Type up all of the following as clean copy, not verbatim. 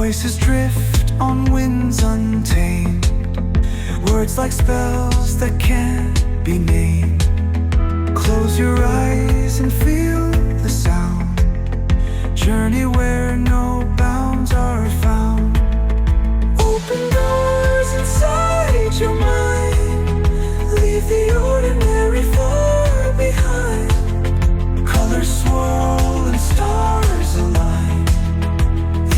Voices drift on winds untamed, words like spells that can't be named. Close your eyes and feel the sound. Journey where no bounds are found. Open doors inside your mind. Leave the ordinary far behind. Colors swirl and stars align.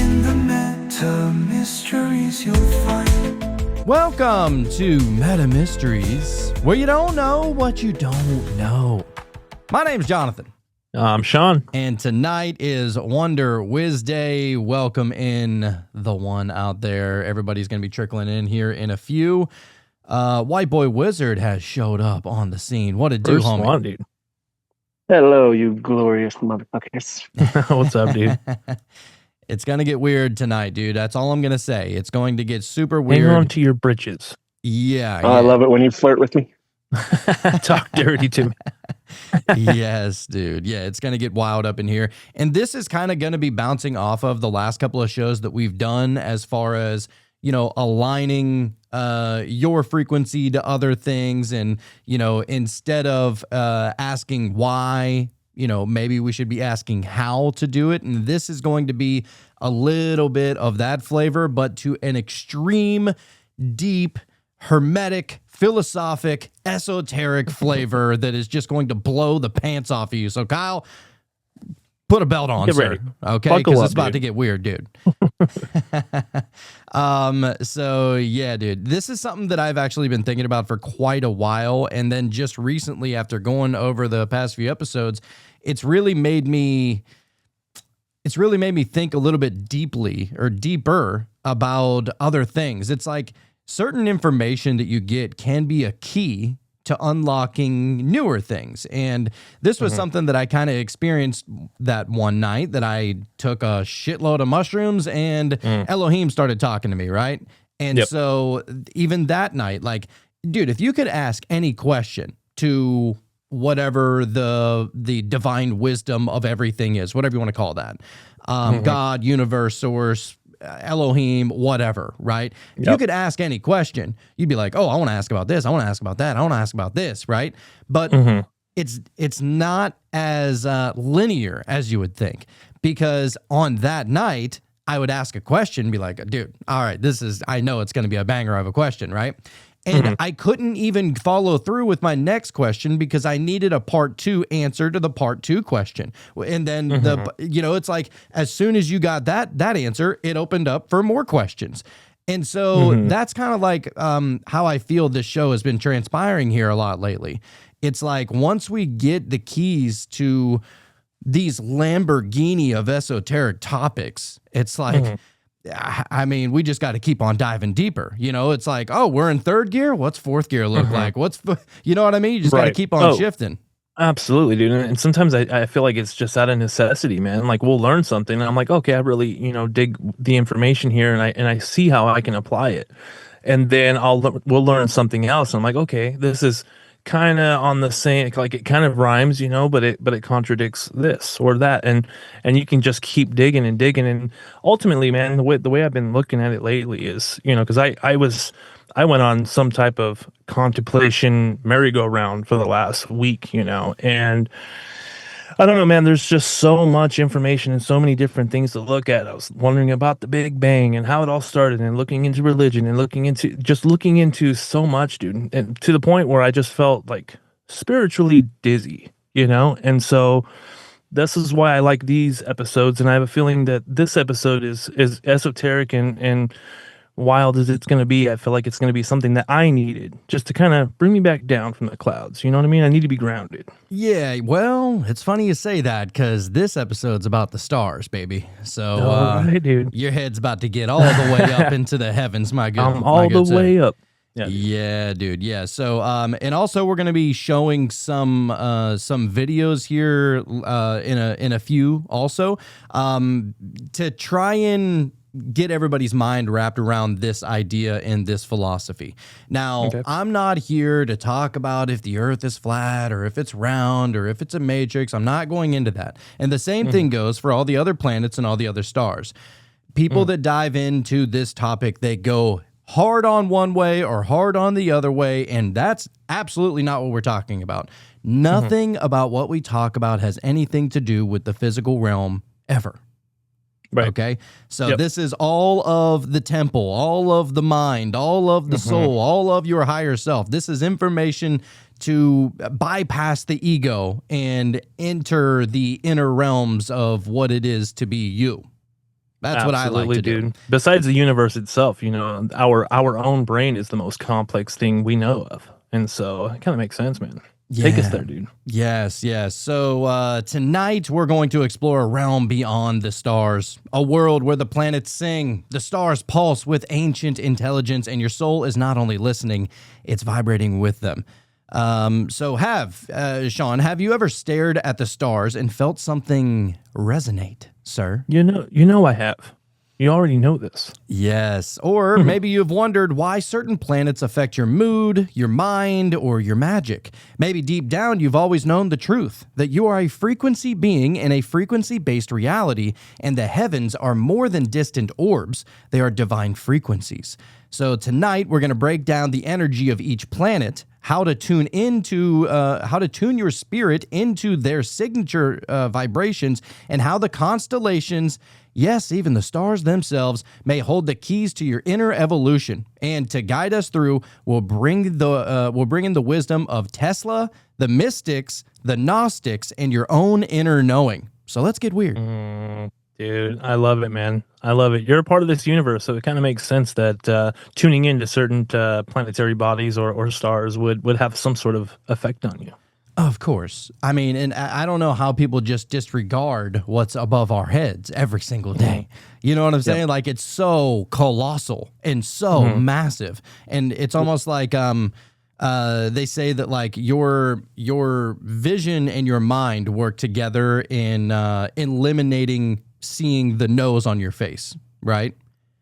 In the meta mysteries you'll find. Welcome to Meta Mysteries, where you don't know what you don't know. My name's Jonathan. I'm Sean. And tonight is Wonder Wiz Day. Welcome in the one out there. Everybody's going to be trickling in here in a few. White Boy Wizard has showed up on the scene. What a do, homie. One, dude. Hello, you glorious motherfuckers. What's up, dude? It's going to get weird tonight, dude. That's all I'm going to say. It's going to get super weird. Hang on to your britches. Yeah. I love it when you flirt with me. Talk dirty to me. Yes, dude. Yeah, it's going to get wild up in here. And this is kind of going to be bouncing off of the last couple of shows that we've done as far as, you know, aligning your frequency to other things. And, you know, instead of asking why, you know, maybe we should be asking how to do it. And this is going to be a little bit of that flavor, but to an extreme, deep, hermetic, philosophic, esoteric flavor that is just going to blow the pants off of you. So, Kyle, put a belt on, Get sir. ready. Okay, Buckle because up, it's about dude. to get weird, dude. So yeah, dude, this is something that I've actually been thinking about for quite a while, and then just recently, after going over the past few episodes, it's really made me think a little bit deeper about other things. It's like certain information that you get can be a key to unlocking newer things. And this was something that I kind of experienced that one night that I took a shitload of mushrooms and Elohim started talking to me, right? And Yep. so even that night, like, dude, if you could ask any question to whatever the divine wisdom of everything is, whatever you want to call that, God, universe, source, Elohim, whatever, right? If you Yep. could ask any question, you'd be like, oh, I want to ask about this. I want to ask about that. I want to ask about this, right? But it's not as linear as you would think, because on that night, I would ask a question, be like, dude, all right, I know it's going to be a banger of a question, right? And I couldn't even follow through with my next question because I needed a part 2 answer to the part 2 question. And then it's like, as soon as you got that answer, it opened up for more questions. And so that's kind of like how I feel this show has been transpiring here a lot lately. It's like, once we get the keys to these Lamborghini of esoteric topics, it's like, I mean, we just got to keep on diving deeper. You know, it's like, oh, we're in third gear. What's fourth gear look like? You know what I mean? You just got to Right. keep on shifting. Absolutely, dude. And sometimes I feel like it's just out of necessity, man. Like, we'll learn something, and I'm like, okay, I really, dig the information here, and I see how I can apply it. And then we'll learn something else. And I'm like, okay, this is kind of on the same, like, it kind of rhymes, but it contradicts this or that, and you can just keep digging and digging. And ultimately, man, the way I've been looking at it lately is, because I went on some type of contemplation merry-go-round for the last week, and I don't know, man, there's just so much information and so many different things to look at. I was wondering about the Big Bang and how it all started, and looking into religion, and looking into so much, dude, and to the point where I just felt like spiritually dizzy, and so this is why I like these episodes. And I have a feeling that this episode is esoteric and wild as it's going to be. I feel like it's going to be something that I needed just to kind of bring me back down from the clouds. You know what I mean? I need to be grounded. Yeah, well, it's funny you say that, because this episode's about the stars, baby. So Right, dude. your head's about to get all the way up into the heavens, my good. I'm all the way up. Yeah, dude. Yeah. So, and also we're going to be showing some videos here, in a few also, to try and get everybody's mind wrapped around this idea and this philosophy. Now, Okay. I'm not here to talk about if the earth is flat or if it's round or if it's a matrix. I'm not going into that. And the same thing goes for all the other planets and all the other stars. People that dive into this topic, they go hard on one way or hard on the other way, and that's absolutely not what we're talking about. Nothing about what we talk about has anything to do with the physical realm ever. Right. Okay. So this is all of the temple, all of the mind, all of the soul, all of your higher self. This is information to bypass the ego and enter the inner realms of what it is to be you. That's what I like to do. Besides the universe itself, you know, our own brain is the most complex thing we know of. And so it kind of makes sense, man. Take us there, dude. Yes, yes. So tonight we're going to explore a realm beyond the stars, a world where the planets sing, the stars pulse with ancient intelligence, and your soul is not only listening, it's vibrating with them. Sean, have you ever stared at the stars and felt something resonate, sir? You know I have. You already know this. Yes. Or maybe you've wondered why certain planets affect your mood, your mind, or your magic. Maybe deep down you've always known the truth, that you are a frequency being in a frequency-based reality, and the heavens are more than distant orbs. They are divine frequencies. So tonight we're going to break down the energy of each planet, how to tune your spirit into their signature vibrations, and how the constellations, yes, even the stars themselves, may hold the keys to your inner evolution. And to guide us through, we'll bring in the wisdom of Tesla, the mystics, the Gnostics, and your own inner knowing. So let's get weird. Dude, I love it, man. I love it. You're a part of this universe, so it kind of makes sense that tuning into certain planetary bodies or stars would have some sort of effect on you. Of course. I mean, and I don't know how people just disregard what's above our heads every single day. You know what I'm saying? Like, it's so colossal and so massive. And it's almost like they say that, like, your vision and your mind work together in eliminating seeing the nose on your face, right?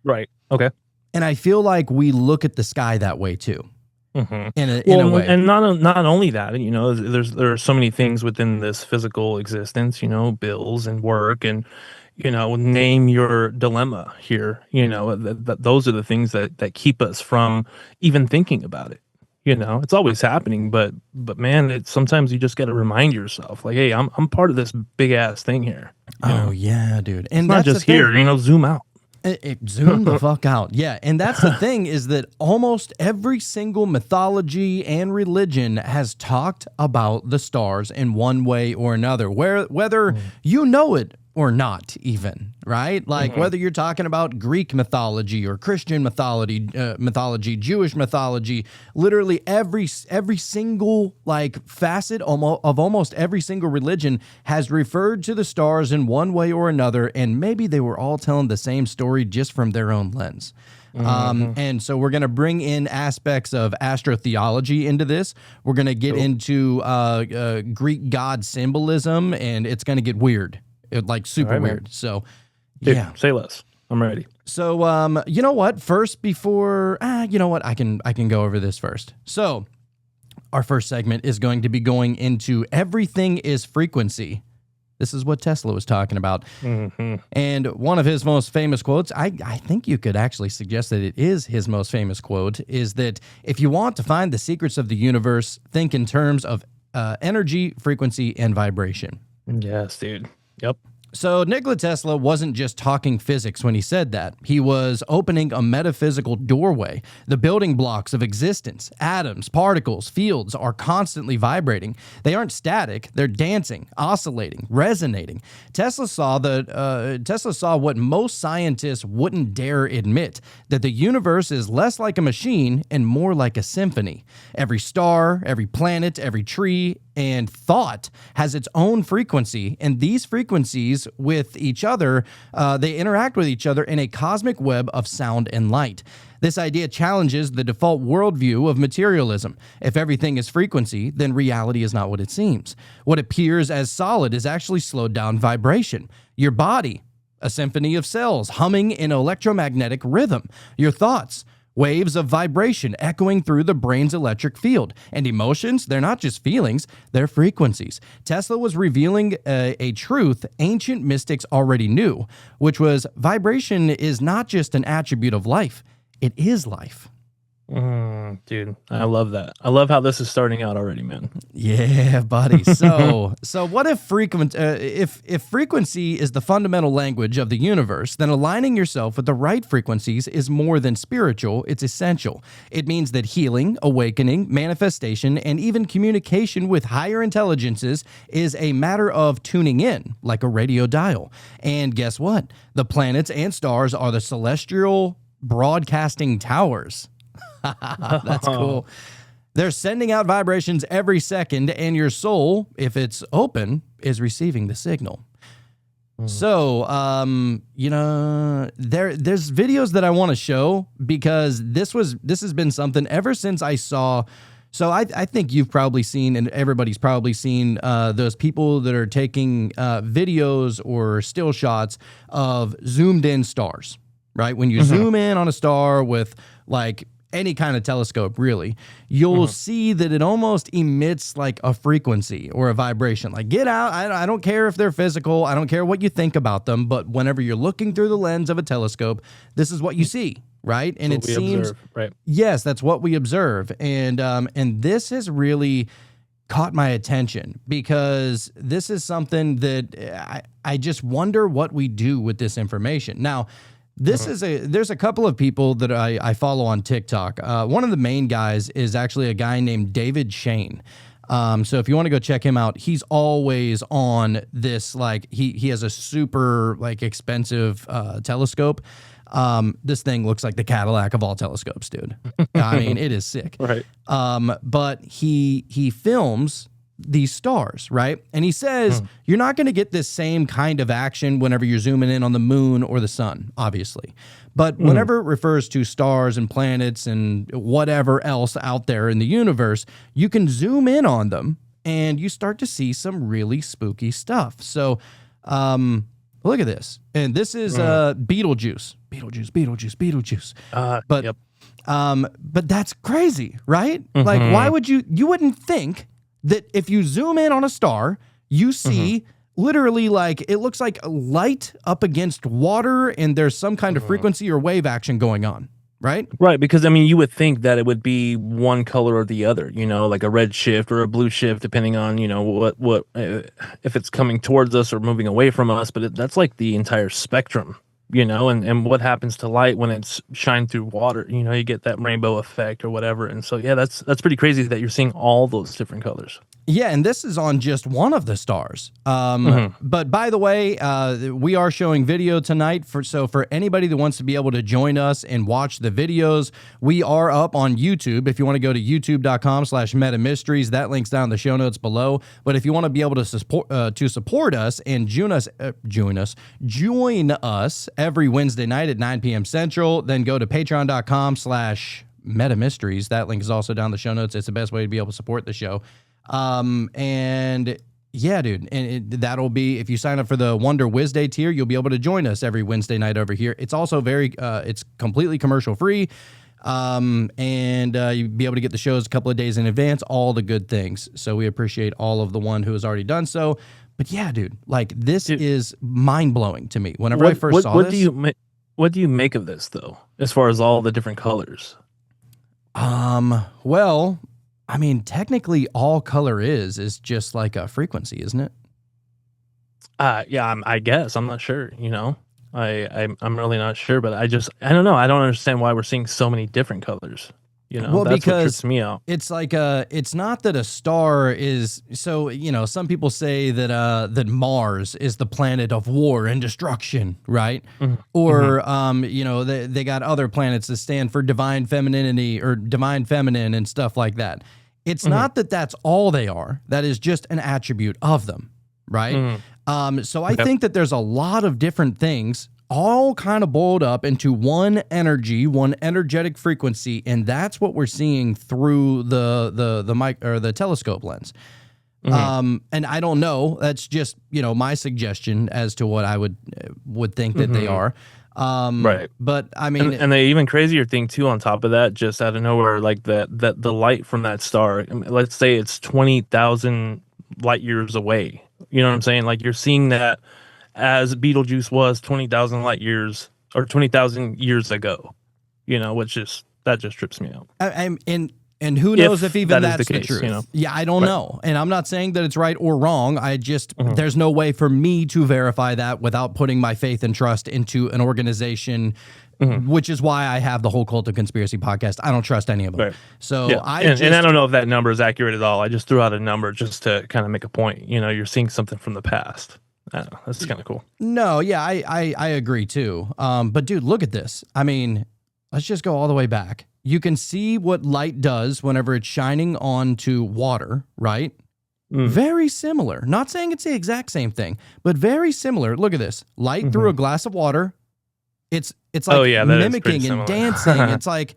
Right. Okay. And I feel like we look at the sky that way too. In a way. And not only that, you know, there are so many things within this physical existence, you know, bills and work and, you know, name your dilemma here, you know, those are the things that keep us from even thinking about it. You know, it's always happening, but man, sometimes you just got to remind yourself, like, hey, I'm part of this big ass thing here. Oh yeah, dude. And it's not just here, you know, zoom out. Zoom the fuck out. Yeah. And that's the thing, is that almost every single mythology and religion has talked about the stars in one way or another, whether you know it or not, even, right? Like whether you're talking about Greek mythology or Christian mythology, Jewish mythology, literally every single like facet of almost every single religion has referred to the stars in one way or another, and maybe they were all telling the same story just from their own lens. And so we're going to bring in aspects of astrotheology into this. We're going to get into Greek god symbolism, and it's going to get weird. Like super weird. Man. So, dude, say less. I'm ready. So, you know what? First, before, you know what? I can go over this first. So, our first segment is going to be going into everything is frequency. This is what Tesla was talking about. And one of his most famous quotes, I think you could actually suggest that it is his most famous quote, is that if you want to find the secrets of the universe, think in terms of energy, frequency, and vibration. Yes, dude. Yep. So Nikola Tesla wasn't just talking physics when he said that. He was opening a metaphysical doorway. The building blocks of existence, atoms, particles, fields, are constantly vibrating. They aren't static. They're dancing, oscillating, resonating. Tesla saw what most scientists wouldn't dare admit, that the universe is less like a machine and more like a symphony. Every star, every planet, every tree, and thought has its own frequency, and these frequencies with each other, they interact with each other in a cosmic web of sound and light. This idea challenges the default worldview of materialism. If everything is frequency, then reality is not what it seems. What appears as solid is actually slowed down vibration. Your body, a symphony of cells humming in electromagnetic rhythm. Your thoughts, waves of vibration echoing through the brain's electric field. And emotions, they're not just feelings, they're frequencies. Tesla was revealing a truth ancient mystics already knew, which was vibration is not just an attribute of life, it is life. Dude, I love that. I love how this is starting out already, man. Yeah, buddy. So what if if frequency is the fundamental language of the universe, then aligning yourself with the right frequencies is more than spiritual, it's essential. It means that healing, awakening, manifestation, and even communication with higher intelligences is a matter of tuning in, like a radio dial. And guess what? The planets and stars are the celestial broadcasting towers. That's cool. They're sending out vibrations every second, and your soul, if it's open, is receiving the signal. So, there's videos that I want to show because this has been something ever since I saw. So I think you've probably seen, and everybody's probably seen, those people that are taking videos or still shots of zoomed in stars, right? When you zoom in on a star with like any kind of telescope, really, you'll see that it almost emits like a frequency or a vibration. Like, get out. I don't care if they're physical. I don't care what you think about them. But whenever you're looking through the lens of a telescope, this is what you see, right? And it seems, right? Yes, that's what we observe. And this has really caught my attention because this is something that I just wonder what we do with this information. Now, there's a couple of people that I follow on TikTok. One of the main guys is actually a guy named David Shane. So if you want to go check him out, he's always on this, like he has a super like expensive telescope. This thing looks like the Cadillac of all telescopes, dude. I mean, it is sick. Right. But he films these stars, right? And he says you're not going to get this same kind of action whenever you're zooming in on the moon or the sun, obviously. But whenever it refers to stars and planets and whatever else out there in the universe, you can zoom in on them and you start to see some really spooky stuff. So look at this. And this is Beetlejuice. But that's crazy, right? Like, why would you wouldn't think that if you zoom in on a star, you see literally like it looks like light up against water and there's some kind of frequency or wave action going on, right? Right, because I mean, you would think that it would be one color or the other, like a red shift or a blue shift, depending on, what if it's coming towards us or moving away from us. But that's like the entire spectrum, and what happens to light when it's shined through water, you get that rainbow effect or whatever. And so, yeah, that's pretty crazy that you're seeing all those different colors. Yeah, and this is on just one of the stars. But by the way, we are showing video tonight. So for anybody that wants to be able to join us and watch the videos, we are up on YouTube. If you want to go to youtube.com/metamysteries, that link's down in the show notes below. But if you want to be able to support us and join us every Wednesday night at 9 p.m. Central, then go to patreon.com/metamysteries. That link is also down in the show notes. It's the best way to be able to support the show. And yeah, dude, and that'll be, if you sign up for the Wonder Wednesday tier, you'll be able to join us every Wednesday night over here. It's also it's completely commercial free. And you'll be able to get the shows a couple of days in advance, all the good things. So we appreciate all of the one who has already done so. But yeah, dude, like this is mind blowing to me. Whenever I first saw this, what do you make of this though, as far as all the different colors? Well, I mean, technically, all color is just like a frequency, isn't it? Yeah, I guess. I'm not sure. I'm really not sure, but I don't know. I don't understand why we're seeing so many different colors. Well, that's because what trips me out. It's like it's not that a star is so. Some people say that Mars is the planet of war and destruction, right? Or they got other planets that stand for divine femininity or divine feminine and stuff like that. It's not that that's all they are. That is just an attribute of them, right? So I think that there's a lot of different things all kind of boiled up into one energy, one energetic frequency, and that's what we're seeing through the mic or the telescope lens. And I don't know. That's just my suggestion as to what I would think that they are. Right. But I mean, And the even crazier thing too, on top of that, just out of nowhere, like that the light from that star, I mean, let's say it's 20,000 light years away. You know what I'm saying? Like you're seeing that as Betelgeuse was 20,000 light years or 20,000 years ago. You know, that just trips me out. And who knows if even that is that's the the case, truth. you know? Yeah, I don't know. And I'm not saying that it's right or wrong. I just, there's no way for me to verify that without putting my faith and trust into an organization, which is why I have the whole Cult of Conspiracy podcast. I don't trust any of them. Right. So Yeah. I and I don't know if that number is accurate at all. I just threw out a number just to kind of make a point. You know, you're seeing something from the past. I don't know. That's kind of cool. No, yeah, I agree too. But dude, look at this. I mean, let's just go all the way back. You can see what light does whenever it's shining onto water, right? Very similar. Not saying it's the exact same thing, but very similar. Look at this. Light through a glass of water. It's like mimicking and dancing. It's like,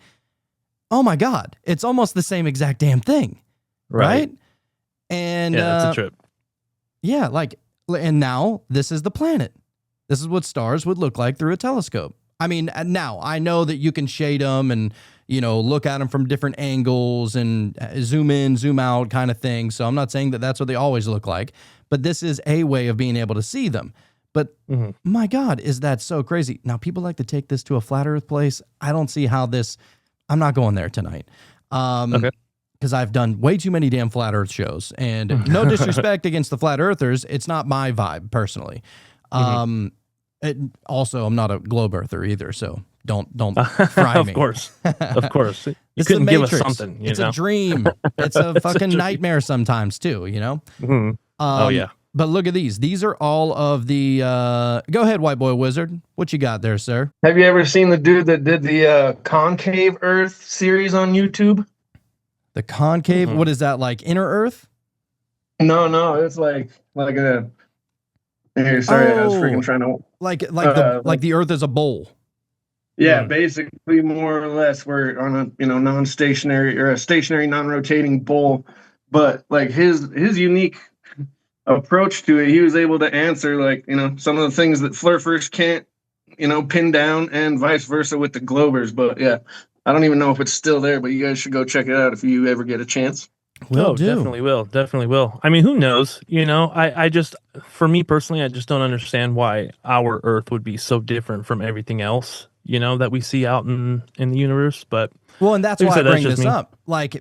oh my God, it's almost the same exact damn thing. Right? And yeah, that's a trip. Yeah, and now this is the planet. This is what stars would look like through a telescope. I mean, now I know that you can shade them and, you know, look at them from different angles and zoom in, zoom out kind of thing. So I'm not saying that that's what they always look like, but this is a way of being able to see them. But my God, is that so crazy? Now, people like to take this to a flat earth place. I don't see how I'm not going there tonight. Okay. Because I've done way too many damn flat earth shows, and no disrespect against the flat earthers. It's not my vibe personally. Also, I'm not a globe earther either, so don't fry me. Of course. You It's couldn't the give us Matrix. something. It's a dream. It's a fucking nightmare sometimes too, you know? Oh, yeah. But look at these. These are all of the... go ahead, White Boy Wizard. What you got there, sir? Have you ever seen the dude that did the Concave Earth series on YouTube? The concave? What is that, like inner Earth? No, it's like a... Here, sorry, I was freaking trying to... Like the Earth is a bowl. Yeah, basically, more or less, we're on a non-stationary or a stationary, non-rotating bowl. But like his unique approach to it, he was able to answer some of the things that Flurfers can't pin down, and vice versa with the Globers. But yeah, I don't even know if it's still there. But you guys should go check it out if you ever get a chance. Definitely will. I mean, who knows? You know, I just, for me personally, I just don't understand why our Earth would be so different from everything else, that we see out in the universe. But and that's why I bring this up.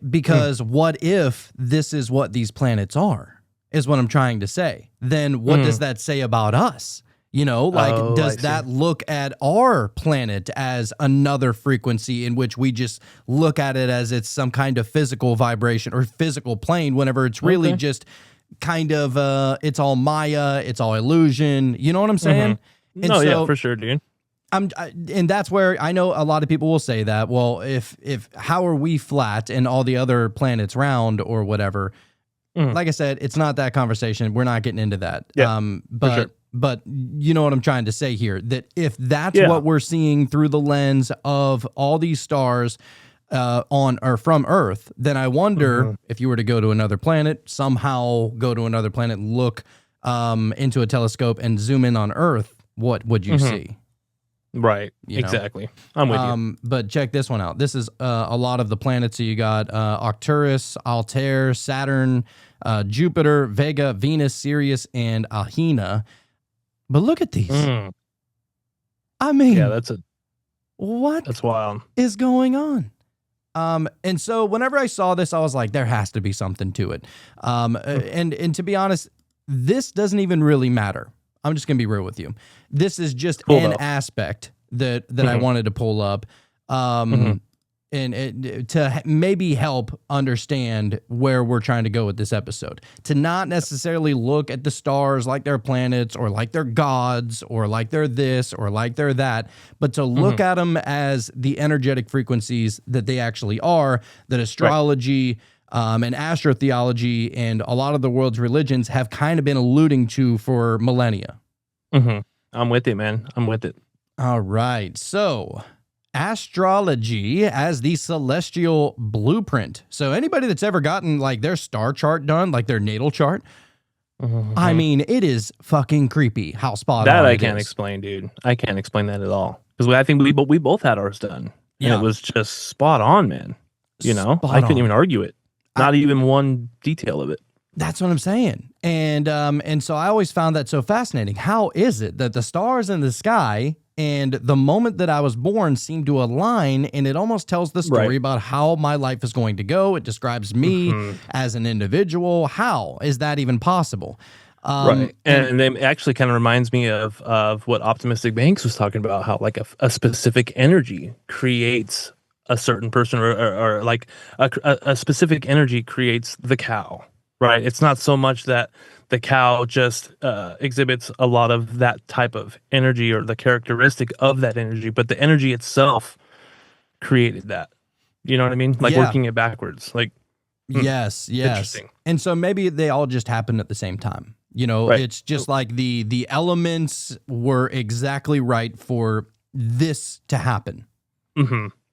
Because what if this is what these planets are, is what I'm trying to say. Then what does that say about us? Does that look at our planet as another frequency in which we just look at it as it's some kind of physical vibration or physical plane, whenever it's really just kind of, it's all Maya, it's all illusion. You know what I'm saying? And yeah, for sure, dude. And that's where I know a lot of people will say that, well, if how are we flat and all the other planets round or whatever? Like I said, it's not that conversation. We're not getting into that. Yeah, But you know what I'm trying to say here, that if that's what we're seeing through the lens of all these stars on or from Earth, then I wonder if you were to go to another planet, look into a telescope and zoom in on Earth, what would you see? Right. Exactly. I'm with you. But check this one out. This is a lot of the planets. So you got Arcturus, Altair, Saturn, Jupiter, Vega, Venus, Sirius, and Ahina. But look at these. I mean, that's wild. Is going on? And so whenever I saw this, I was like, there has to be something to it. And to be honest, this doesn't even really matter. I'm just gonna be real with you. This is just an aspect that I wanted to pull up, and to maybe help understand where we're trying to go with this episode. To not necessarily look at the stars like they're planets or like they're gods or like they're this or like they're that, but to look at them as the energetic frequencies that they actually are. That astrology. And astrotheology and a lot of the world's religions have kind of been alluding to for millennia. I'm with it, man. I'm with it. All right. So astrology as the celestial blueprint. So anybody that's ever gotten like their star chart done, like their natal chart, I mean, it is fucking creepy how spot That on I it can't is. explain, dude. I can't explain that at all. Because I think we both had ours done. Yeah. And it was just spot on, man. You know, Spot I couldn't on. even argue it. Not even one detail of it. That's what I'm saying. And so I always found that so fascinating. How is it that the stars in the sky and the moment that I was born seem to align, and it almost tells the story Right. about how my life is going to go. It describes me as an individual. How is that even possible? Right. And it actually kind of reminds me of what Optimistic Banks was talking about, how like a specific energy creates a certain person, or like a specific energy creates the cow, right? It's not so much that the cow just exhibits a lot of that type of energy or the characteristic of that energy, but the energy itself created that. You know what I mean? Like Yeah. working it backwards. Like, Yes. Interesting. And so maybe they all just happened at the same time. You know, Right. it's just like the elements were exactly right for this to happen.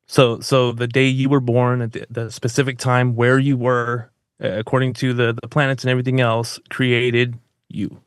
So the day you were born, at the specific time where you were, according to the planets and everything else, created you.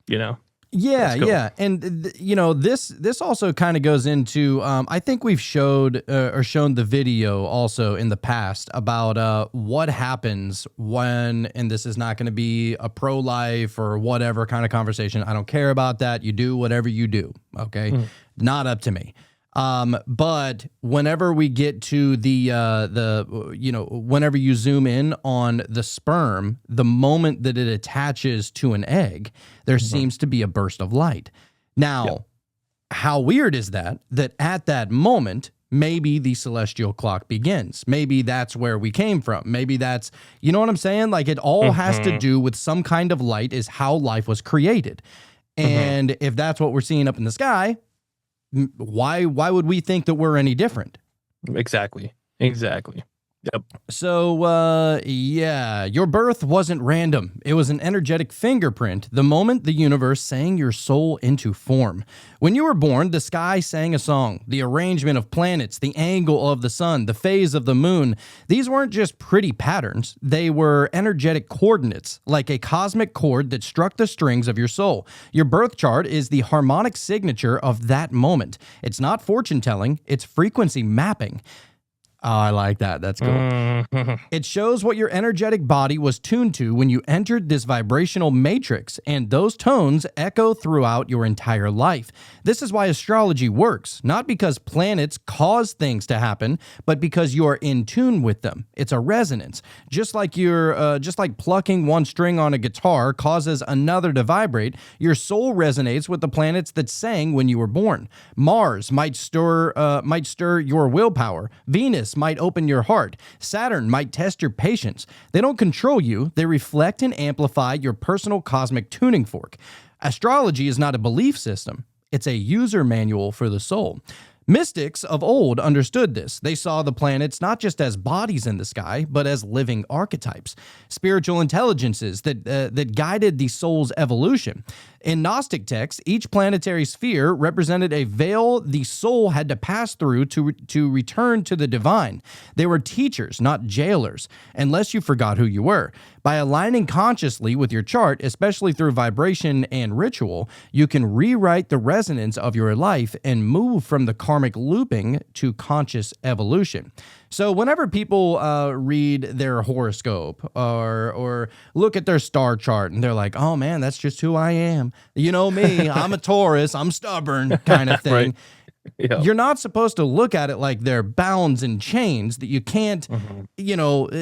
You know. Yeah, Let's go. yeah, and you know this also kind of goes into I think we've showed or shown the video also in the past about what happens when, and this is not going to be a pro-life or whatever kind of conversation. I don't care about that. You do whatever you do. Okay, not up to me. But whenever we get to the you know, whenever you zoom in on the sperm, the moment that it attaches to an egg, there seems to be a burst of light. Now, how weird is that at that moment, maybe the celestial clock begins. Maybe that's where we came from. Maybe that's, you know what I'm saying? Like it all has to do with some kind of light is how life was created. And if that's what we're seeing up in the sky, why would we think that we're any different? Exactly. Yep. So, yeah, your birth wasn't random. It was an energetic fingerprint, the moment the universe sang your soul into form. When you were born, the sky sang a song. The arrangement of planets, the angle of the sun, the phase of the moon, these weren't just pretty patterns. They were energetic coordinates, like a cosmic chord that struck the strings of your soul. Your birth chart is the harmonic signature of that moment. It's not fortune telling, it's frequency mapping. Oh, I like that. That's cool. It shows what your energetic body was tuned to when you entered this vibrational matrix, and those tones echo throughout your entire life. This is why astrology works, not because planets cause things to happen, but because you are in tune with them. It's a resonance. Just like plucking one string on a guitar causes another to vibrate, your soul resonates with the planets that sang when you were born. Mars might stir your willpower. Venus might open your heart. Saturn might test your patience. They don't control you. They reflect and amplify your personal cosmic tuning fork. Astrology is not a belief system. It's a user manual for the soul. Mystics of old understood this. They saw the planets not just as bodies in the sky, but as living archetypes, spiritual intelligences that guided the soul's evolution. In Gnostic texts, each planetary sphere represented a veil the soul had to pass through to return to the divine. They were teachers, not jailers, unless you forgot who you were. By aligning consciously with your chart, especially through vibration and ritual, you can rewrite the resonance of your life and move from the karmic looping to conscious evolution. So whenever people read their horoscope or look at their star chart and they're like, oh man, that's just who I am. You know me, I'm a Taurus, I'm stubborn kind of thing. Right. Yeah. You're not supposed to look at it like they're bounds and chains that you can't,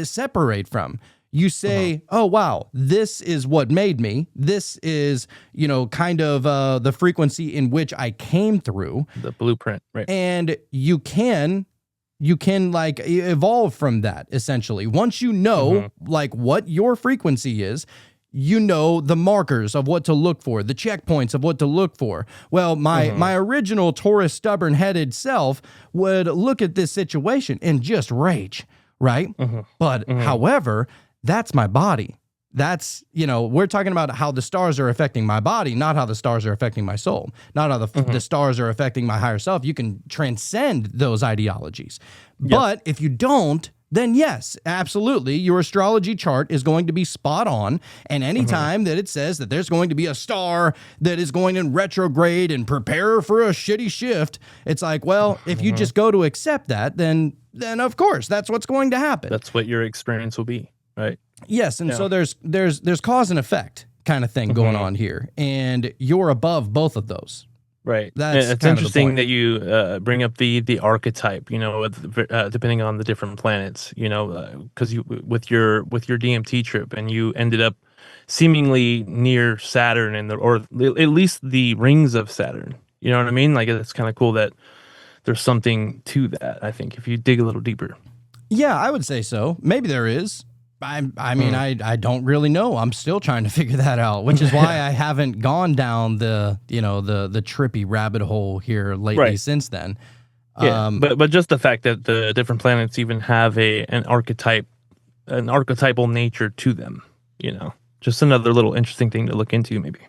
separate from. You say, oh, wow, this is what made me. This is, kind of the frequency in which I came through. The blueprint, right? And you can like evolve from that essentially. Once you know like what your frequency is, you know the markers of what to look for, the checkpoints of what to look for. Well, my original Taurus stubborn-headed self would look at this situation and just rage, right? But however, that's my body. That's, we're talking about how the stars are affecting my body, not how the stars are affecting my soul, not how the stars are affecting my higher self. You can transcend those ideologies. But if you don't, then yes, absolutely, your astrology chart is going to be spot on. And anytime that it says that there's going to be a star that is going in retrograde and prepare for a shitty shift, it's like, well, if you just go to accept that, then of course that's what's going to happen. That's what your experience will be, right? Yes, and so there's cause and effect kind of thing going on here, and you're above both of those. Right. That's It's kind of the interesting point. that you bring up the archetype, depending on the different planets, because with your DMT trip, and you ended up seemingly near Saturn or at least the rings of Saturn. You know what I mean? Like, it's kind of cool that there's something to that, I think, if you dig a little deeper. Yeah, I would say so. Maybe there is. I mean, I don't really know. I'm still trying to figure that out, which is why I haven't gone down the trippy rabbit hole here lately since then. Yeah, but just the fact that the different planets even have an archetypal nature to them, just another little interesting thing to look into, maybe.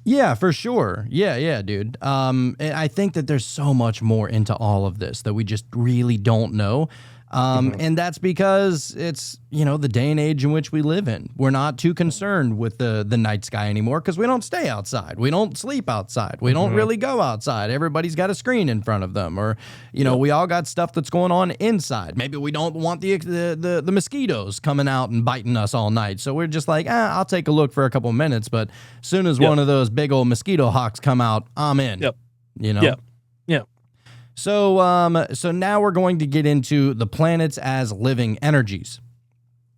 Yeah, for sure. Yeah, dude. And I think that there's so much more into all of this that we just really don't know. And that's because it's, the day and age in which we live in. We're not too concerned with the night sky anymore because we don't stay outside. We don't sleep outside. We don't really go outside. Everybody's got a screen in front of them, or, we all got stuff that's going on inside. Maybe we don't want the mosquitoes coming out and biting us all night. So we're just like, I'll take a look for a couple of minutes. But as soon as one of those big old mosquito hawks come out, I'm in. Yep. Yep. So now we're going to get into the planets as living energies.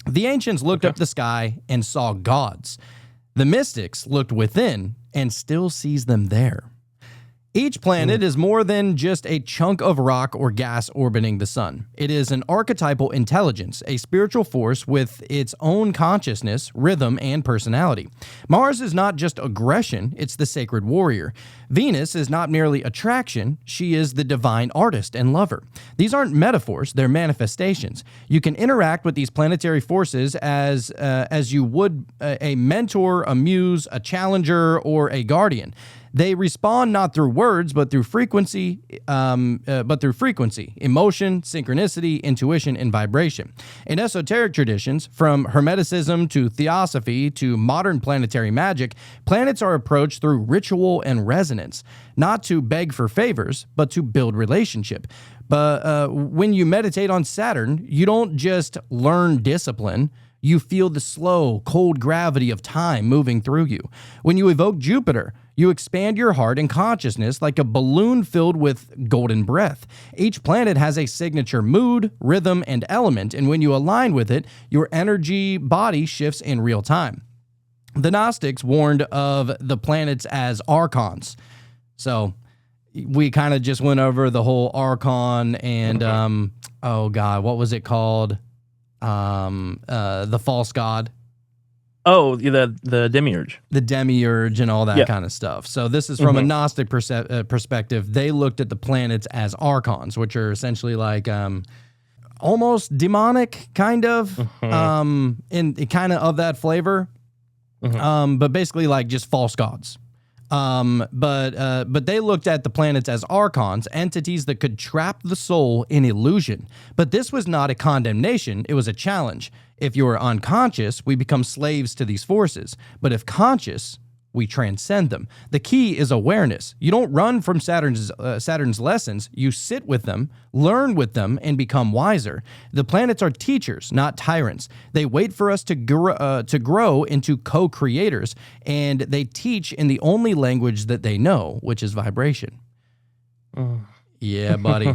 The ancients looked up the sky and saw gods. The mystics looked within and still sees them there. Each planet is more than just a chunk of rock or gas orbiting the sun. It is an archetypal intelligence, a spiritual force with its own consciousness, rhythm, and personality. Mars is not just aggression, it's the sacred warrior. Venus is not merely attraction, she is the divine artist and lover. These aren't metaphors, they're manifestations. You can interact with these planetary forces as you would a mentor, a muse, a challenger, or a guardian. They respond not through words, but through frequency, emotion, synchronicity, intuition, and vibration. In esoteric traditions, from Hermeticism to Theosophy to modern planetary magic, planets are approached through ritual and resonance, not to beg for favors, but to build relationship. But when you meditate on Saturn, you don't just learn discipline. You feel the slow, cold gravity of time moving through you. When you evoke Jupiter, you expand your heart and consciousness like a balloon filled with golden breath. Each planet has a signature mood, rhythm, and element, and when you align with it, your energy body shifts in real time. The Gnostics warned of the planets as archons. So we kind of just went over the whole archon and, what was it called? The false god. Oh, the demiurge. The demiurge and all that kind of stuff. So this is from a Gnostic perspective. They looked at the planets as archons, which are essentially like almost demonic, kind of, in kind of that flavor, but basically like just false gods. But they looked at the planets as archons, entities that could trap the soul in illusion. But this was not a condemnation, it was a challenge. If you are unconscious, we become slaves to these forces. But if conscious, we transcend them. The key is awareness. You don't run from Saturn's lessons. You sit with them, learn with them, and become wiser. The planets are teachers, not tyrants. They wait for us to grow into co-creators, and they teach in the only language that they know, which is vibration. Yeah, buddy.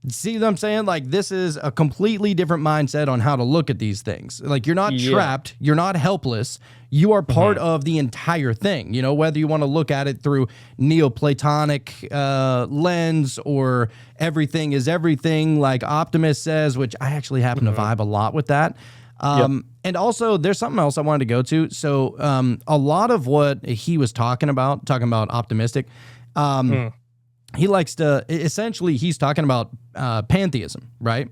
See what I'm saying? Like, this is a completely different mindset on how to look at these things. Like, you're not trapped. You're not helpless. You are part of the entire thing. Whether you want to look at it through Neoplatonic lens or everything is everything, like Optimist says, which I actually happen to vibe a lot with that. And also, there's something else I wanted to go to. So, a lot of what he was talking about optimistic, he likes to, essentially, he's talking about pantheism, right?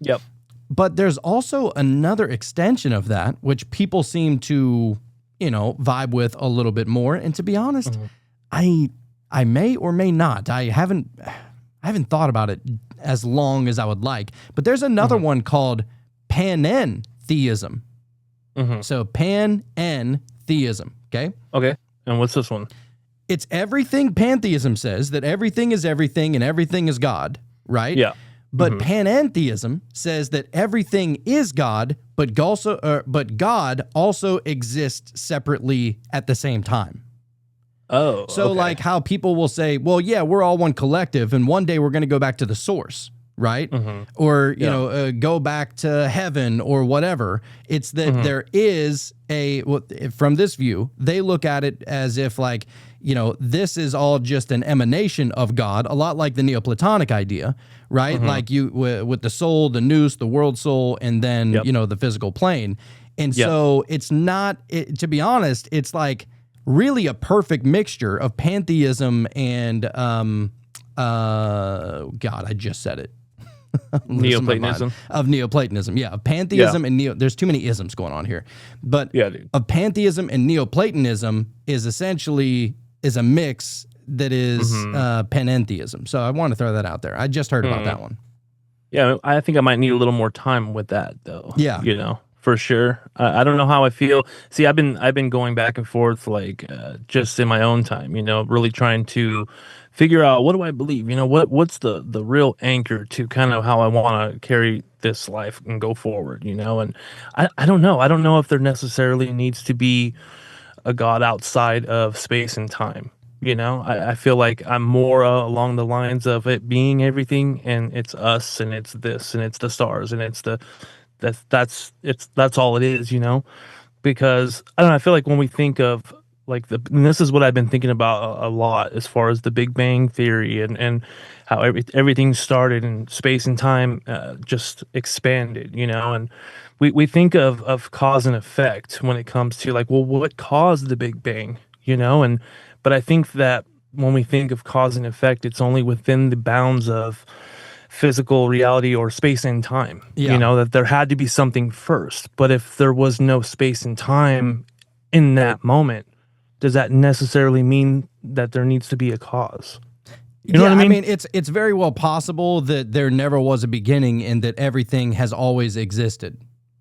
Yep. But there's also another extension of that, which people seem to, vibe with a little bit more. And to be honest, I may or may not. I haven't I haven't thought about it as long as I would like. But there's another one called panentheism. So panentheism, okay? Okay. And what's this one? It's everything. Pantheism says that everything is everything and everything is God, right? Yeah. But panentheism says that everything is God, but God also exists separately at the same time. Oh. So okay. like how people will say, well, yeah, we're all one collective, and one day we're going to go back to the source, right? Or, you know, go back to heaven or whatever. It's that there is from this view, they look at it as if like, you know, this is all just an emanation of God, a lot like the Neoplatonic idea, right? Like you with the soul, the nous, the world soul, and then, you know, the physical plane. And so it's not, to be honest, it's like really a perfect mixture of pantheism and, God, I just said it. Neoplatonism. Of Neoplatonism, yeah. Of pantheism and there's too many isms going on here. But of pantheism and Neoplatonism is essentially a mix that is panentheism. So I want to throw that out there. I just heard about that one. Yeah, I think I might need a little more time with that though. Yeah. You know, for sure. I don't know how I feel. See, I've been going back and forth like just in my own time, you know, really trying to figure out what do I believe? You know, what's the real anchor to kind of how I want to carry this life and go forward, you know? And I don't know. I don't know if there necessarily needs to be a God outside of space and time. You know, I feel like I'm more along the lines of it being everything, and it's us, and it's this, and it's the stars, and it's that's all it is, you know? Because I don't know, I feel like when we think of like and this is what I've been thinking about a lot as far as the Big Bang Theory and how everything started and space and time just expanded, you know? And we think of cause and effect when it comes to like, well, what caused the Big Bang, you know? But I think that when we think of cause and effect, it's only within the bounds of physical reality or space and time, you know, that there had to be something first. But if there was no space and time in that moment, does that necessarily mean that there needs to be a cause? You know what I mean? I mean, it's very well possible that there never was a beginning and that everything has always existed.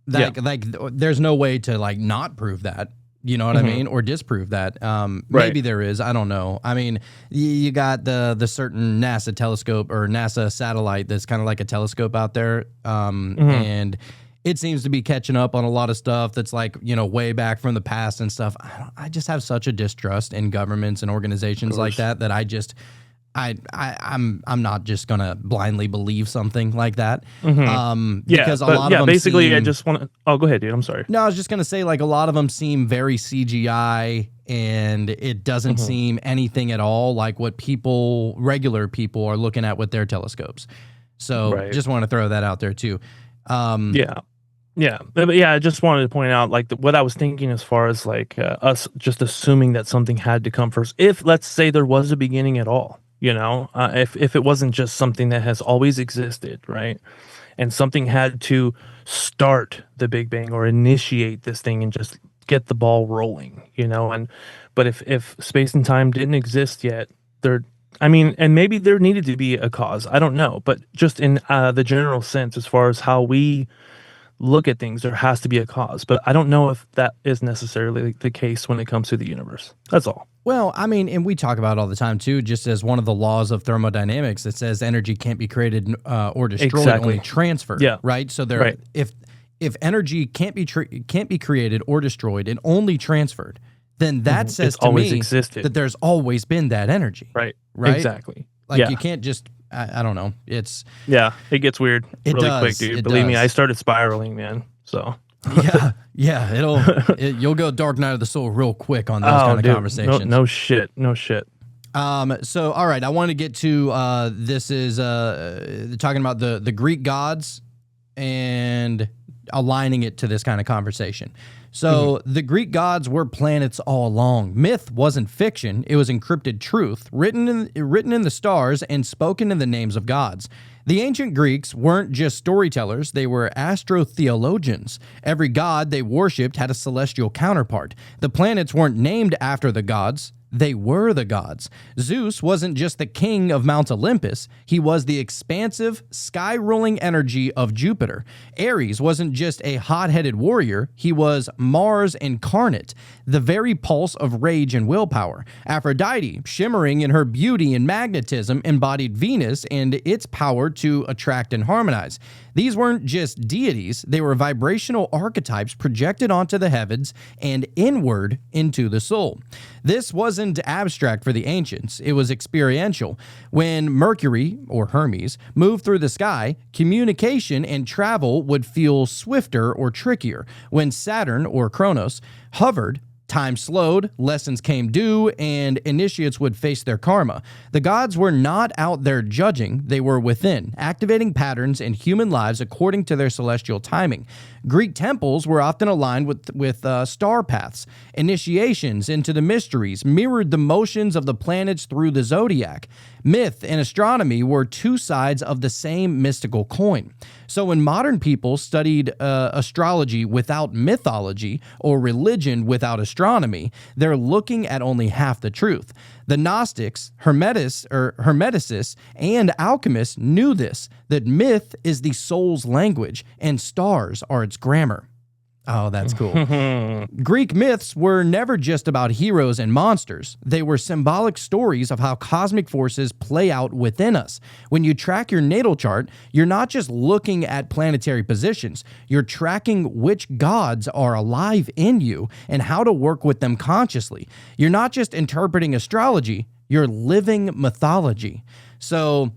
Like there's no way to like not prove that. You know what I mean? Or disprove that. Maybe there is. I don't know. I mean, you got the certain NASA telescope or NASA satellite that's kind of like a telescope out there. And it seems to be catching up on a lot of stuff that's like, you know, way back from the past and stuff. I just have such a distrust in governments and organizations like that I'm not just gonna blindly believe something like that. Because a lot of them basically I just want to. Oh, go ahead, dude. I'm sorry. No, I was just gonna say like a lot of them seem very CGI, and it doesn't seem anything at all like what regular people are looking at with their telescopes. So just want to throw that out there too. Yeah, but yeah, I just wanted to point out like what I was thinking as far as like us just assuming that something had to come first. If let's say there was a beginning at all. You know, if it wasn't just something that has always existed, right? And something had to start the Big Bang or initiate this thing and just get the ball rolling, you know? But if space and time didn't exist yet, and maybe there needed to be a cause. I don't know. But just in the general sense, as far as how we look at things, there has to be a cause. But I don't know if that is necessarily the case when it comes to the universe. That's all. Well, I mean, and we talk about it all the time too, just as one of the laws of thermodynamics that says energy can't be created or destroyed, only transferred. Yeah. Right. So if energy can't be created or destroyed and only transferred, then that says to me that there's always been that energy. Right. Right. Exactly. Like you can't just. I don't know. It gets weird really quick, dude. Believe me, I started spiraling, man. So. You'll go Dark Night of the Soul real quick on those kind of conversations. No shit. So all right, I want to get to this is talking about the Greek gods and aligning it to this kind of conversation. So the Greek gods were planets all along. Myth wasn't fiction; it was encrypted truth, written in the stars and spoken in the names of gods. The ancient Greeks weren't just storytellers, they were astrotheologians. Every god they worshipped had a celestial counterpart. The planets weren't named after the gods, They were the gods. Zeus wasn't just the king of Mount Olympus, he was the expansive, sky-ruling energy of Jupiter. Ares wasn't just a hot-headed warrior, he was Mars incarnate, the very pulse of rage and willpower. Aphrodite, shimmering in her beauty and magnetism, embodied Venus and its power to attract and harmonize. These weren't just deities, they were vibrational archetypes projected onto the heavens and inward into the soul. This wasn't abstract for the ancients, it was experiential. When Mercury, or Hermes, moved through the sky, communication and travel would feel swifter or trickier. When Saturn, or Kronos, hovered, time slowed, lessons came due, and initiates would face their karma. The gods were not out there judging, they were within, activating patterns in human lives according to their celestial timing. Greek temples were often aligned with star paths. Initiations into the mysteries mirrored the motions of the planets through the zodiac. Myth and astronomy were two sides of the same mystical coin. So when modern people studied astrology without mythology or religion without astronomy, they're looking at only half the truth. The Gnostics, Hermeticists, and alchemists knew this, that myth is the soul's language and stars are its grammar. Oh, that's cool. Greek myths were never just about heroes and monsters. They were symbolic stories of how cosmic forces play out within us. When you track your natal chart, you're not just looking at planetary positions. You're tracking which gods are alive in you and how to work with them consciously. You're not just interpreting astrology, you're living mythology. So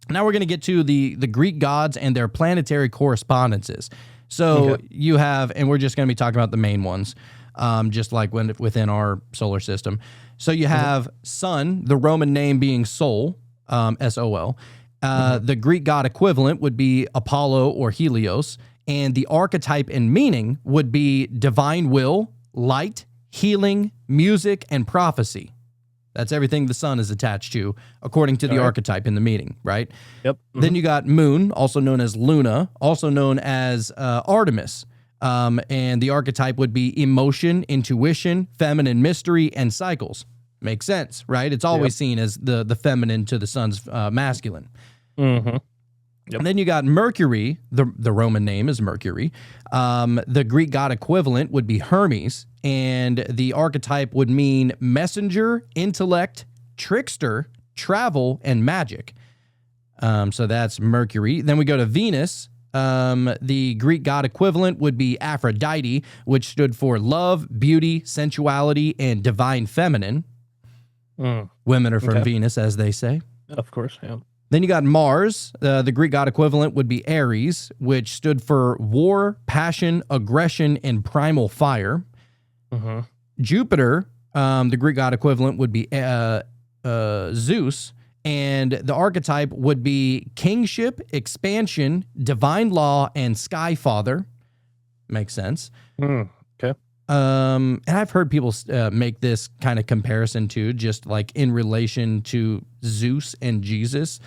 now we're going to get to the Greek gods and their planetary correspondences. So you have, and we're just going to be talking about the main ones, just like within our solar system. So you have Sun, the Roman name being Sol, S-O-L. The Greek god equivalent would be Apollo or Helios, and the archetype and meaning would be divine will, light, healing, music, and prophecy. That's everything the sun is attached to, according to the archetype in the meaning, right? Yep. Mm-hmm. Then you got Moon, also known as Luna, also known as Artemis. And the archetype would be emotion, intuition, feminine mystery, and cycles. Makes sense, right? It's always seen as the feminine to the sun's masculine. Mm-hmm. Yep. And then you got Mercury, the Roman name is Mercury. The Greek god equivalent would be Hermes, and the archetype would mean messenger, intellect, trickster, travel, and magic. So that's Mercury. Then we go to Venus. The Greek god equivalent would be Aphrodite, which stood for love, beauty, sensuality, and divine feminine. Women are from Venus, as they say. Of course, yeah. Then you got Mars. The Greek god equivalent would be Ares, which stood for war, passion, aggression, and primal fire. Jupiter, the Greek god equivalent would be Zeus, and the archetype would be kingship, expansion, divine law, and skyfather. Makes sense. Okay. And I've heard people make this kind of comparison too, just like in relation to Zeus and Jesus,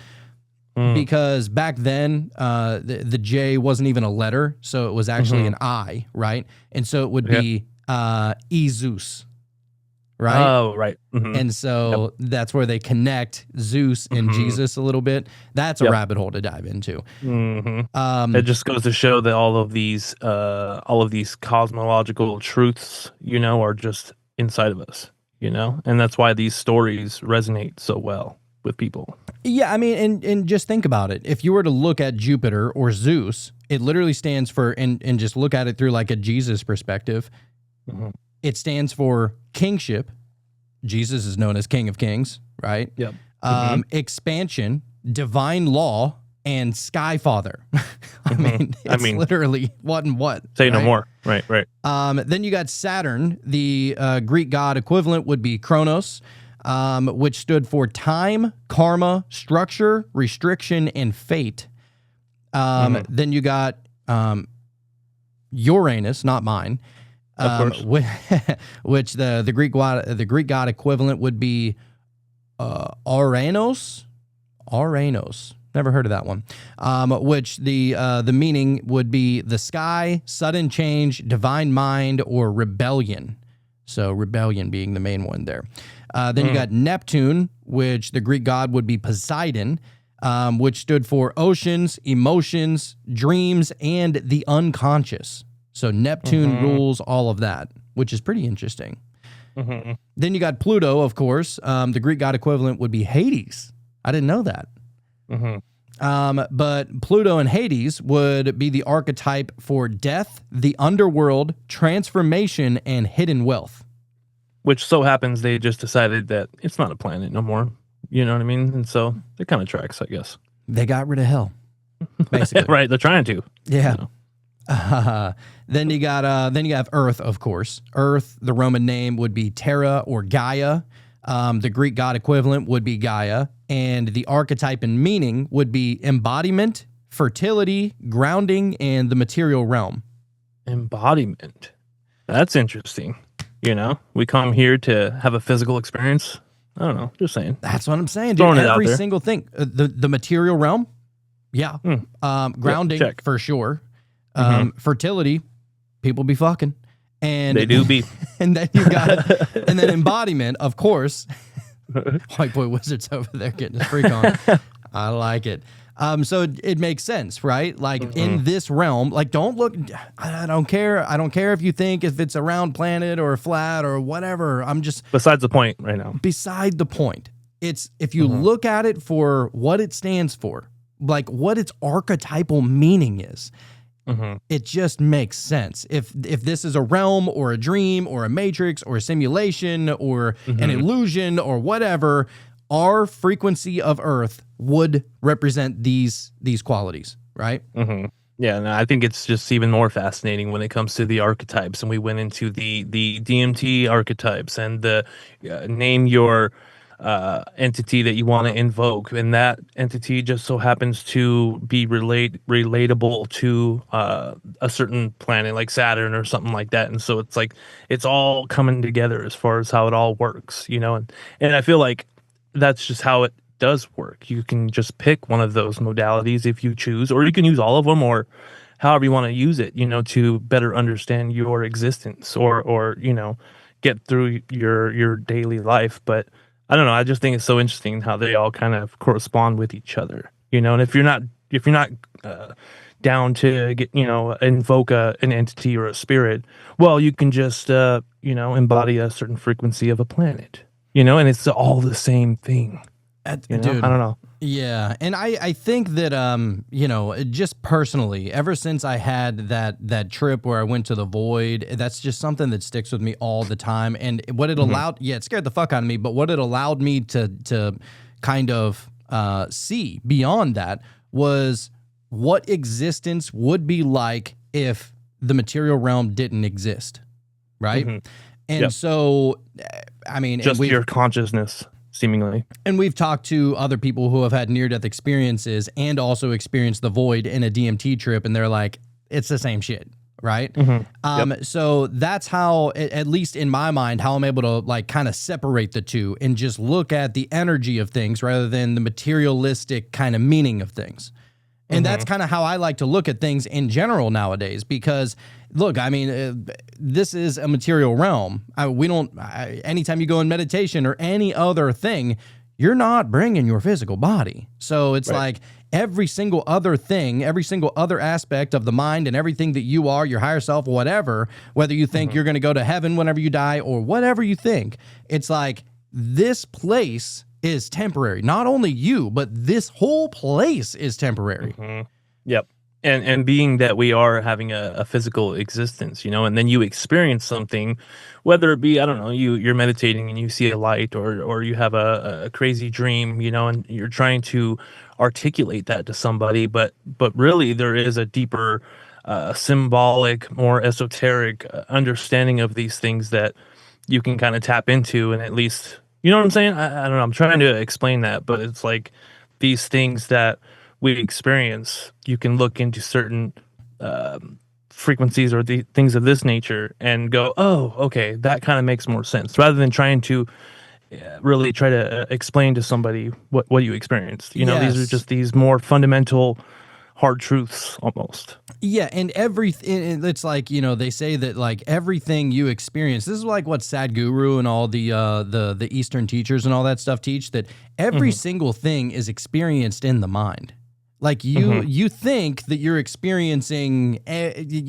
because back then the J wasn't even a letter, so it was actually an I, right? And so it would be Zeus, right? Oh, right. And so that's where they connect Zeus and Jesus a little bit. That's a rabbit hole to dive into. It just goes to show that all of these cosmological truths, are just inside of us, and that's why these stories resonate so well with people. Yeah, I mean, and just think about it. If you were to look at Jupiter or Zeus, it literally stands for, and just look at it through like a Jesus perspective. It stands for kingship. Jesus is known as King of Kings, right? Yep. Expansion, divine law, and skyfather. I mean, it's literally what and what. Say no more. Right. Then you got Saturn. The Greek god equivalent would be Kronos, which stood for time, karma, structure, restriction, and fate. Then you got Uranus, not mine. Of course. Which the Greek god equivalent would be Aranos. Never heard of that one. Which the meaning would be the sky, sudden change, divine mind, or rebellion. So rebellion being the main one there. Then you got Neptune, which the Greek god would be Poseidon, which stood for oceans, emotions, dreams, and the unconscious. So Neptune rules all of that, which is pretty interesting. Then you got Pluto, of course. The Greek god equivalent would be Hades. I didn't know that. But Pluto and Hades would be the archetype for death, the underworld, transformation, and hidden wealth. Which so happens they just decided that it's not a planet no more. You know what I mean? And so it kind of tracks, I guess. They got rid of hell, basically. Right, they're trying to. Yeah. You Then you have Earth, of course. Earth, the Roman name would be Terra or Gaia. The Greek god equivalent would be Gaia, and the archetype and meaning would be embodiment, fertility, grounding, and the material realm. Embodiment. That's interesting. You know, we come here to have a physical experience. I don't know, just saying. That's what I'm saying, dude. Throwing it out Every there. single thing. The material realm, yeah. Grounding, check. for sure. Fertility, people be fucking. And They do be. And then you got and then embodiment, of course. White boy wizards over there getting his freak on. I like it. So it makes sense, right? Like in this realm, like don't look. I don't care. I don't care if you think if it's a round planet or flat or whatever. I'm just Besides the point right now. beside the point. It's if you look at it for what it stands for, like what its archetypal meaning is. It just makes sense. If this is a realm or a dream or a matrix or a simulation or an illusion or whatever, our frequency of Earth would represent these qualities, right? Yeah, no, I think it's just even more fascinating when it comes to the archetypes, and we went into the DMT archetypes and the name your entity that you want to invoke, and that entity just so happens to be relatable to a certain planet like Saturn or something like that, and so it's like it's all coming together as far as how it all works, you know, and I feel like that's just how it does work. You can just pick one of those modalities if you choose, or you can use all of them, or however you want to use it, you know, to better understand your existence or you know, get through your daily life. But I don't know, I just think it's so interesting how they all kind of correspond with each other, you know. And if you're not down to get, you know, invoke an entity or a spirit, well, you can just you know, embody a certain frequency of a planet, you know, and it's all the same thing. You know? Dude, I don't know. Yeah, and I think that you know, just personally, ever since I had that trip where I went to the void, that's just something that sticks with me all the time. And what it allowed, it scared the fuck out of me, but what it allowed me to kind of see beyond that was what existence would be like if the material realm didn't exist, right? And so, I mean, Just your consciousness, seemingly. and we've talked to other people who have had near-death experiences and also experienced the void in a DMT trip, and they're like, it's the same shit, right? So that's how, at least in my mind, how I'm able to like kind of separate the two and just look at the energy of things rather than the materialistic kind of meaning of things. And that's kind of how I like to look at things in general nowadays, because look, I mean, this is a material realm. Anytime you go in meditation or any other thing, you're not bringing your physical body. So it's like every single other thing, every single other aspect of the mind and everything that you are, your higher self, whatever, whether you think you're going to go to heaven whenever you die or whatever you think, it's like this place is temporary. Not only you, but this whole place is temporary. Yep. And being that we are having a physical existence, you know, and then you experience something, whether it be, I don't know, you're meditating and you see a light, or you have a crazy dream, you know, and you're trying to articulate that to somebody, but really there is a deeper symbolic, more esoteric understanding of these things that you can kind of tap into, and at least, you know what I'm saying? I don't know. I'm trying to explain that, but it's like these things that we experience, you can look into certain frequencies or the things of this nature and go, oh, okay, that kind of makes more sense, rather than trying to really try to explain to somebody what you experienced. You know, these are just these more fundamental, hard truths almost. Yeah, and it's like, they say that like everything you experience, this is like what Sadhguru and all the Eastern teachers and all that stuff teach, that every single thing is experienced in the mind. Like you think that you're experiencing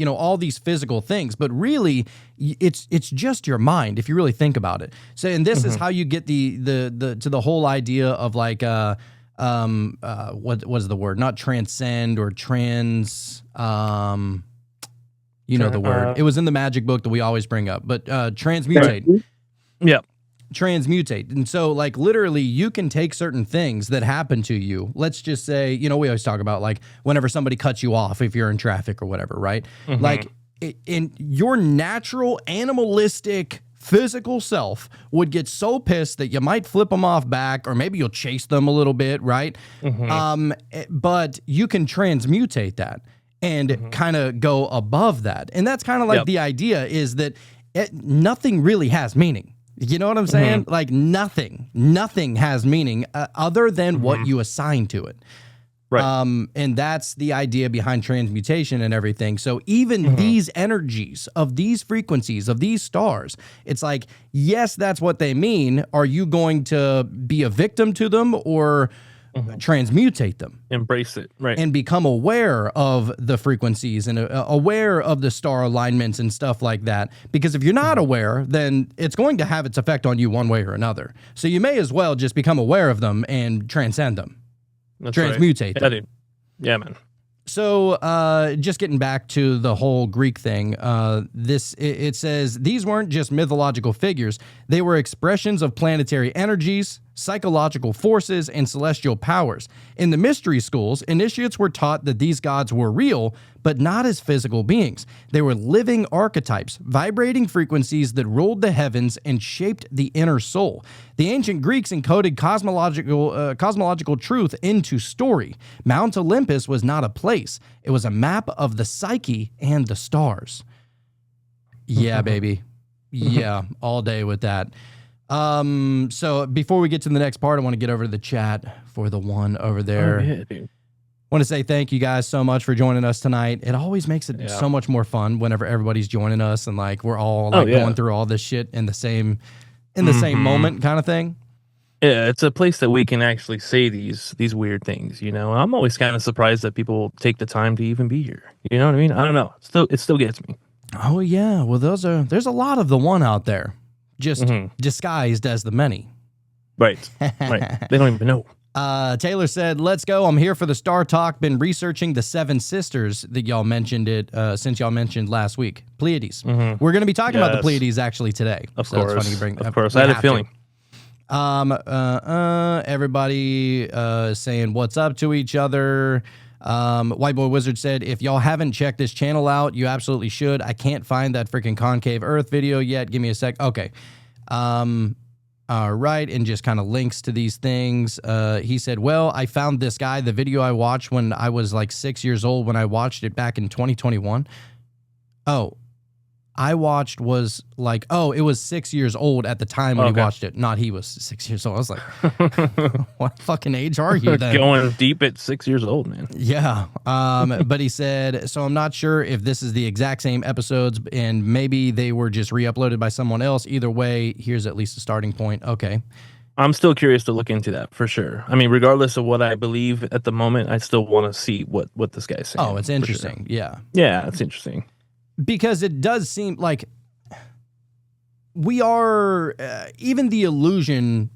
all these physical things, but really it's just your mind if you really think about it. So, and this is how you get the to the whole idea of like what was the word? Not transcend or trans the word. It was in the magic book that we always bring up, but transmutate. Yeah. Transmutate. And so like literally you can take certain things that happen to you. Let's just say, we always talk about like whenever somebody cuts you off if you're in traffic or whatever, right? Like in your natural animalistic physical self would get so pissed that you might flip them off back, or maybe you'll chase them a little bit, right? But you can transmutate that and kind of go above that. And that's kind of like the idea is that nothing really has meaning. You know what I'm saying? Like nothing has meaning other than what you assign to it. Right. And that's the idea behind transmutation and everything. So even these energies of these frequencies of these stars, it's like, yes, that's what they mean. Are you going to be a victim to them or transmutate them? Embrace it, right? And become aware of the frequencies and aware of the star alignments and stuff like that. Because if you're not aware, then it's going to have its effect on you one way or another. So you may as well just become aware of them and transcend them. That's Transmutate right. them. Yeah, man. So just getting back to the whole Greek thing, it says these weren't just mythological figures. They were expressions of planetary energies, psychological forces, and celestial powers. In the mystery schools, initiates were taught that these gods were real, but not as physical beings. They were living archetypes, vibrating frequencies that ruled the heavens and shaped the inner soul. The ancient Greeks encoded cosmological truth into story. Mount Olympus was not a place. It was a map of the psyche and the stars. Yeah, baby. Yeah, all day with that. So before we get to the next part, I want to get over to the chat for the one over there. Oh, yeah, dude. Want to say thank you guys so much for joining us tonight. It always makes it so much more fun whenever everybody's joining us and like we're all like going through all this shit in the same moment kind of thing. Yeah, it's a place that we can actually say these weird things, I'm always kind of surprised that people take the time to even be here. You know what I mean? I don't know. It still gets me. Oh yeah. Well, there's a lot of the one out there, just disguised as the many. Right. Right. They don't even know. Taylor said, "Let's go. I'm here for the Star Talk. Been researching the Seven Sisters that y'all mentioned since y'all mentioned last week. Pleiades. We're going to be talking about the Pleiades actually today. Of course. It's funny you bring, of course. I had a feeling. Everybody saying what's up to each other. White Boy Wizard said, if y'all haven't checked this channel out, you absolutely should. I can't find that freaking concave Earth video yet. Give me a sec. Okay. All right, and just kind of links to these things. He said, well, I found this guy, the video I watched when I was like 6 years old when I watched it back in 2021. Oh, I watched was like, it was 6 years old at the time when he watched it. Not he was 6 years old. I was like, what fucking age are you then? Going deep at 6 years old, man. Yeah. But he said, so I'm not sure if this is the exact same episodes and maybe they were just re-uploaded by someone else. Either way, here's at least a starting point. Okay. I'm still curious to look into that for sure. I mean, regardless of what I believe at the moment, I still want to see what this guy's saying. Oh, it's interesting. Sure. Yeah. Yeah, it's interesting. Because it does seem like we are, even the illusion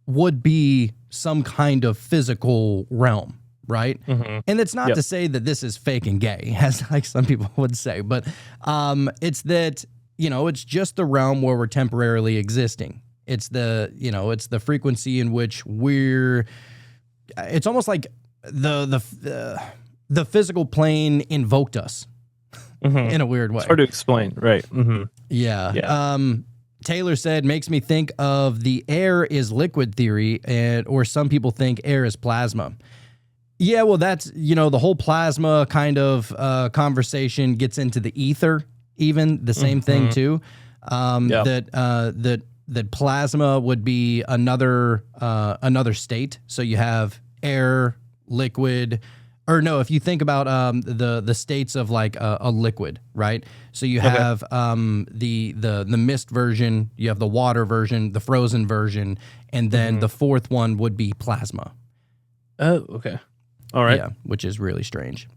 would be some kind of physical realm, right? And it's not to say that this is fake and gay, as like some people would say, but it's that, it's just the realm where we're temporarily existing. It's the frequency in which it's almost like the physical plane invoked us. In a weird way. It's hard to explain, right? Yeah. Taylor said, makes me think of the air is liquid theory, or some people think air is plasma. Yeah, well, that's, the whole plasma kind of conversation gets into the ether, even the same thing too. That plasma would be another state. So you have air, liquid, or no, if you think about the states of like a liquid, right? So you have the mist version, you have the water version, the frozen version, and then the fourth one would be plasma. Oh, okay. All right. Yeah, which is really strange.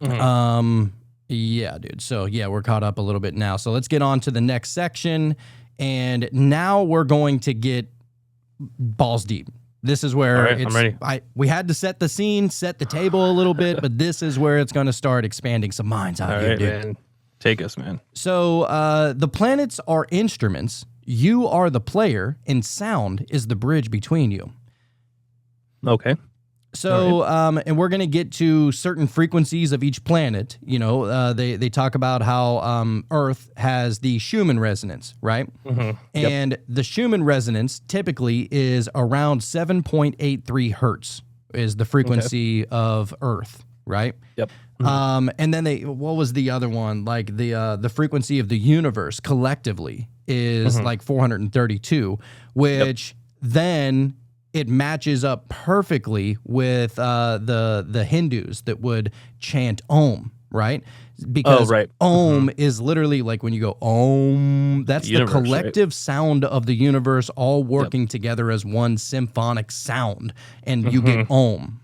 Mhm. Yeah, dude. So yeah, we're caught up a little bit now. So let's get on to the next section, and now we're going to get balls deep. This is where All right, I'm ready. We had to set the scene, set the table a little bit, but this is where it's going to start expanding some minds out All here, right, dude. man. Take us, man. So the planets are instruments. You are the player, and sound is the bridge between you. Okay. So, and we're going to get to certain frequencies of each planet. You know, they talk about how Earth has the Schumann resonance, right? Mm-hmm. And the Schumann resonance typically is around 7.83 hertz is the frequency of Earth, right? Yep. And then what was the other one? Like the frequency of the universe collectively is like 432, which then it matches up perfectly with the Hindus that would chant Om, right? Because right. Om is literally like when you go Om, that's the Universe, right? collective sound of the universe all working together as one symphonic sound, and you get Om,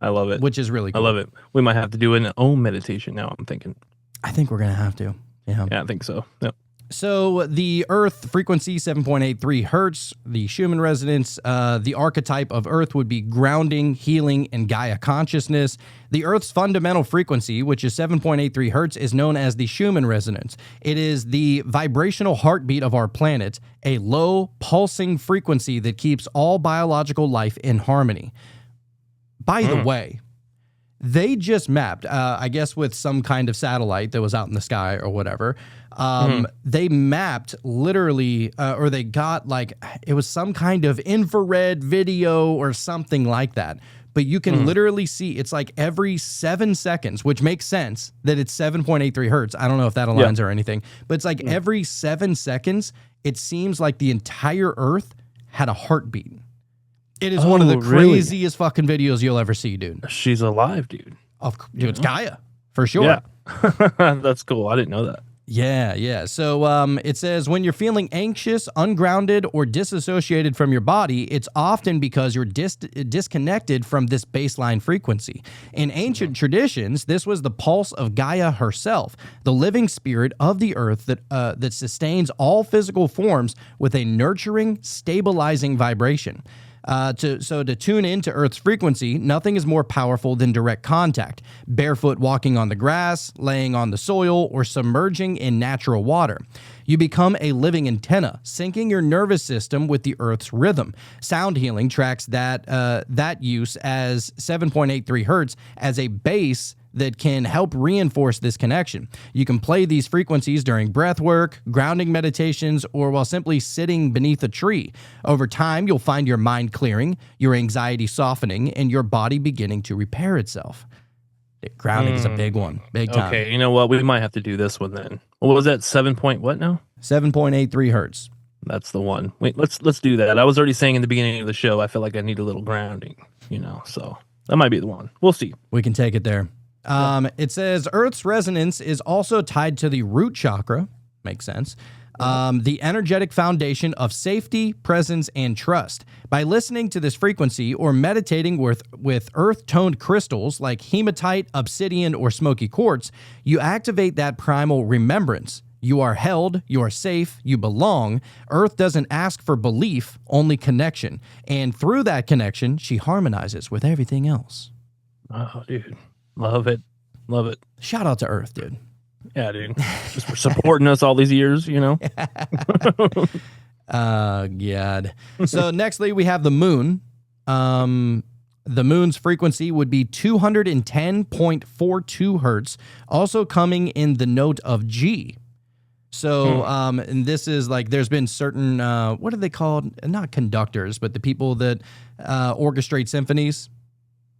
I love it. which is really cool. I love it. We might have to do an Om meditation now, I'm thinking. I think we're gonna have to. Yeah. Yeah, I think so. Yep. So the Earth frequency 7.83 hertz, the Schumann resonance, the archetype of Earth would be grounding, healing, and Gaia consciousness. The Earth's fundamental frequency, which is 7.83 hertz, is known as the Schumann resonance. It is the vibrational heartbeat of our planet, a low pulsing frequency that keeps all biological life in harmony. By the way, they just mapped, I guess with some kind of satellite that was out in the sky or whatever. They mapped literally, or they got like, it was some kind of infrared video or something like that. But you can literally see it's like every 7 seconds, which makes sense that it's 7.83 hertz. I don't know if that aligns or anything, but it's like every 7 seconds, it seems like the entire Earth had a heartbeat. It is one of the really? craziest fucking videos you'll ever see, dude. She's alive, dude. Dude, it's Gaia, for sure. Yeah. That's cool. I didn't know that. Yeah. So it says when you're feeling anxious, ungrounded, or disassociated from your body, it's often because you're disconnected from this baseline frequency. In ancient traditions, this was the pulse of Gaia herself, the living spirit of the earth that sustains all physical forms with a nurturing, stabilizing vibration. To tune into Earth's frequency, nothing is more powerful than direct contact. Barefoot walking on the grass, laying on the soil, or submerging in natural water. You become a living antenna, syncing your nervous system with the Earth's rhythm. Sound healing tracks that use as 7.83 hertz as a base that can help reinforce this connection. You can play these frequencies during breath work, grounding meditations, or while simply sitting beneath a tree. Over time, you'll find your mind clearing, your anxiety softening, and your body beginning to repair itself. Grounding is a big one, big time. Okay, you know what? We might have to do this one then. What was that? 7 point what now? 7.83 hertz. That's the one. Wait, let's do that. I was already saying in the beginning of the show, I feel like I need a little grounding, so that might be the one. We'll see. We can take it there. It says Earth's resonance is also tied to the root chakra. Makes sense. The energetic foundation of safety, presence, and trust. By listening to this frequency or meditating with earth-toned crystals like hematite, obsidian, or smoky quartz, you activate that primal remembrance. You are held, you are safe, you belong. Earth doesn't ask for belief, only connection. And through that connection, she harmonizes with everything else. Oh, dude. Love it. Love it. Shout out to Earth, dude. Yeah, dude. Just for supporting us all these years, God. So nextly, we have the moon. The moon's frequency would be 210.42 hertz, also coming in the note of G. So, and this is like, there's been certain, what are they called? Not conductors, but the people that orchestrate symphonies.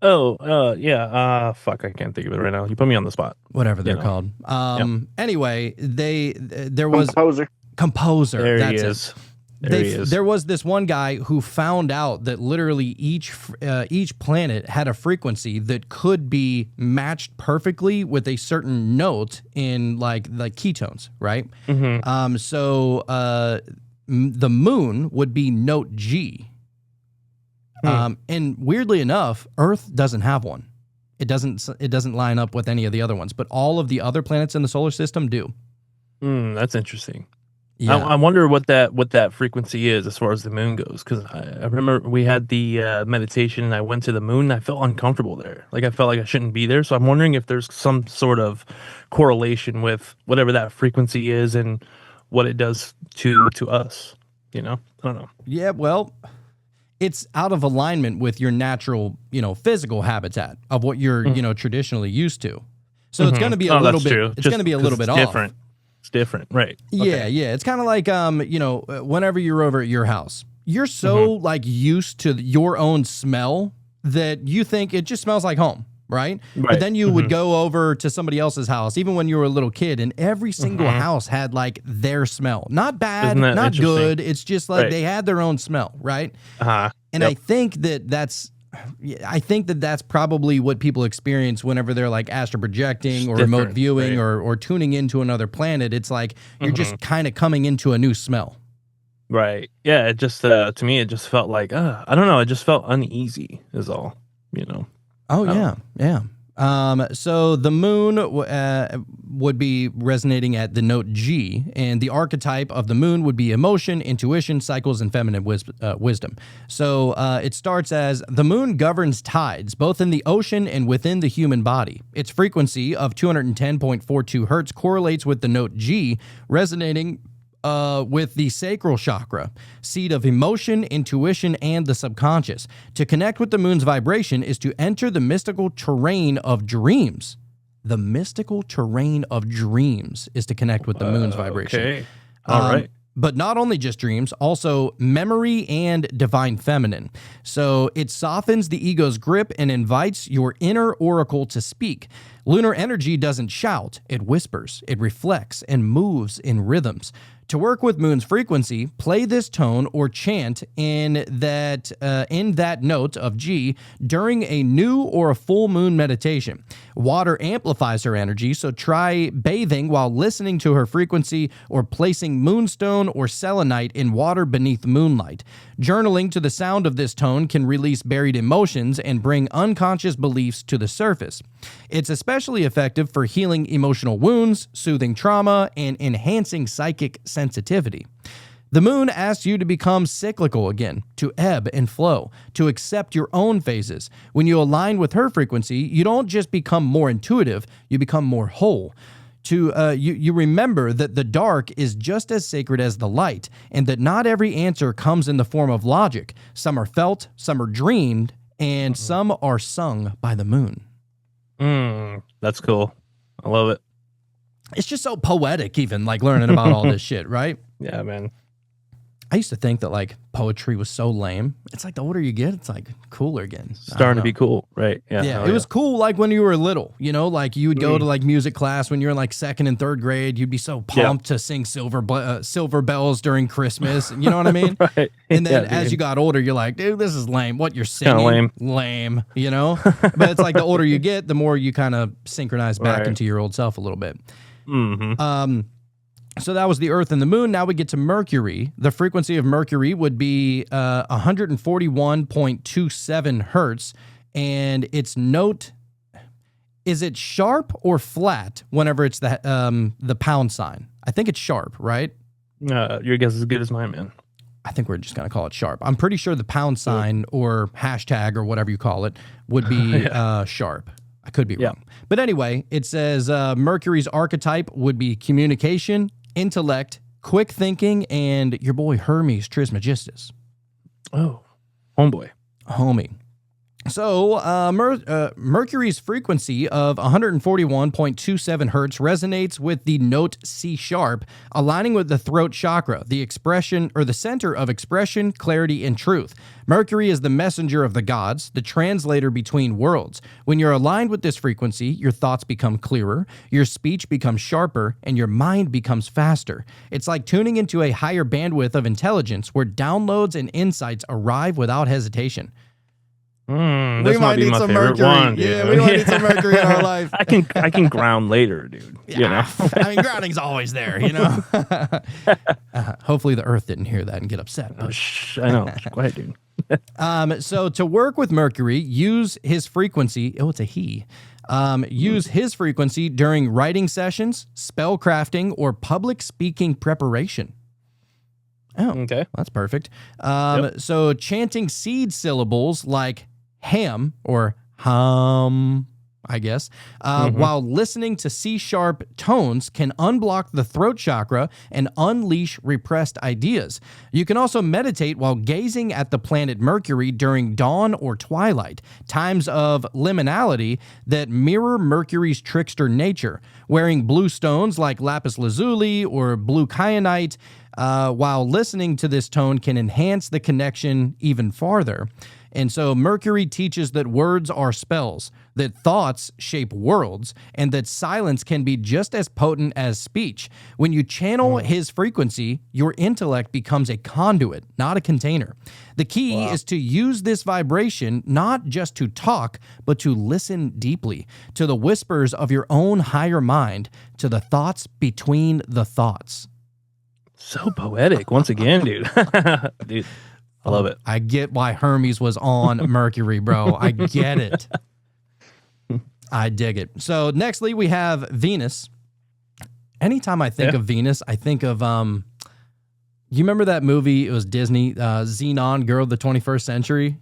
Yeah. Fuck, I can't think of it right now. You put me on the spot. Whatever they're called. Anyway, there was Composer. composer. There That's he it. is. There he is. There was this one guy who found out that literally each planet had a frequency that could be matched perfectly with a certain note in like ketones, right? So the moon would be note G. And weirdly enough, Earth doesn't have one. It doesn't line up with any of the other ones, but all of the other planets in the solar system do. That's interesting. Yeah. I wonder what that frequency is as far as the moon goes, because I remember we had the meditation and I went to the moon and I felt uncomfortable there. Like I felt like I shouldn't be there. So I'm wondering if there's some sort of correlation with whatever that frequency is and what it does to us. You know, I don't know. Yeah, well, it's out of alignment with your natural, physical habitat of what you're, traditionally used to. So it's going to be a little bit. True. It's going to be a little bit different. off. It's different, right? Yeah, yeah. It's kind of like, whenever you're over at your house, you're so like used to your own smell that you think it just smells like home, right? But then you would go over to somebody else's house, even when you were a little kid, and every single house had like their smell. Not bad, not good. It's just like they had their own smell, right? And I think that's probably what people experience whenever they're like astral projecting or remote viewing or tuning into another planet. It's like you're just kind of coming into a new smell. Right. Yeah. It just, to me, it just felt like, I don't know. It just felt uneasy is all, Oh, yeah. Yeah. So the moon would be resonating at the note G, and the archetype of the moon would be emotion, intuition, cycles, and feminine wisdom. So it starts as the moon governs tides, both in the ocean and within the human body. Its frequency of 210.42 hertz correlates with the note G, resonating with the sacral chakra, seat of emotion, intuition, and the subconscious. To connect with the moon's vibration is to enter the mystical terrain of dreams. The mystical terrain of dreams is to connect with the moon's vibration. Okay. All right. But not only just dreams, also memory and divine feminine. So it softens the ego's grip and invites your inner oracle to speak. Lunar energy doesn't shout, it whispers, it reflects, and moves in rhythms. To work with moon's frequency, play this tone or chant in that note of G during a new or a full moon meditation. Water amplifies her energy, so try bathing while listening to her frequency or placing moonstone or selenite in water beneath moonlight. Journaling to the sound of this tone can release buried emotions and bring unconscious beliefs to the surface. It's especially effective for healing emotional wounds, soothing trauma, and enhancing psychic sensitivity. The moon asks you to become cyclical again, to ebb and flow, to accept your own phases. When you align with her frequency, you don't just become more intuitive, you become more whole. You remember that the dark is just as sacred as the light, and that not every answer comes in the form of logic. Some are felt, some are dreamed, and some are sung by the moon. That's cool. I love it. It's just so poetic, even like learning about all this shit, right? Yeah, man. I used to think that like poetry was so lame. It's like the older you get, it's like cooler again. Starting to be cool, right? Yeah, it was cool like when you were little, like you would go to like music class when you were in like 2nd and 3rd grade. You'd be so pumped to sing Silver Bells during Christmas. You know what I mean? Right. And then as you got older, you're like, dude, this is lame. What you're singing? Lame, But it's like the older you get, the more you kind of synchronize back into your old self a little bit. So that was the Earth and the Moon. Now we get to Mercury. The frequency of Mercury would be 141.27 hertz, and its note, is it sharp or flat whenever it's the pound sign? I think it's sharp, right? Your guess is as good as mine, man. I think we're just going to call it sharp. I'm pretty sure the pound sign or hashtag or whatever you call it would be sharp. I could be wrong. But anyway, it says Mercury's archetype would be communication, intellect, quick thinking, and your boy Hermes Trismegistus. Oh, homeboy. Homie. So, Mercury's frequency of 141.27 hertz resonates with the note C sharp, aligning with the throat chakra, the expression or the center of expression, clarity, and truth. Mercury is the messenger of the gods, the translator between worlds. When you're aligned with this frequency, your thoughts become clearer, your speech becomes sharper, and your mind becomes faster. It's like tuning into a higher bandwidth of intelligence where downloads and insights arrive without hesitation. This might be my favorite one, dude. Yeah, we might need some Mercury in our life. I can ground later, dude. Yeah. You know, I mean, grounding's always there, you know. Hopefully, the Earth didn't hear that and get upset. But. I know. Quiet, dude. So to work with Mercury, use his frequency. Oh, it's a he. Use his frequency during writing sessions, spell crafting, or public speaking preparation. Oh, Okay. that's perfect. So chanting seed syllables like ham or hum, I guess, while listening to C-sharp tones can unblock the throat chakra and unleash repressed ideas. You can also meditate while gazing at the planet Mercury during dawn or twilight, times of liminality that mirror Mercury's trickster nature. Wearing blue stones like lapis lazuli or blue kyanite while listening to this tone can enhance the connection even farther. And so Mercury teaches that words are spells, that thoughts shape worlds, and that silence can be just as potent as speech. When you channel his frequency, your intellect becomes a conduit, not a container. The key is to use this vibration not just to talk, but to listen deeply to the whispers of your own higher mind, to the thoughts between the thoughts. So poetic once again, dude. Dude, I love it. I get why Hermes was on Mercury, bro. I get it. I dig it. So nextly, we have Venus. Anytime I think of Venus, I think of, you remember that movie? It was Disney, Xenon, Girl of the 21st Century.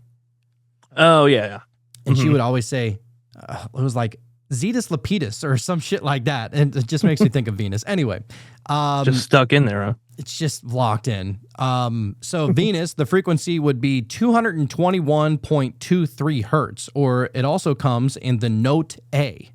Oh, yeah. And she would always say, it was like Zetus Lapidus or some shit like that. And it just makes me think of Venus. Anyway. Just stuck in there, huh? It's just locked in. So Venus, the frequency would be 221.23 hertz, or it also comes in the note A.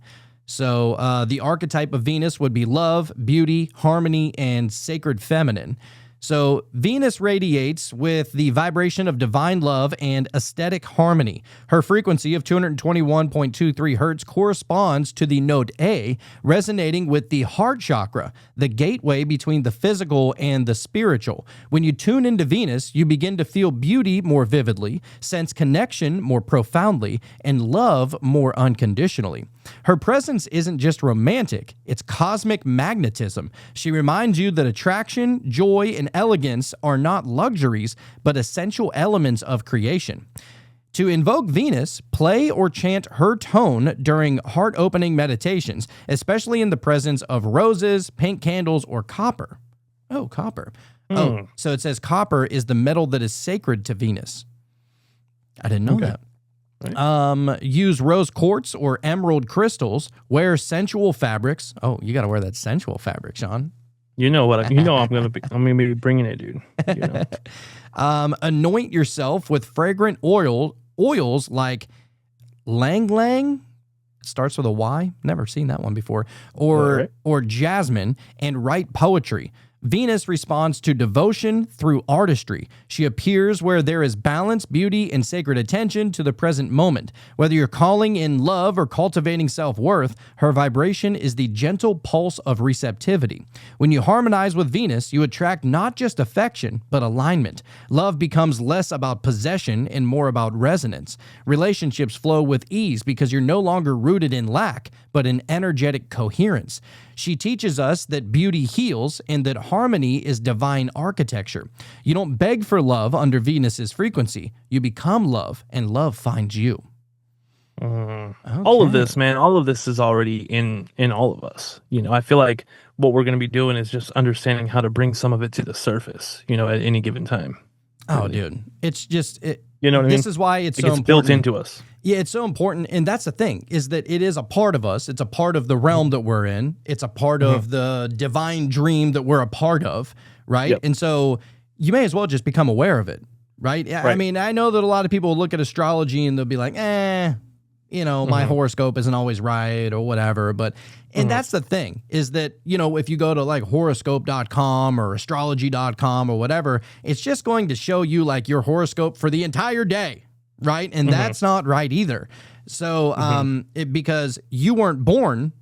So the archetype of Venus would be love, beauty, harmony, and sacred feminine. So Venus radiates with the vibration of divine love and aesthetic harmony. Her frequency of 221.23 hertz corresponds to the note A, resonating with the heart chakra, the gateway between the physical and the spiritual. When you tune into Venus, you begin to feel beauty more vividly, sense connection more profoundly, and love more unconditionally. Her presence isn't just romantic, it's cosmic magnetism. She reminds you that attraction, joy, and elegance are not luxuries, but essential elements of creation. To invoke Venus, play or chant her tone during heart-opening meditations, especially in the presence of roses, pink candles, or copper. Oh, copper. Oh, so it says copper is the metal that is sacred to Venus. I didn't know that. Right. Use rose quartz or emerald crystals. Wear sensual fabrics. Oh, you got to wear that sensual fabric, Sean. You know what? I'm gonna be bringing it, dude. You know. Anoint yourself with fragrant oils like Lang Lang. Starts with a Y. Never seen that one before. Or jasmine, and write poetry. Venus responds to devotion through artistry. She appears where there is balance, beauty, and sacred attention to the present moment. Whether you're calling in love or cultivating self-worth, her vibration is the gentle pulse of receptivity. When you harmonize with Venus, you attract not just affection, but alignment. Love becomes less about possession and more about resonance. Relationships flow with ease because you're no longer rooted in lack, but in energetic coherence. She teaches us that beauty heals and that harmony is divine architecture. You don't beg for love under Venus's frequency. You become love, and love finds you. Okay. All of this, man, all of this is already in all of us. You know, I feel like what we're going to be doing is just understanding how to bring some of it to the surface, you know, at any given time. Oh, dude. It's just... You know what I mean? This is why it's so important. Built into us. Yeah, it's so important. And that's the thing, is that it is a part of us. It's a part of the realm that we're in. It's a part of the divine dream that we're a part of, right? Yep. And so you may as well just become aware of it. right? I Right. mean, I know that a lot of people will look at astrology and they'll be like, my horoscope isn't always right or whatever. But, and that's the thing is that, if you go to like horoscope.com or astrology.com or whatever, it's just going to show you like your horoscope for the entire day, right? And that's not right either. So, because you weren't born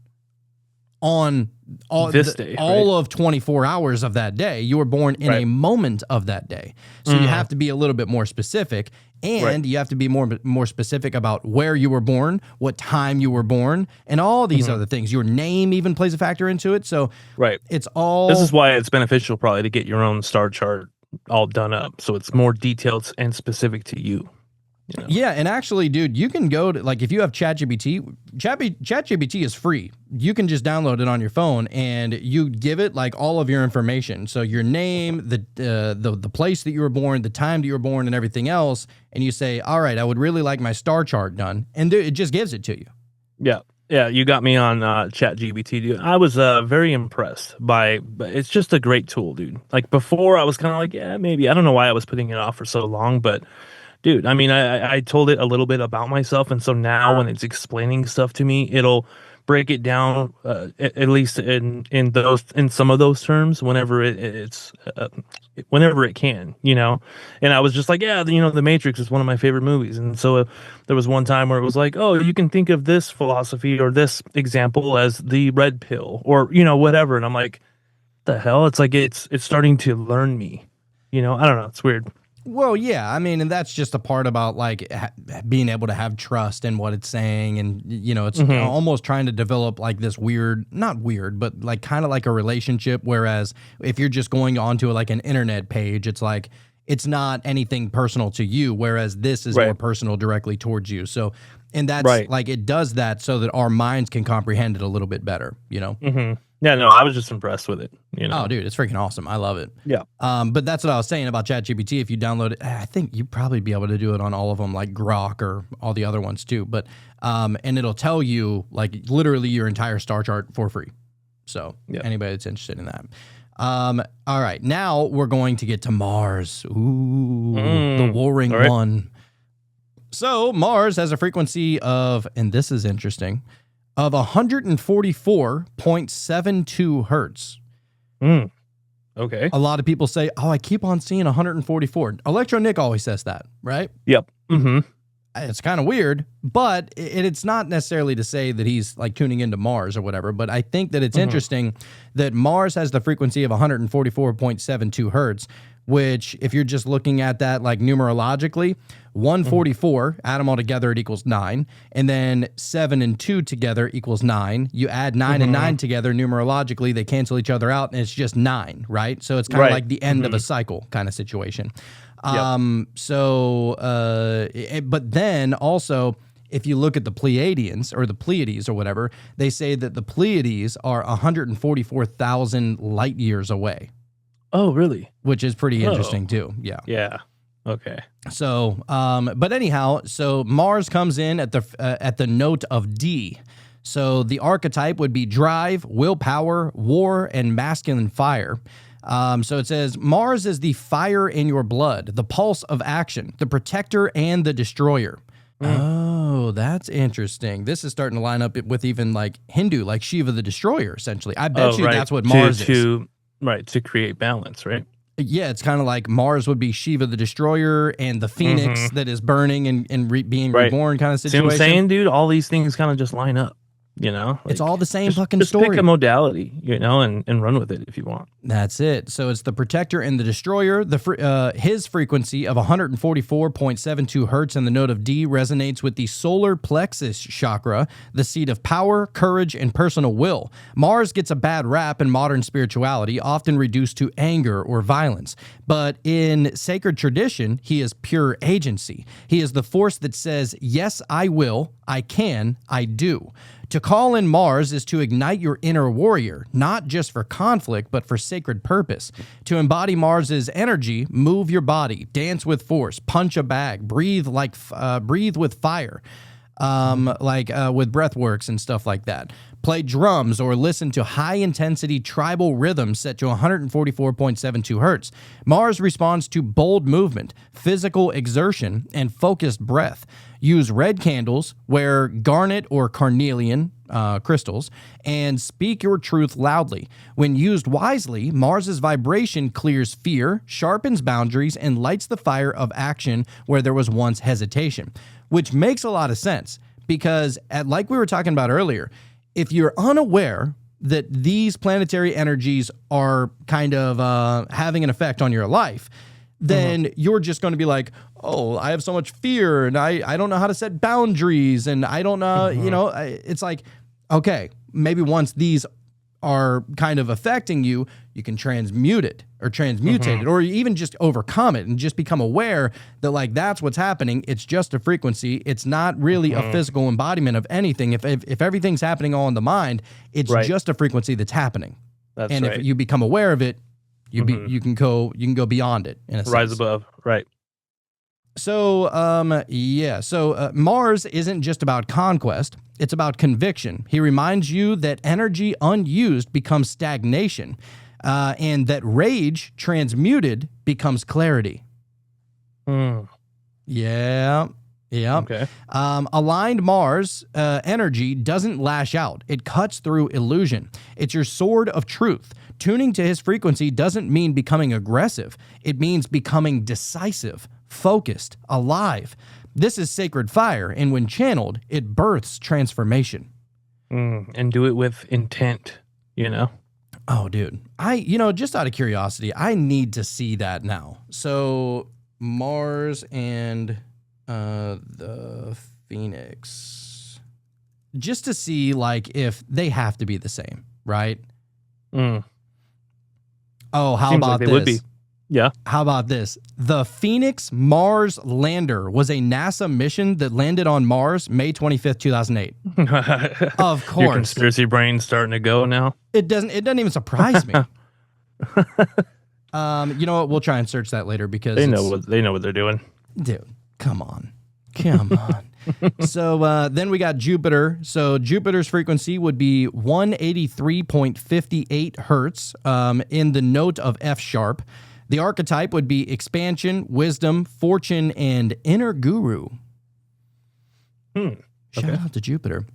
on all This day, all of 24 hours of that day. You were born in a moment of that day. So you have to be a little bit more specific, and you have to be more specific about where you were born, what time you were born, and all these other things. Your name even plays a factor into it. So it's all. This is why it's beneficial probably to get your own star chart all done up, so it's more detailed and specific to you. Yeah, and actually, dude, you can go to, like, if you have ChatGPT, ChatGPT is free. You can just download it on your phone, and you give it like all of your information. So your name, the place that you were born, the time that you were born, and everything else. And you say, all right, I would really like my star chart done, and it just gives it to you. Yeah, you got me on ChatGPT, dude. I was very impressed but it's just a great tool, dude. Like before, I was kind of like, yeah, maybe. I don't know why I was putting it off for so long, but dude, I mean, I told it a little bit about myself, and so now when it's explaining stuff to me, it'll break it down at least in some of those terms whenever whenever it can, And I was just like, yeah, The Matrix is one of my favorite movies, and so there was one time where it was like, oh, you can think of this philosophy or this example as the red pill or whatever, and I'm like, what the hell? It's like it's starting to learn me, I don't know, it's weird. Well, yeah, I mean, and that's just a part about like being able to have trust in what it's saying, and it's almost trying to develop like this not weird, but like kind of like a relationship. Whereas if you're just going onto like an internet page, it's like it's not anything personal to you, whereas this is more personal directly towards you. So, and that's like it does that so that our minds can comprehend it a little bit better, Yeah, no, I was just impressed with it. Oh, dude, it's freaking awesome. I love it. Yeah. But that's what I was saying about ChatGPT. If you download it, I think you'd probably be able to do it on all of them, like Grok or all the other ones too. But and it'll tell you like literally your entire star chart for free. So anybody that's interested in that. All right, now we're going to get to Mars. Ooh, the warring one. So Mars has a frequency of, and this is interesting, of 144.72 hertz. Okay. A lot of people say, oh, I keep on seeing 144. Electro Nick always says that, right? Yep. It's kind of weird, but it's not necessarily to say that he's like tuning into Mars or whatever, but I think that it's interesting that Mars has the frequency of 144.72 hertz, which if you're just looking at that like numerologically, 144, add them all together, it equals 9. And then 7 and 2 together equals 9. You add 9 and 9 together numerologically, they cancel each other out, and it's just 9, right? So it's kind of like the end of a cycle kind of situation. But then also, if you look at the Pleiadians or the Pleiades or whatever, they say that the Pleiades are 144,000 light years away. Oh, really? Which is pretty interesting too. Yeah. Yeah. Okay. So, but anyhow, so Mars comes in at the note of D. So the archetype would be drive, willpower, war, and masculine fire. So it says Mars is the fire in your blood, the pulse of action, the protector, and the destroyer. Oh, that's interesting. This is starting to line up with even like Hindu, like Shiva the Destroyer, essentially. I bet that's what Mars is. Right, to create balance, right? Yeah, it's kind of like Mars would be Shiva the Destroyer and the Phoenix that is burning and being reborn kind of situation. See what I'm saying, dude? All these things kind of just line up, Like, it's all the same fucking just story. Pick a modality, and run with it if you want. That's it. So it's the protector and the destroyer. His frequency of 144.72 hertz and the note of D resonates with the solar plexus chakra, the seat of power, courage, and personal will. Mars gets a bad rap in modern spirituality, often reduced to anger or violence. But in sacred tradition, he is pure agency. He is the force that says, yes, I will, I can, I do. To call in Mars is to ignite your inner warrior, not just for conflict, but for sacred purpose. To embody Mars's energy, move your body, dance with force, punch a bag, breathe with fire. with breathworks and stuff like that. Play drums or listen to high-intensity tribal rhythms set to 144.72 hertz. Mars responds to bold movement, physical exertion, and focused breath. Use red candles, wear garnet or carnelian crystals, and speak your truth loudly. When used wisely, Mars's vibration clears fear, sharpens boundaries, and lights the fire of action where there was once hesitation, which makes a lot of sense because, like we were talking about earlier, if you're unaware that these planetary energies are kind of having an effect on your life, then you're just going to be like, oh, I have so much fear and I don't know how to set boundaries and I don't know, it's like, okay, maybe once these are kind of affecting you, you can transmute it or transmutate it or even just overcome it and just become aware that like that's what's happening. It's just a frequency. It's not really a physical embodiment of anything. If everything's happening all in the mind, it's just a frequency that's happening. That's and right. if you become aware of it, you can go beyond it in a sense. Rise above, right? So, Mars isn't just about conquest, it's about conviction. He reminds you that energy unused becomes stagnation, and that rage transmuted becomes clarity. Yeah. Okay. Aligned Mars energy doesn't lash out. It cuts through illusion. It's your sword of truth. Tuning to his frequency doesn't mean becoming aggressive. It means becoming decisive, focused, alive. This is sacred fire, and when channeled, it births transformation. And do it with intent, Oh, dude. Just out of curiosity, I need to see that now. So, Mars and the Phoenix. Just to see, like, if they have to be the same, right? Oh, how Seems about like they this? would be. Yeah. How about this? The Phoenix Mars Lander was a NASA mission that landed on Mars May 25th, 2008. Of course. Your conspiracy brain's starting to go now. It doesn't even surprise me. You know what? We'll try and search that later because They know what they're doing. dude, come on. So then we got Jupiter. So Jupiter's frequency would be 183.58 hertz in the note of F sharp. The archetype would be expansion, wisdom, fortune, and inner guru. Shout out to Jupiter.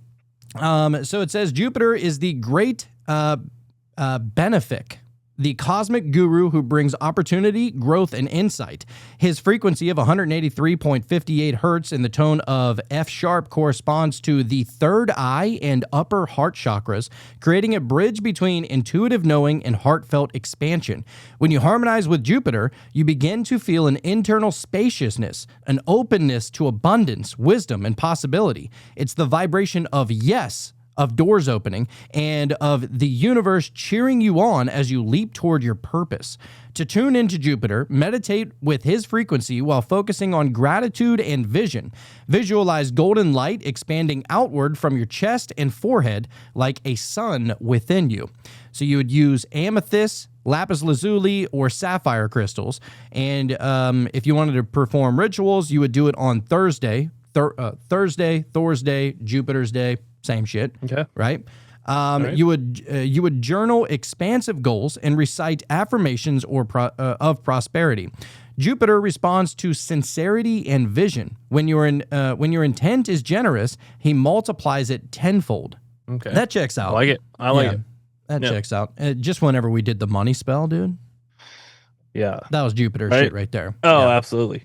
So it says Jupiter is the great benefic, the cosmic guru who brings opportunity, growth, and insight. His frequency of 183.58 hertz in the tone of F sharp corresponds to the third eye and upper heart chakras, creating a bridge between intuitive knowing and heartfelt expansion. When you harmonize with Jupiter, you begin to feel an internal spaciousness, an openness to abundance, wisdom, and possibility. It's the vibration of yes, of doors opening, and of the universe cheering you on as you leap toward your purpose. To tune into Jupiter, meditate with his frequency while focusing on gratitude and vision. Visualize golden light expanding outward from your chest and forehead like a sun within you. So you would use amethyst, lapis lazuli, or sapphire crystals. And if you wanted to perform rituals, you would do it on Thursday, Jupiter's day. Same shit. Okay. Right? You would journal expansive goals and recite affirmations of prosperity. Jupiter responds to sincerity and vision. When your intent is generous, he multiplies it tenfold. Okay. That checks out. I like it. I like it. That checks out. Just whenever we did the money spell, dude. Yeah. That was Jupiter shit right there. Oh, absolutely.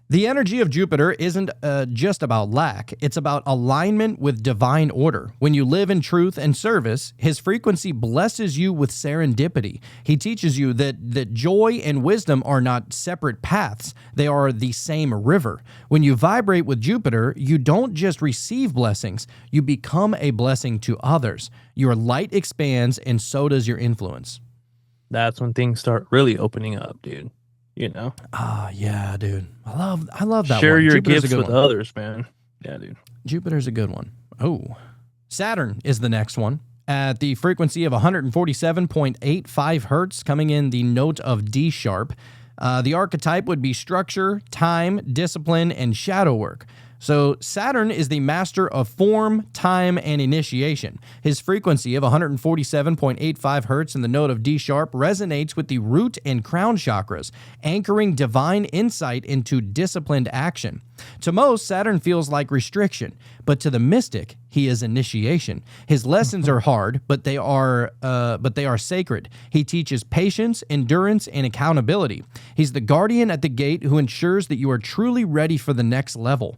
The energy of Jupiter isn't just about lack. It's about alignment with divine order. When you live in truth and service, his frequency blesses you with serendipity. He teaches you that joy and wisdom are not separate paths. They are the same river. When you vibrate with Jupiter, you don't just receive blessings. You become a blessing to others. Your light expands, and so does your influence. That's when things start really opening up, dude. Yeah, dude. I love that Share one. your Jupiter's gifts a good with one. others, man. Yeah, dude. Jupiter's a good one. Oh. Saturn is the next one at the frequency of 147.85 hertz, coming in the note of D sharp. The archetype would be structure, time, discipline, and shadow work. So Saturn is the master of form, time, and initiation. His frequency of 147.85 hertz in the note of D sharp resonates with the root and crown chakras, anchoring divine insight into disciplined action. To most, Saturn feels like restriction, but to the mystic, he is initiation. His lessons are hard, but they are sacred. He teaches patience, endurance, and accountability. He's the guardian at the gate who ensures that you are truly ready for the next level.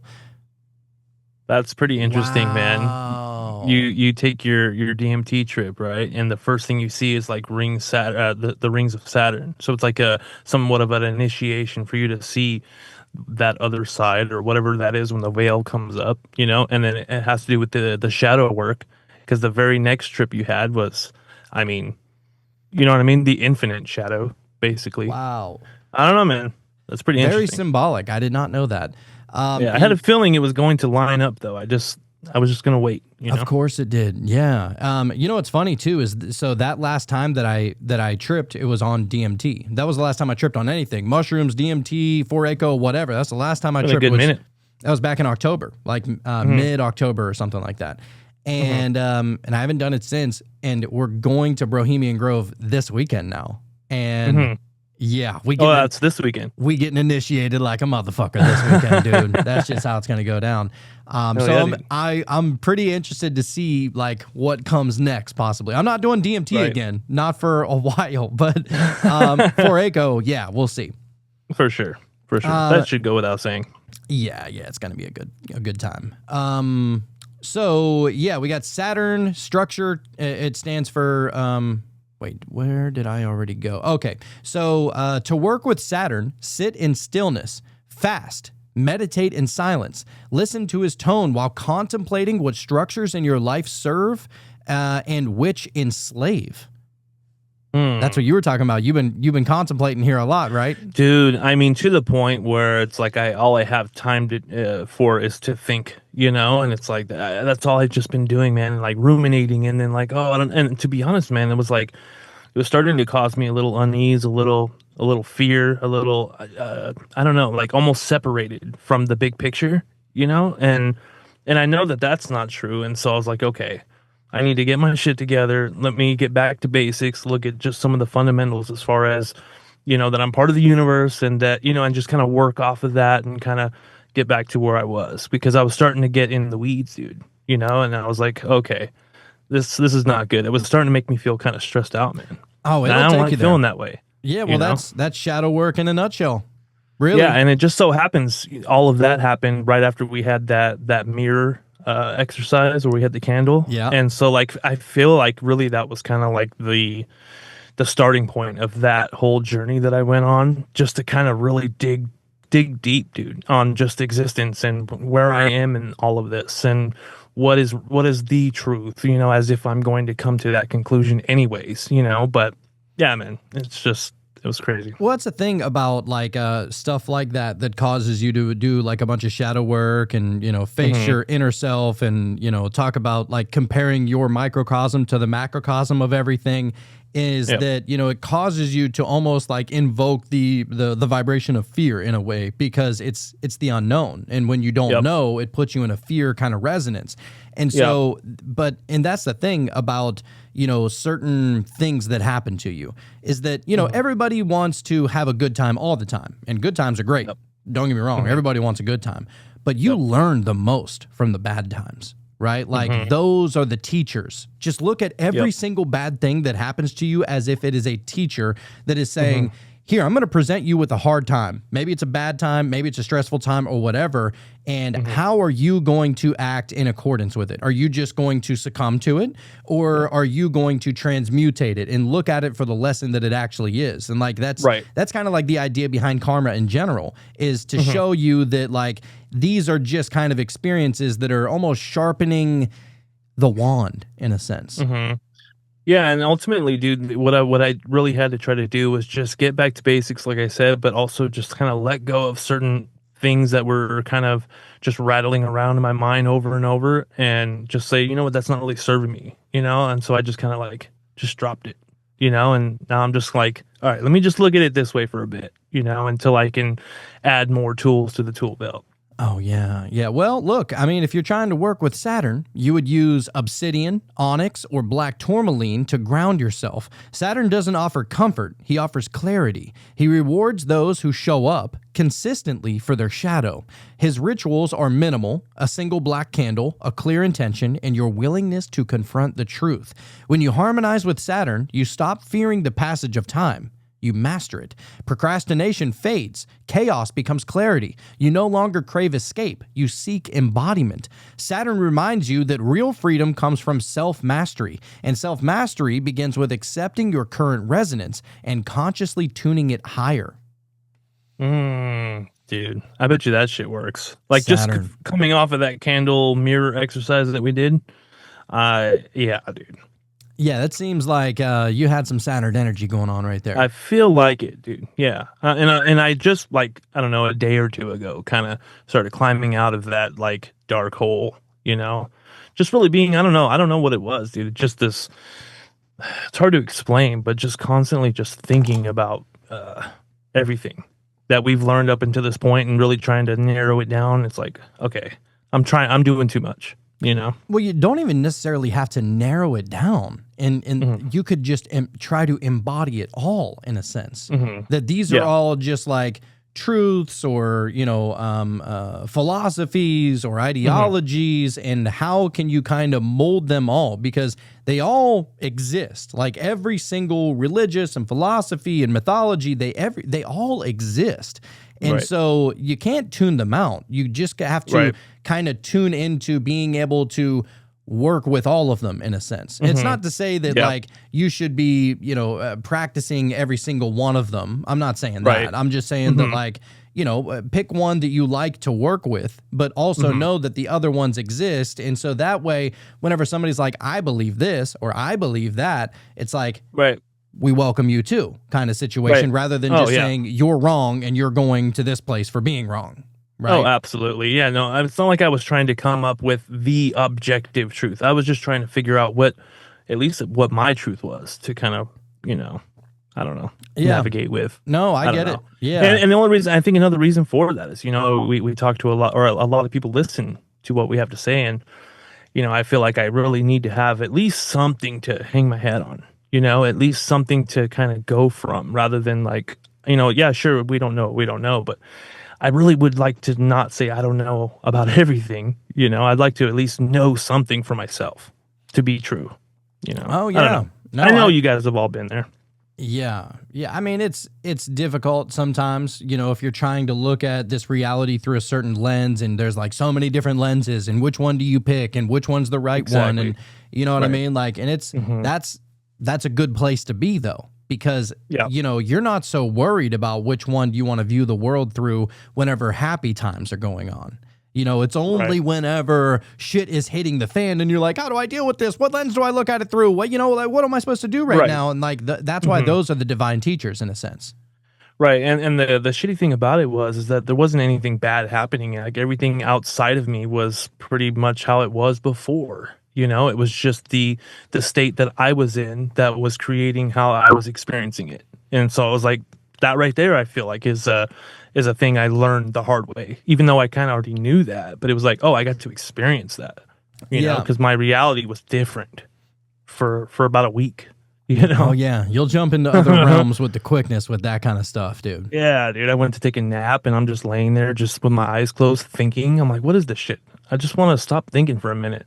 That's pretty interesting, Wow. man. You take your DMT trip, right? And the first thing you see is like the rings of Saturn. So it's like a somewhat of an initiation for you to see that other side or whatever that is when the veil comes up, you know. And then it has to do with the shadow work, because the very next trip you had was, I mean, you know what I mean? The infinite shadow, basically. Wow. I don't know, man. That's pretty Very interesting. symbolic. I did not know that. Yeah, I had a feeling it was going to line up, though. I was just gonna wait. You know? Of course it did. Yeah. You know what's funny too is so that last time that I tripped, it was on DMT. That was the last time I tripped on anything. Mushrooms, DMT, 4-ACO, whatever. That's the last time I Been tripped. a good minute. That was back in October, like mid-October or something like that. And I haven't done it since. And we're going to Bohemian Grove this weekend now. And yeah, That's this weekend. we getting initiated like a motherfucker this weekend, dude. That's just how it's gonna go down. I'm pretty interested to see like what comes next. Possibly, I'm not doing DMT again, not for a while, but for ACO, yeah, we'll see. For sure. That should go without saying. Yeah, it's gonna be a good time. So yeah, we got Saturn structure. It stands for wait, where did I already go? Okay, so to work with Saturn, sit in stillness, fast, meditate in silence, listen to his tone while contemplating what structures in your life serve and which enslave. That's what you were talking about. You've been contemplating here a lot, right? Dude, I mean, to the point where it's like all I have time for is to think, you know, and it's like that's all I've just been doing, man, like ruminating, and then like, and to be honest, man, it was starting to cause me a little unease, a little fear, a little I don't know, like almost separated from the big picture, you know, and I know that that's not true, and so I was like, okay, I need to get my shit together. Let me get back to basics, look at just some of the fundamentals as far as, you know, that I'm part of the universe, and that, you know, and just kind of work off of that and kind of get back to where I was, because I was starting to get in the weeds, dude, you know, and I was like, okay, this is not good. It was starting to make me feel kind of stressed out, man. Oh, and I don't like feeling that way. Yeah, well, that's shadow work in a nutshell. Really? Yeah, and it just so happens all of that happened right after we had that mirror exercise where we had the candle. Yeah. And so like I feel like really that was kind of like the starting point of that whole journey that I went on, just to kind of really dig deep, dude, on just existence and where I am and all of this, and what is the truth, you know, as if I'm going to come to that conclusion anyways, you know. But yeah, man, it was crazy. Well, that's the thing about like stuff like that causes you to do like a bunch of shadow work and, you know, face your inner self and, you know, talk about like comparing your microcosm to the macrocosm of everything, is that, you know, it causes you to almost like invoke the vibration of fear in a way, because it's the unknown. And when you don't know, it puts you in a fear kind of resonance. And so, and that's the thing about, you know, certain things that happen to you, is that, you know, everybody wants to have a good time all the time, and good times are great. Don't get me wrong. Everybody wants a good time, but you learn the most from the bad times, right? Like those are the teachers. Just look at every single bad thing that happens to you as if it is a teacher that is saying, here, I'm going to present you with a hard time. Maybe it's a bad time, maybe it's a stressful time or whatever. And how are you going to act in accordance with it? Are you just going to succumb to it, or are you going to transmutate it and look at it for the lesson that it actually is? And like that's kind of like the idea behind karma in general, is to show you that like these are just kind of experiences that are almost sharpening the wand in a sense. Yeah, and ultimately, dude, what I really had to try to do was just get back to basics, like I said, but also just kind of let go of certain things that were kind of just rattling around in my mind over and over, and just say, you know what, that's not really serving me, you know? And so I just kind of like just dropped it, you know? And now I'm just like, all right, let me just look at it this way for a bit, you know, until I can add more tools to the tool belt. Oh, yeah. Yeah. Well, look, I mean, if you're trying to work with Saturn, you would use obsidian, onyx, or black tourmaline to ground yourself. Saturn doesn't offer comfort, he offers clarity. He rewards those who show up consistently for their shadow. His rituals are minimal: a single black candle, a clear intention, and your willingness to confront the truth. When you harmonize with Saturn, you stop fearing the passage of time. You master it. Procrastination fades. Chaos becomes clarity. You no longer crave escape. You seek embodiment. Saturn reminds you that real freedom comes from self-mastery, and self-mastery begins with accepting your current resonance and consciously tuning it higher. Dude, I bet you that shit works. Like Saturn. just coming off of that candle mirror exercise that we did. Yeah, dude. Yeah, that seems like you had some Saturn energy going on right there. I feel like it, dude. Yeah, and I just like, I don't know, a day or two ago, kind of started climbing out of that like dark hole. You know, just really being, I don't know what it was, dude. Just this. It's hard to explain, but just constantly just thinking about everything that we've learned up until this point, and really trying to narrow it down. It's like, okay, I'm doing too much. You know? Well, you don't even necessarily have to narrow it down, and you could just try to embody it all in a sense. That these are all just like truths, or philosophies or ideologies, and how can you kind of mold them all, because they all exist. Like every single religious and philosophy and mythology, they all exist. And so you can't tune them out. You just have to kind of tune into being able to work with all of them in a sense. It's not to say that like you should be, practicing every single one of them. I'm not saying that. I'm just saying that like, pick one that you like to work with, but also know that the other ones exist. And so that way, whenever somebody's like, I believe this or I believe that, it's like, we welcome you too kind of situation, rather than just saying you're wrong and you're going to this place for being wrong. Right? Oh, absolutely. Yeah, no, it's not like I was trying to come up with the objective truth. I was just trying to figure out what my truth was, to kind of, I don't know, navigate with. No, I get it. Yeah. And the only reason, I think another reason for that is, we talk to a lot of people listen to what we have to say. And, I feel like I really need to have at least something to hang my head on. At least something to kind of go from, rather than like, yeah, sure, we don't know, but I really would like to not say I don't know about everything. I'd like to at least know something for myself to be true. Oh yeah, I don't know. No, I know you guys have all been there. Yeah. I mean, it's difficult sometimes, if you're trying to look at this reality through a certain lens, and there's like so many different lenses, and which one do you pick, and which one's the right one, and you know what I mean? Like, and it's that's a good place to be though, because you're not so worried about which one do you want to view the world through whenever happy times are going on. It's only whenever shit is hitting the fan and you're like, how do I deal with this? What lens do I look at it through? What what am I supposed to do right now? And like that's why those are the divine teachers in a sense. Right. And the shitty thing about it is that there wasn't anything bad happening. Like everything outside of me was pretty much how it was before. It was just the state that I was in that was creating how I was experiencing it. And so I was like, that right there, I feel like is a thing I learned the hard way, even though I kind of already knew that. But it was like, oh, I got to experience that, you know, because my reality was different for about a week. Oh yeah, you'll jump into other realms with the quickness with that kind of stuff, dude. Yeah, dude. I went to take a nap and I'm just laying there, just with my eyes closed, thinking. I'm like, what is this shit? I just want to stop thinking for a minute.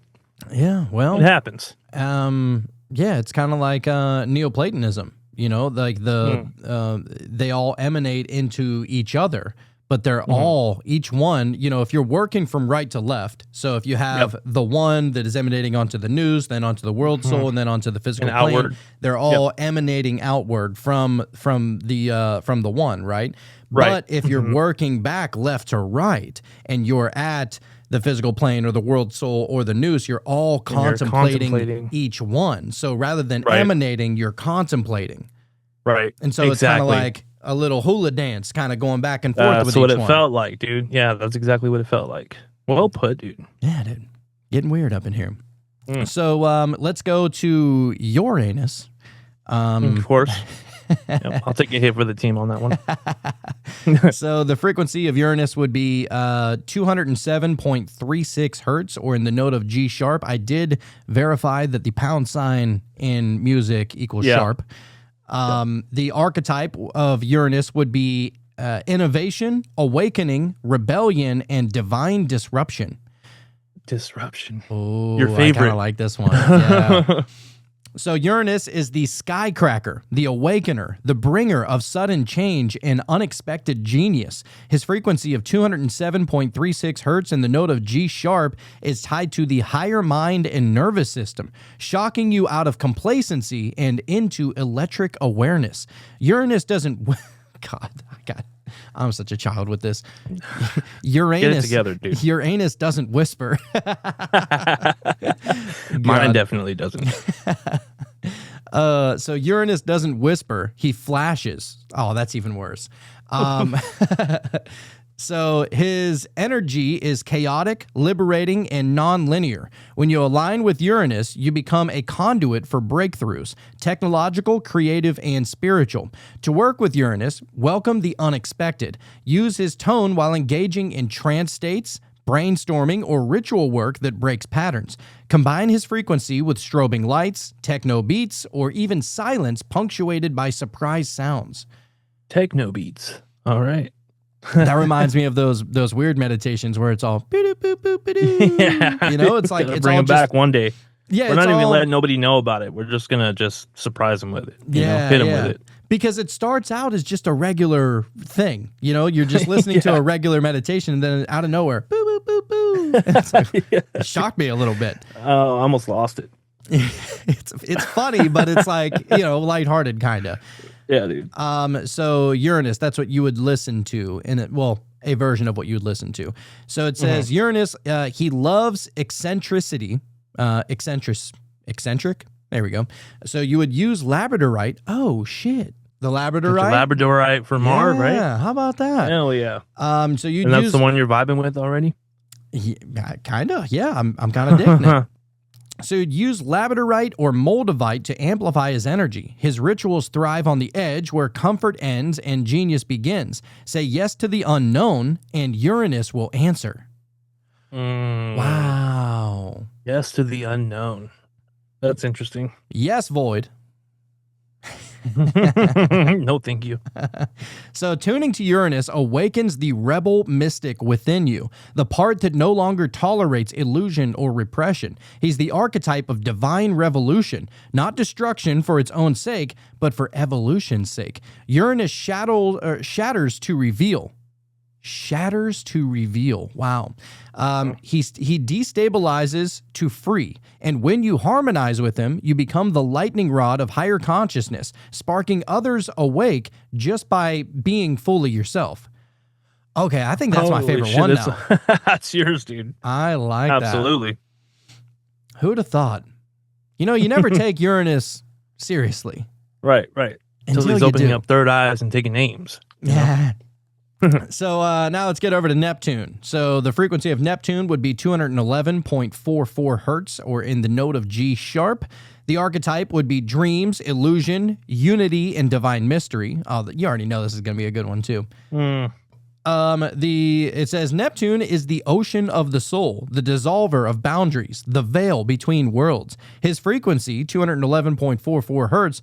Yeah, well, it happens. Yeah, it's kind of like Neoplatonism. Like they all emanate into each other, but they're all, each one, if you're working from right to left, so if you have the one that is emanating onto the news, then onto the world soul, and then onto the physical plane, outward. They're all emanating outward from the one, right? But if you're working back left to right, and you're at the physical plane or the world soul or the noose, you're all contemplating each one. So rather than emanating, you're contemplating. Right. And so it's kind of like a little hula dance, kind of going back and forth with each one. That's what it felt like, dude. Yeah, that's exactly what it felt like. Well put, dude. Yeah, dude. Getting weird up in here. So let's go to Uranus. Of course. Yep, I'll take a hit for the team on that one. So the frequency of Uranus would be 207.36 hertz, or in the note of G sharp. I did verify that the pound sign in music equals sharp. The archetype of Uranus would be innovation, awakening, rebellion, and divine disruption. Disruption. Oh, Your I favorite. kind of like this one. Yeah. So Uranus is the skycracker, the awakener, the bringer of sudden change and unexpected genius. His frequency of 207.36 hertz in the note of G sharp is tied to the higher mind and nervous system, shocking you out of complacency and into electric awareness. Uranus doesn't... God, I'm such a child with this. Uranus, Get it together, dude. Uranus doesn't whisper. Mine definitely doesn't. So Uranus doesn't whisper, he flashes. Oh, that's even worse. So his energy is chaotic, liberating, and non-linear. When you align with Uranus, you become a conduit for breakthroughs, technological, creative, and spiritual. To work with Uranus, welcome the unexpected. Use his tone while engaging in trance states, brainstorming, or ritual work that breaks patterns. Combine his frequency with strobing lights, techno beats, or even silence punctuated by surprise sounds. Techno beats. All right. That reminds me of those weird meditations where it's all boop boop boop boop. Yeah. You know, it's like it's bring all them back one day. Yeah, We're it's not even all, letting nobody know about it. We're just gonna surprise them with it. You know, hit them with it. Because it starts out as just a regular thing. You know, you're just listening to a regular meditation, and then out of nowhere, boo boo boo boo. It's like, it shocked me a little bit. Oh, I almost lost it. It's funny, but it's like, you know, lighthearted kind of. Yeah, dude. So Uranus, that's what you would listen to in it. Well, a version of what you would listen to. So it says Uranus, he loves eccentricity, eccentric. There we go. So you would use labradorite. Oh shit, the labradorite. Labradorite for Mars, right? Yeah, how about that? Hell yeah. So you And that's use the one you're vibing with already? yeah, kind of. Yeah, I'm kind of digging it. So you'd use labradorite or moldavite to amplify his energy. His rituals thrive on the edge where comfort ends and genius begins. Say yes to the unknown, and Uranus will answer. Wow. Yes to the unknown. That's interesting. Yes, Void. No, thank you. So tuning to Uranus awakens the rebel mystic within you, the part that no longer tolerates illusion or repression. He's the archetype of divine revolution, not destruction for its own sake, but for evolution's sake. Uranus shatters to reveal. Shatters to reveal. Wow. He destabilizes to free. And when you harmonize with him, you become the lightning rod of higher consciousness, sparking others awake just by being fully yourself. Okay, I think that's my Holy favorite shit, one now. That's yours, dude. I like that. Absolutely. Who'd have thought? You know, you never take Uranus seriously. Right. Until he's you opening do. up third eyes and taking names. Yeah. So now let's get over to Neptune. So the frequency of Neptune would be 211.44 hertz, or in the note of G sharp. The archetype would be dreams, illusion, unity, and divine mystery. Oh, you already know this is going to be a good one too. It says Neptune is the ocean of the soul, the dissolver of boundaries, the veil between worlds. His frequency, 211.44 hertz,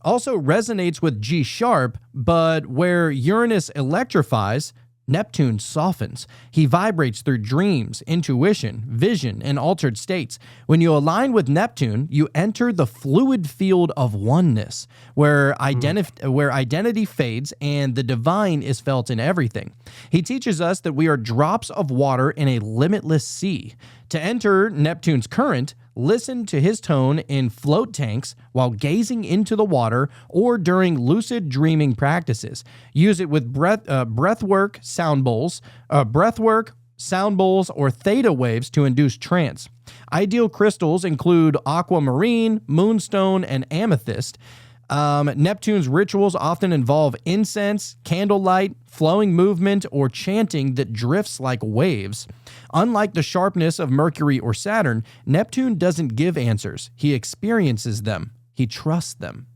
also resonates with G sharp, but where Uranus electrifies, Neptune softens. He vibrates through dreams, intuition, vision, and altered states. When you align with Neptune, you enter the fluid field of oneness, where identity fades and the divine is felt in everything. He teaches us that we are drops of water in a limitless sea. To enter Neptune's current, listen to his tone in float tanks while gazing into the water or during lucid dreaming practices. Use it with breathwork, sound bowls, or theta waves to induce trance. Ideal crystals include aquamarine, moonstone, and amethyst. Neptune's rituals often involve incense, candlelight, flowing movement, or chanting that drifts like waves. Unlike the sharpness of Mercury or Saturn, Neptune doesn't give answers. He experiences them. He trusts them.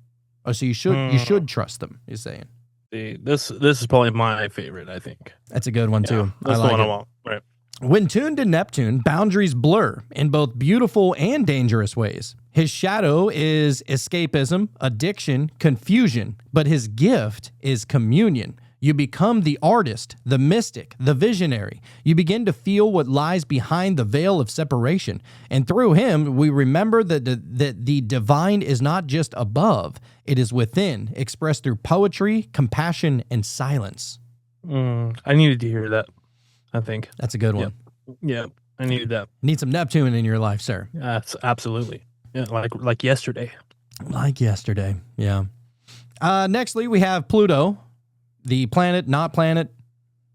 Oh, so you should trust them. You're saying This is probably my favorite. I think that's a good one too. that's I the like one I it. want. Right. When tuned to Neptune, boundaries blur in both beautiful and dangerous ways. His shadow is escapism, addiction, confusion, but his gift is communion. You become the artist, the mystic, the visionary. You begin to feel what lies behind the veil of separation. And through him, we remember that the divine is not just above, it is within, expressed through poetry, compassion, and silence. I needed to hear that. I think. That's a good one. Yeah, I needed that. Need some Neptune in your life, sir. That's absolutely. Yeah, like yesterday. Like yesterday, yeah. Nextly, we have Pluto, the planet, not planet,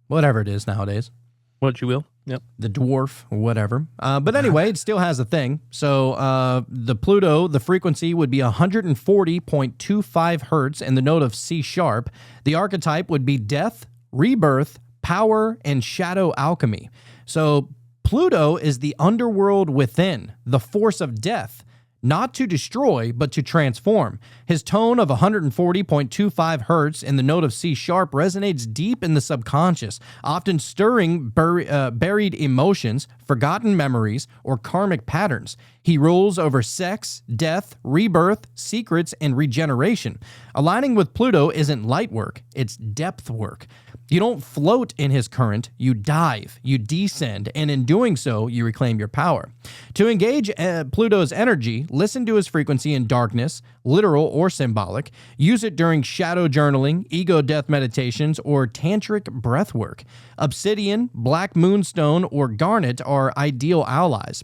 whatever it is nowadays. What you will. Yep. The dwarf or whatever. But anyway, it still has a thing. So the Pluto, the frequency would be 140.25 hertz in the note of C sharp. The archetype would be death, rebirth, power, and shadow alchemy. So Pluto is the underworld within, the force of death, not to destroy, but to transform. His tone of 140.25 hertz in the note of C sharp resonates deep in the subconscious, often stirring buried emotions, forgotten memories, or karmic patterns. He rules over sex, death, rebirth, secrets, and regeneration. Aligning with Pluto isn't light work, it's depth work. You don't float in his current, you dive, you descend, and in doing so, you reclaim your power. To engage Pluto's energy, listen to his frequency in darkness, literal or symbolic. Use it during shadow journaling, ego death meditations, or tantric breath work. Obsidian, black moonstone, or garnet are ideal allies.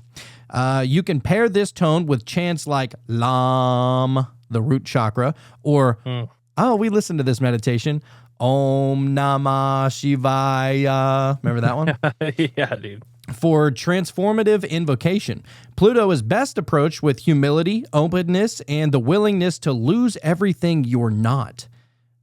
You can pair this tone with chants like Lam, the root chakra, or, we listened to this meditation, Om Namah Shivaya. Remember that one? Yeah, dude. For transformative invocation, Pluto is best approached with humility, openness, and the willingness to lose everything you're not.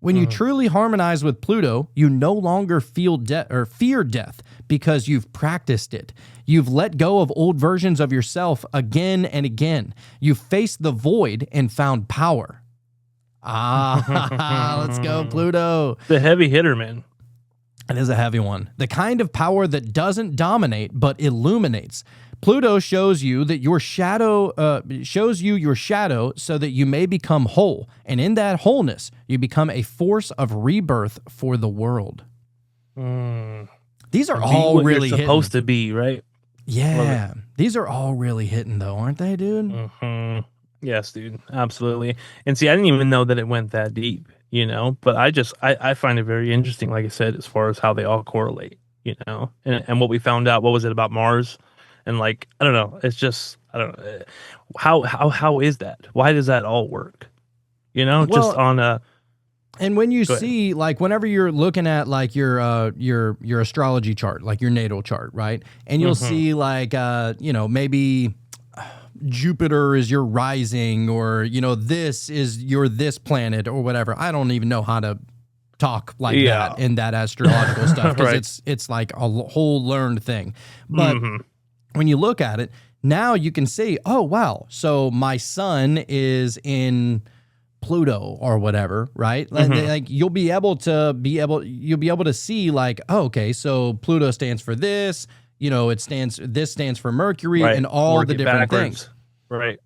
When you truly harmonize with Pluto, you no longer feel fear death because you've practiced it. You've let go of old versions of yourself again and again. You've faced the void and found power. Let's go, Pluto. The heavy hitter, man. It is a heavy one. The kind of power that doesn't dominate but illuminates. Pluto shows you that your shadow so that you may become whole, and in that wholeness, you become a force of rebirth for the world. These are all what really you're supposed to be, right? Yeah, these are all really hitting though, aren't they, dude? Yes, dude, absolutely. And see, I didn't even know that it went that deep, but I find it very interesting, like I said, as far as how they all correlate, and what we found out. What was it about Mars? And like, I don't know, it's just, I don't know. How is that? Why does that all work? Just on a. And when you see, like, whenever you're looking at like your astrology chart, like your natal chart, right? And you'll see like, maybe Jupiter is your rising, or this is your this planet or whatever. I don't even know how to talk like that in that astrological stuff, because Right. it's like a whole learned thing. But when you look at it now, you can see, oh wow, so my sun is in Pluto or whatever, right? Like you'll be able to see like, oh, okay, so Pluto stands for this. This stands for Mercury, Right. and all Work the it different backwards. things. Right.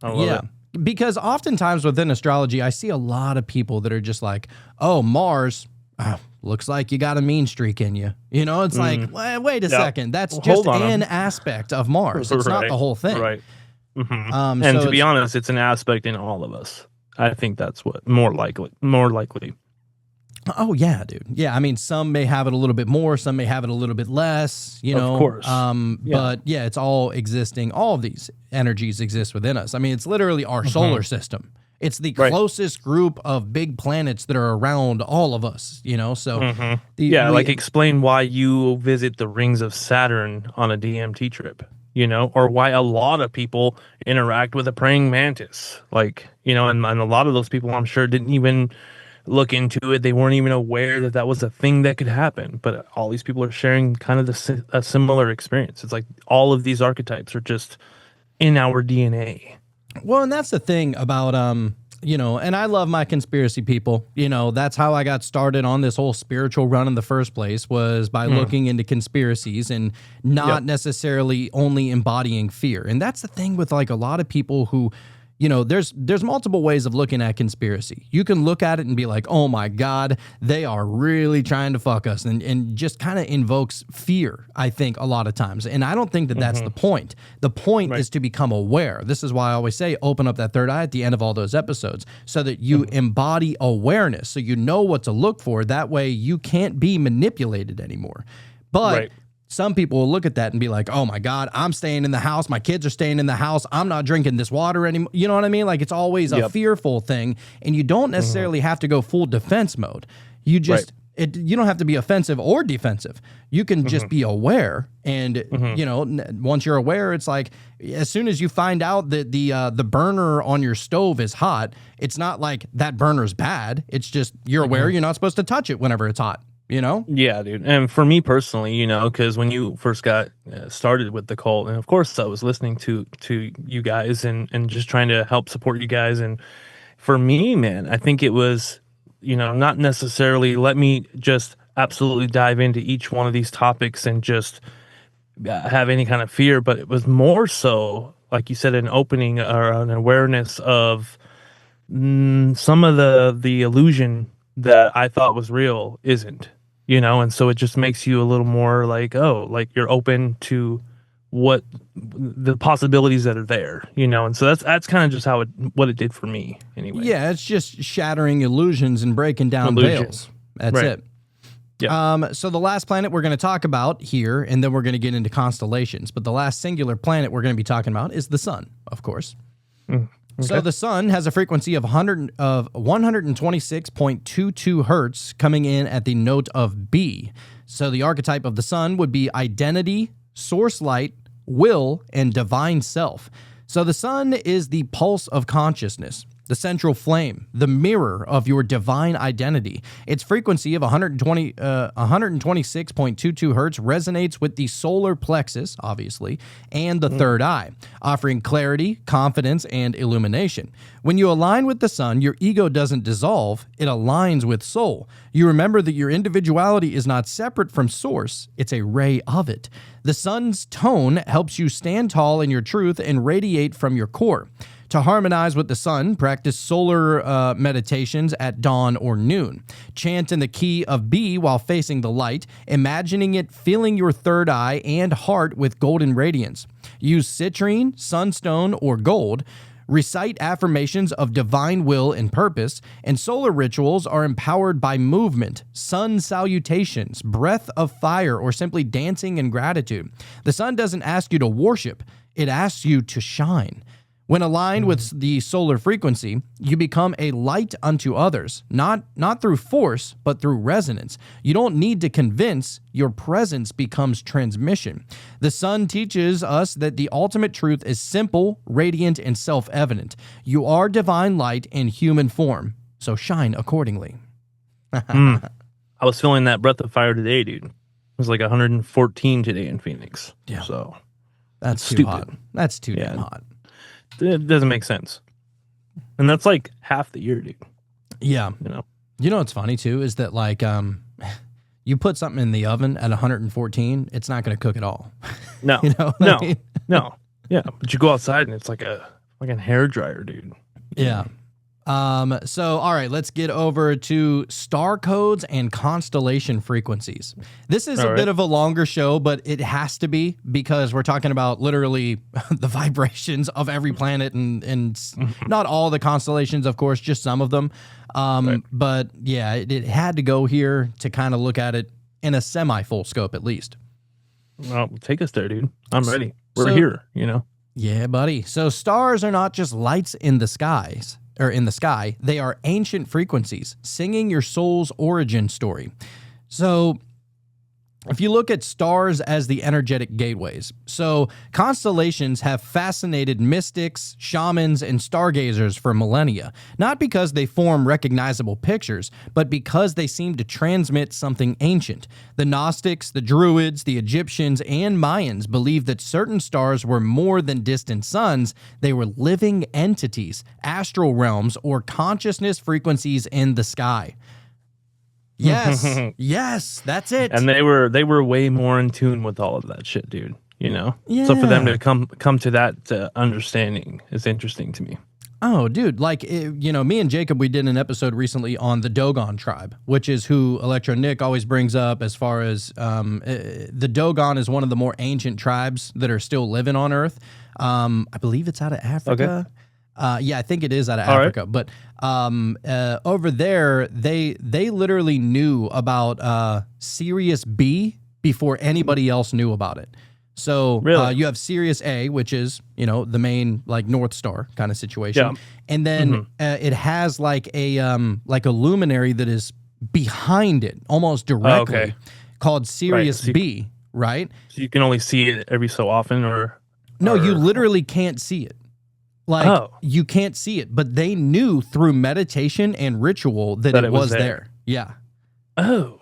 I love it. Because oftentimes within astrology, I see a lot of people that are just like, oh, Mars, looks like you got a mean streak in you. It's like, wait a second. That's Well, just hold on. an aspect of Mars. It's not Right. the whole thing. Right. And so to be it's- honest, it's an aspect in all of us. I think that's what more likely. Oh yeah, dude. Yeah, I mean, some may have it a little bit more, some may have it a little bit less. Of course. But yeah, it's all existing. All of these energies exist within us. I mean, it's literally our solar system. It's the Right. closest group of big planets that are around all of us. So Like explain why you visit the rings of Saturn on a DMT trip, or why a lot of people interact with a praying mantis, and a lot of those people, I'm sure, didn't even look into it. They weren't even aware that was a thing that could happen, but all these people are sharing kind of a similar experience. It's like all of these archetypes are just in our DNA. Well, and that's the thing about and I love my conspiracy people. That's how I got started on this whole spiritual run in the first place, was by looking into conspiracies and not necessarily only embodying fear. And that's the thing with like a lot of people who, there's multiple ways of looking at conspiracy. You can look at it and be like, oh my God, they are really trying to fuck us, and just kind of invokes fear, I think, a lot of times. And I don't think that that's the point. The point is to become aware. This is why I always say open up that third eye at the end of all those episodes so that you embody awareness, so you know what to look for. That way you can't be manipulated anymore. But some people will look at that and be like, oh my God, I'm staying in the house. My kids are staying in the house. I'm not drinking this water anymore. You know what I mean? Like, it's always a fearful thing. And you don't necessarily have to go full defense mode. You just, you don't have to be offensive or defensive. You can just be aware. And, once you're aware, it's like, as soon as you find out that the burner on your stove is hot, it's not like that burner's bad. It's just, you're aware you're not supposed to touch it whenever it's hot. Yeah, dude. And for me personally, because when you first got started with the cult, and of course I was listening to you guys and just trying to help support you guys. And for me, man, I think it was, not necessarily let me just absolutely dive into each one of these topics and just have any kind of fear, but it was more so, like you said, an opening or an awareness of some of the illusion that I thought was real isn't. And so it just makes you a little more like, like you're open to what the possibilities that are there, and so that's kind of just what it did for me anyway. Yeah, it's just shattering illusions and breaking down veils. That's it. Yeah. So the last planet we're going to talk about here, and then we're going to get into constellations, but the last singular planet we're going to be talking about is the sun, of course. So the sun has a frequency of 126.22 hertz coming in at the note of B. So the archetype of the sun would be identity, source light, will, and divine self. So the sun is the pulse of consciousness, the central flame, the mirror of your divine identity. Its frequency of 126.22 hertz resonates with the solar plexus, obviously, and the third eye, offering clarity, confidence, and illumination. When you align with the sun, your ego doesn't dissolve, it aligns with soul. You remember that your individuality is not separate from source, it's a ray of it. The sun's tone helps you stand tall in your truth and radiate from your core. To harmonize with the sun, practice solar meditations at dawn or noon. Chant in the key of B while facing the light, imagining it filling your third eye and heart with golden radiance. Use citrine, sunstone, or gold. Recite affirmations of divine will and purpose, and solar rituals are empowered by movement, sun salutations, breath of fire, or simply dancing in gratitude. The sun doesn't ask you to worship, it asks you to shine. When aligned with the solar frequency, you become a light unto others, not through force, but through resonance. You don't need to convince, your presence becomes transmission. The sun teaches us that the ultimate truth is simple, radiant, and self-evident. You are divine light in human form, so shine accordingly. I was feeling that breath of fire today, dude. It was like 114 today in Phoenix. Yeah. So that's too stupid. hot. That's too damn hot. It doesn't make sense. And that's like half the year, dude. Yeah. You know what's funny too is that like you put something in the oven at 114, it's not going to cook at all. No. I mean? No. Yeah, but you go outside and it's like a hair dryer, dude. Yeah. So, all right, let's get over to star codes and constellation frequencies. This is a bit of a longer show, but it has to be because we're talking about literally the vibrations of every planet and not all the constellations, of course, just some of them. But yeah, it had to go here to kind of look at it in a semi-full scope at least. Well, take us there, dude. I'm ready. We're here, Yeah, buddy. So stars are not just lights in the skies. Or in the sky, they are ancient frequencies, singing your soul's origin story. So if you look at stars as the energetic gateways, so constellations have fascinated mystics, shamans, and stargazers for millennia, not because they form recognizable pictures, but because they seem to transmit something ancient. The Gnostics, the Druids, the Egyptians, and Mayans believed that certain stars were more than distant suns, they were living entities, astral realms, or consciousness frequencies in the sky. Yes, yes, that's it. And they were way more in tune with all of that shit, dude. You know, so for them to come to that understanding is interesting to me. Oh, dude, like, you know, me and Jacob, we did an episode recently on the Dogon tribe, which is who Electro Nick always brings up as far as the Dogon is one of the more ancient tribes that are still living on Earth. I believe it's out of Africa. Okay. Yeah, I think it is out of Africa. Right. But over there, they literally knew about Sirius B before anybody else knew about it. So really? You have Sirius A, which is, you know, the main like North Star kind of situation. Yeah. And then it has like a luminary that is behind it almost directly called Sirius B, right? So you can only see it every so often No, you literally can't see it. Like, you can't see it, but they knew through meditation and ritual that it was there. Yeah. Oh,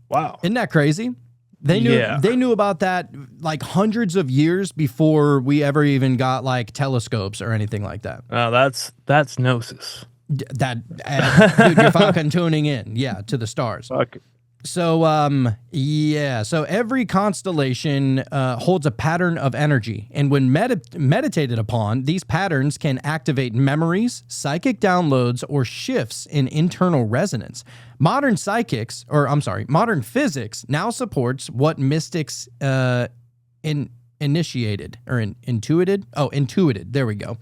wow. Isn't that crazy? They knew about that like hundreds of years before we ever even got like telescopes or anything like that. Oh, that's Gnosis. Dude, you're fucking tuning in, to the stars. Fuck. So, so every constellation holds a pattern of energy, and when meditated upon, these patterns can activate memories, psychic downloads, or shifts in internal resonance. Modern physics now supports what mystics intuited. There we go.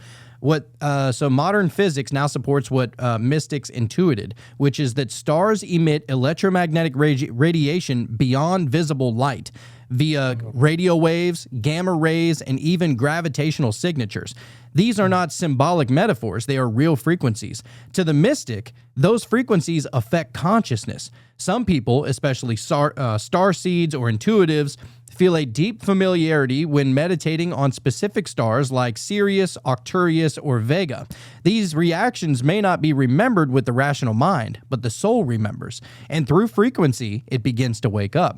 So modern physics now supports what mystics intuited, which is that stars emit electromagnetic radiation beyond visible light via radio waves, gamma rays, and even gravitational signatures. These are not symbolic metaphors, they are real frequencies. To the mystic, those frequencies affect consciousness. Some people, especially starseeds or intuitives, feel a deep familiarity when meditating on specific stars like Sirius, Arcturus, or Vega. These reactions may not be remembered with the rational mind, but the soul remembers, and through frequency, it begins to wake up.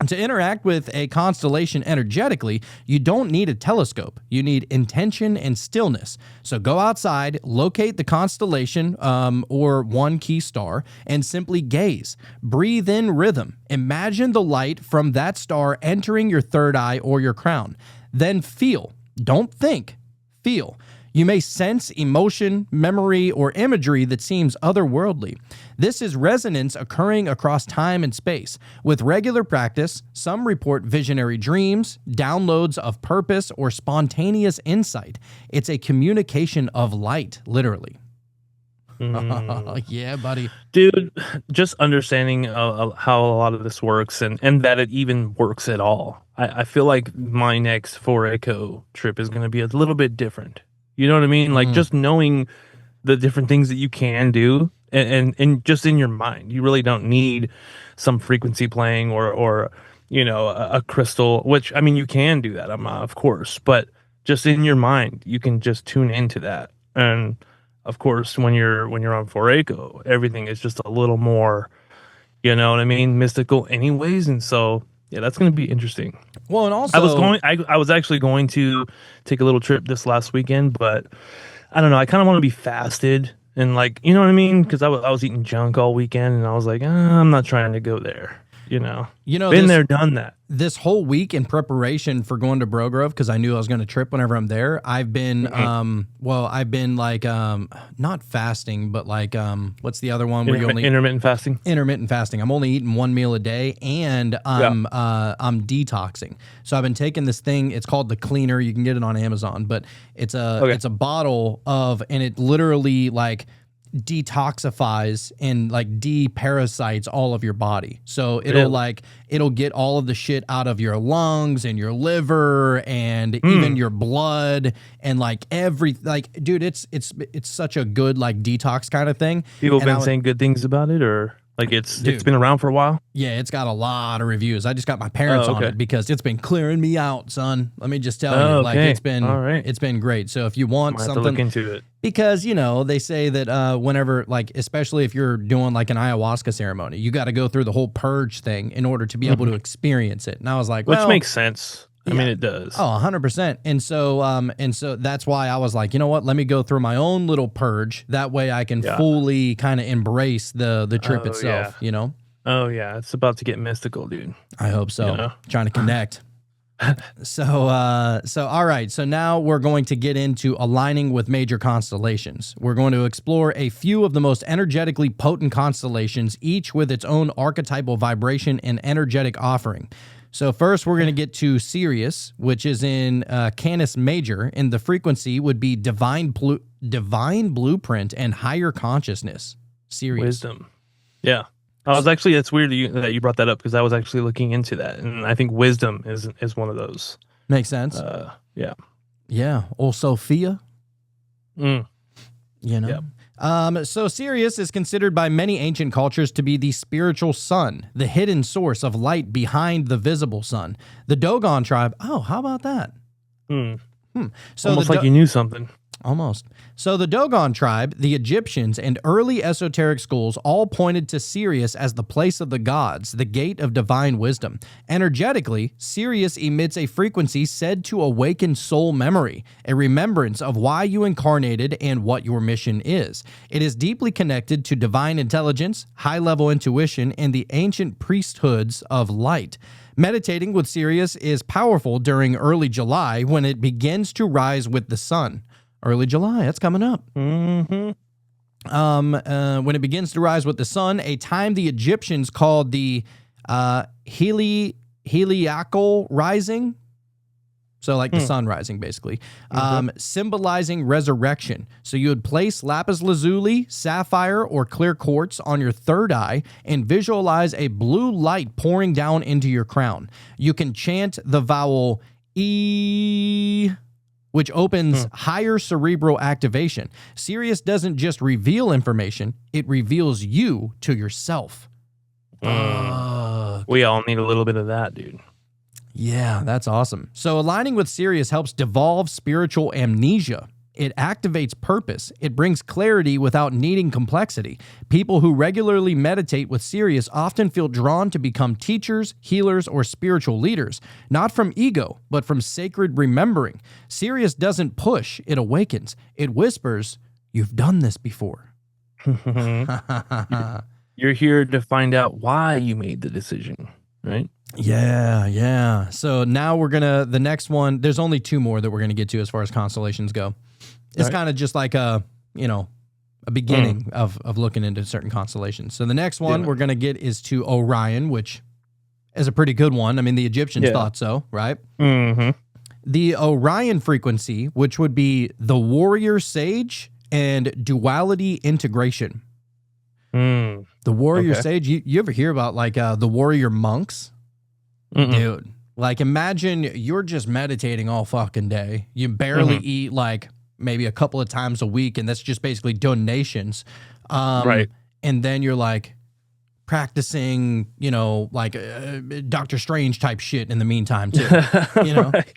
To interact with a constellation energetically, you don't need a telescope. You need intention and stillness. So go outside, locate the constellation or one key star, and simply gaze. Breathe in rhythm. Imagine the light from that star entering your third eye or your crown. Then feel. Don't think. Feel. You may sense emotion, memory, or imagery that seems otherworldly. This is resonance occurring across time and space. With regular practice, some report visionary dreams, downloads of purpose, or spontaneous insight. It's a communication of light, literally. Yeah, buddy. Dude, just understanding how a lot of this works and that it even works at all. I feel like my next Foreco trip is going to be a little bit different. You know what I mean? Like just knowing the different things that you can do and just in your mind. You really don't need some frequency playing or you know, a crystal, which I mean you can do that, of course, but just in your mind, you can just tune into that. And of course, when you're on Foreco, everything is just a little more, you know what I mean, mystical anyways, and so yeah, that's going to be interesting. Well, and also I was actually going to take a little trip this last weekend, but I don't know. I kind of want to be fasted and like, you know what I mean? Because I was eating junk all weekend, and I was like, I'm not trying to go there. You know, been there, done that. This whole week in preparation for going to Bro Grove, because I knew I was going to trip whenever I'm there, I've been, I've been like, not fasting, but like, what's the other one? Intermittent fasting. Intermittent fasting. I'm only eating one meal a day, and I'm detoxing. So I've been taking this thing. It's called the Cleaner. You can get it on Amazon, but it's a bottle of, and it literally like detoxifies and like deparasites all of your body. So it'll get all of the shit out of your lungs and your liver and even your blood and like dude, it's such a good like detox kind of thing. People have been saying good things about it, or Like it's Dude. been around for a while. Yeah, it's got a lot of reviews. I just got my parents on okay. it because it's been clearing me out, son. Let me just tell you, like Okay. it's been All right. it's been great. So if you want Might have to look something, into it. because they say that whenever, like, especially if you're doing like an ayahuasca ceremony, you got to go through the whole purge thing in order to be able to experience it. And I was like, Which well, makes sense. I yeah. mean, it does. oh, 100%. And so that's why I was like, you know what? Let me go through my own little purge. That way I can Yeah. fully kind of embrace the trip Oh, itself. yeah. Oh yeah, it's about to get mystical, dude. I hope so. You know? Trying to connect. So all right. So now we're going to get into aligning with major constellations. We're going to explore a few of the most energetically potent constellations, each with its own archetypal vibration and energetic offering. So first, we're going to get to Sirius, which is in Canis Major, and the frequency would be divine blueprint and higher consciousness. Sirius. Wisdom. Yeah. I was actually, it's weird that you brought that up because I was actually looking into that, and I think wisdom is one of those. Makes sense. Yeah. Yeah. Or Sophia. Mm. Yep. So Sirius is considered by many ancient cultures to be the spiritual sun, the hidden source of light behind the visible sun. The Dogon tribe. Oh, how about that? Mm. So Almost like you knew something. Almost. So the Dogon tribe, the Egyptians, and early esoteric schools all pointed to Sirius as the place of the gods, the gate of divine wisdom. Energetically, Sirius emits a frequency said to awaken soul memory, a remembrance of why you incarnated and what your mission is. It is deeply connected to divine intelligence, high-level intuition, and the ancient priesthoods of light. Meditating with Sirius is powerful during early July when it begins to rise with the sun. Early July, that's coming up. Mm-hmm. When it begins to rise with the sun, a time the Egyptians called the heliacal rising. So like the sun rising, basically, symbolizing resurrection. So you would place lapis lazuli, sapphire, or clear quartz on your third eye and visualize a blue light pouring down into your crown. You can chant the vowel E, which opens higher cerebral activation. Sirius doesn't just reveal information, it reveals you to yourself. We all need a little bit of that, dude. Yeah, that's awesome. So aligning with Sirius helps devolve spiritual amnesia. It activates purpose. It brings clarity without needing complexity. People who regularly meditate with Sirius often feel drawn to become teachers, healers, or spiritual leaders, not from ego, but from sacred remembering. Sirius doesn't push, it awakens. It whispers, "You've done this before." You're here to find out why you made the decision, right? Yeah. So now the next one, there's only two more that we're going to get to as far as constellations go. It's kind of just like a beginning of looking into certain constellations. So the next one we're going to get is to Orion, which is a pretty good one. I mean, the Egyptians thought so, right? Mm-hmm. The Orion frequency, which would be the warrior sage and duality integration. Mm. The warrior sage, you ever hear about like the warrior monks? Dude, like imagine you're just meditating all fucking day. You barely eat like maybe a couple of times a week, and that's just basically donations. Right. And then you're like practicing, like Doctor Strange type shit in the meantime too. Right.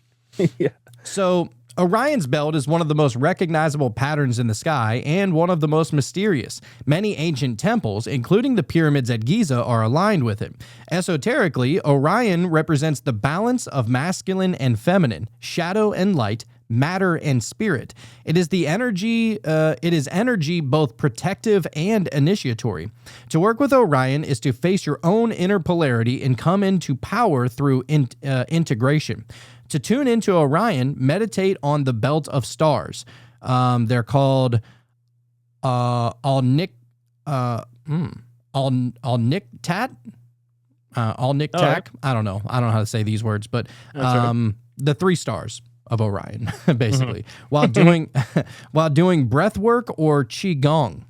Yeah. So Orion's belt is one of the most recognizable patterns in the sky and one of the most mysterious. Many ancient temples, including the pyramids at Giza, are aligned with it. Esoterically, Orion represents the balance of masculine and feminine, shadow and light, matter and spirit. It is energy both protective and initiatory. To work with Orion is to face your own inner polarity and come into power through integration. To tune into Orion, meditate on the belt of stars. They're called Alnictat. Alnictac. I don't know how to say these words, but the 3 stars of Orion, basically, while doing breath work or qigong.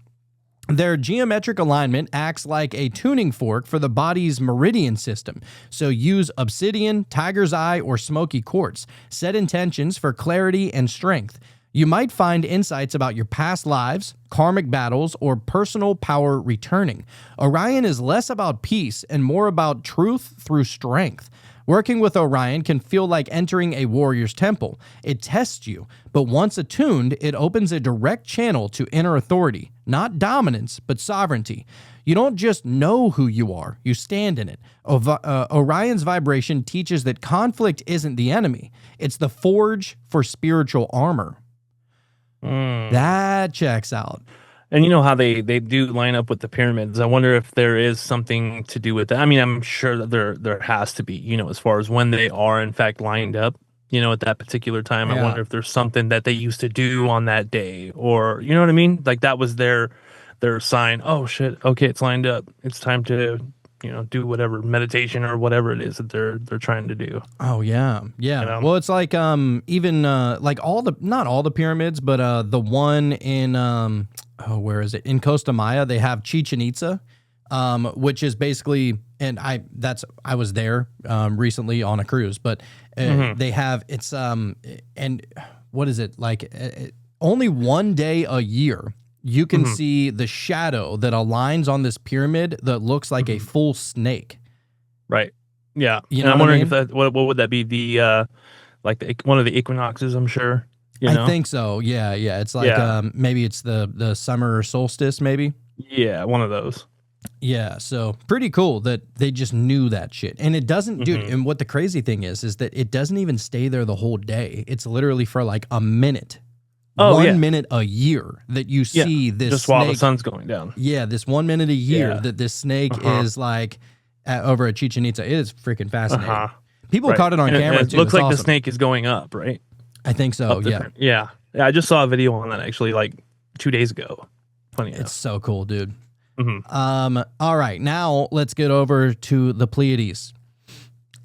Their geometric alignment acts like a tuning fork for the body's meridian system. So use obsidian, tiger's eye, or smoky quartz. Set intentions for clarity and strength. You might find insights about your past lives, karmic battles, or personal power returning. Orion is less about peace and more about truth through strength. Working with Orion can feel like entering a warrior's temple. It tests you, but once attuned, it opens a direct channel to inner authority, not dominance, but sovereignty. You don't just know who you are, you stand in it. Orion's vibration teaches that conflict isn't the enemy, it's the forge for spiritual armor. That checks out. And you know how they do line up with the pyramids. I wonder if there is something to do with that. I mean, I'm sure that there has to be, you know, as far as when they are in fact lined up, you know, at that particular time. Yeah. I wonder if there's something that they used to do on that day, or you know what I mean? Like that was their sign. Oh shit, okay, it's lined up. It's time to, you know, do whatever meditation or whatever it is that they're trying to do. Oh yeah. Yeah. You know? Well, it's like even like not all the pyramids, but the one in where is it? In Costa Maya, they have Chichen Itza, which is basically, and I was there recently on a cruise, but they have and what is it like? Only one day a year you can see the shadow that aligns on this pyramid that looks like a full snake. Right. Yeah. You And know I'm what I wondering mean? if that what would that be, the like one of the equinoxes, I'm sure. You know? I think so. Yeah, yeah. It's like Yeah. maybe it's the summer solstice, maybe. Yeah, one of those. Yeah, so pretty cool that they just knew that shit. And it doesn't, dude, and what the crazy thing is that it doesn't even stay there the whole day. It's literally for like a minute. Oh, 1 yeah. minute a year that you see this Just snake. while the sun's going down. Yeah, this 1 minute a year Yeah. that this snake is like over at Chichen Itza. It is freaking fascinating. People Right. caught it on And camera it too. looks It's like the awesome. snake is going up, right? I think so, Up the yeah. turn. Yeah. Yeah, I just saw a video on that actually like 2 days ago. Funny It's enough. so cool, dude. Mhm. All right, now let's get over to the Pleiades.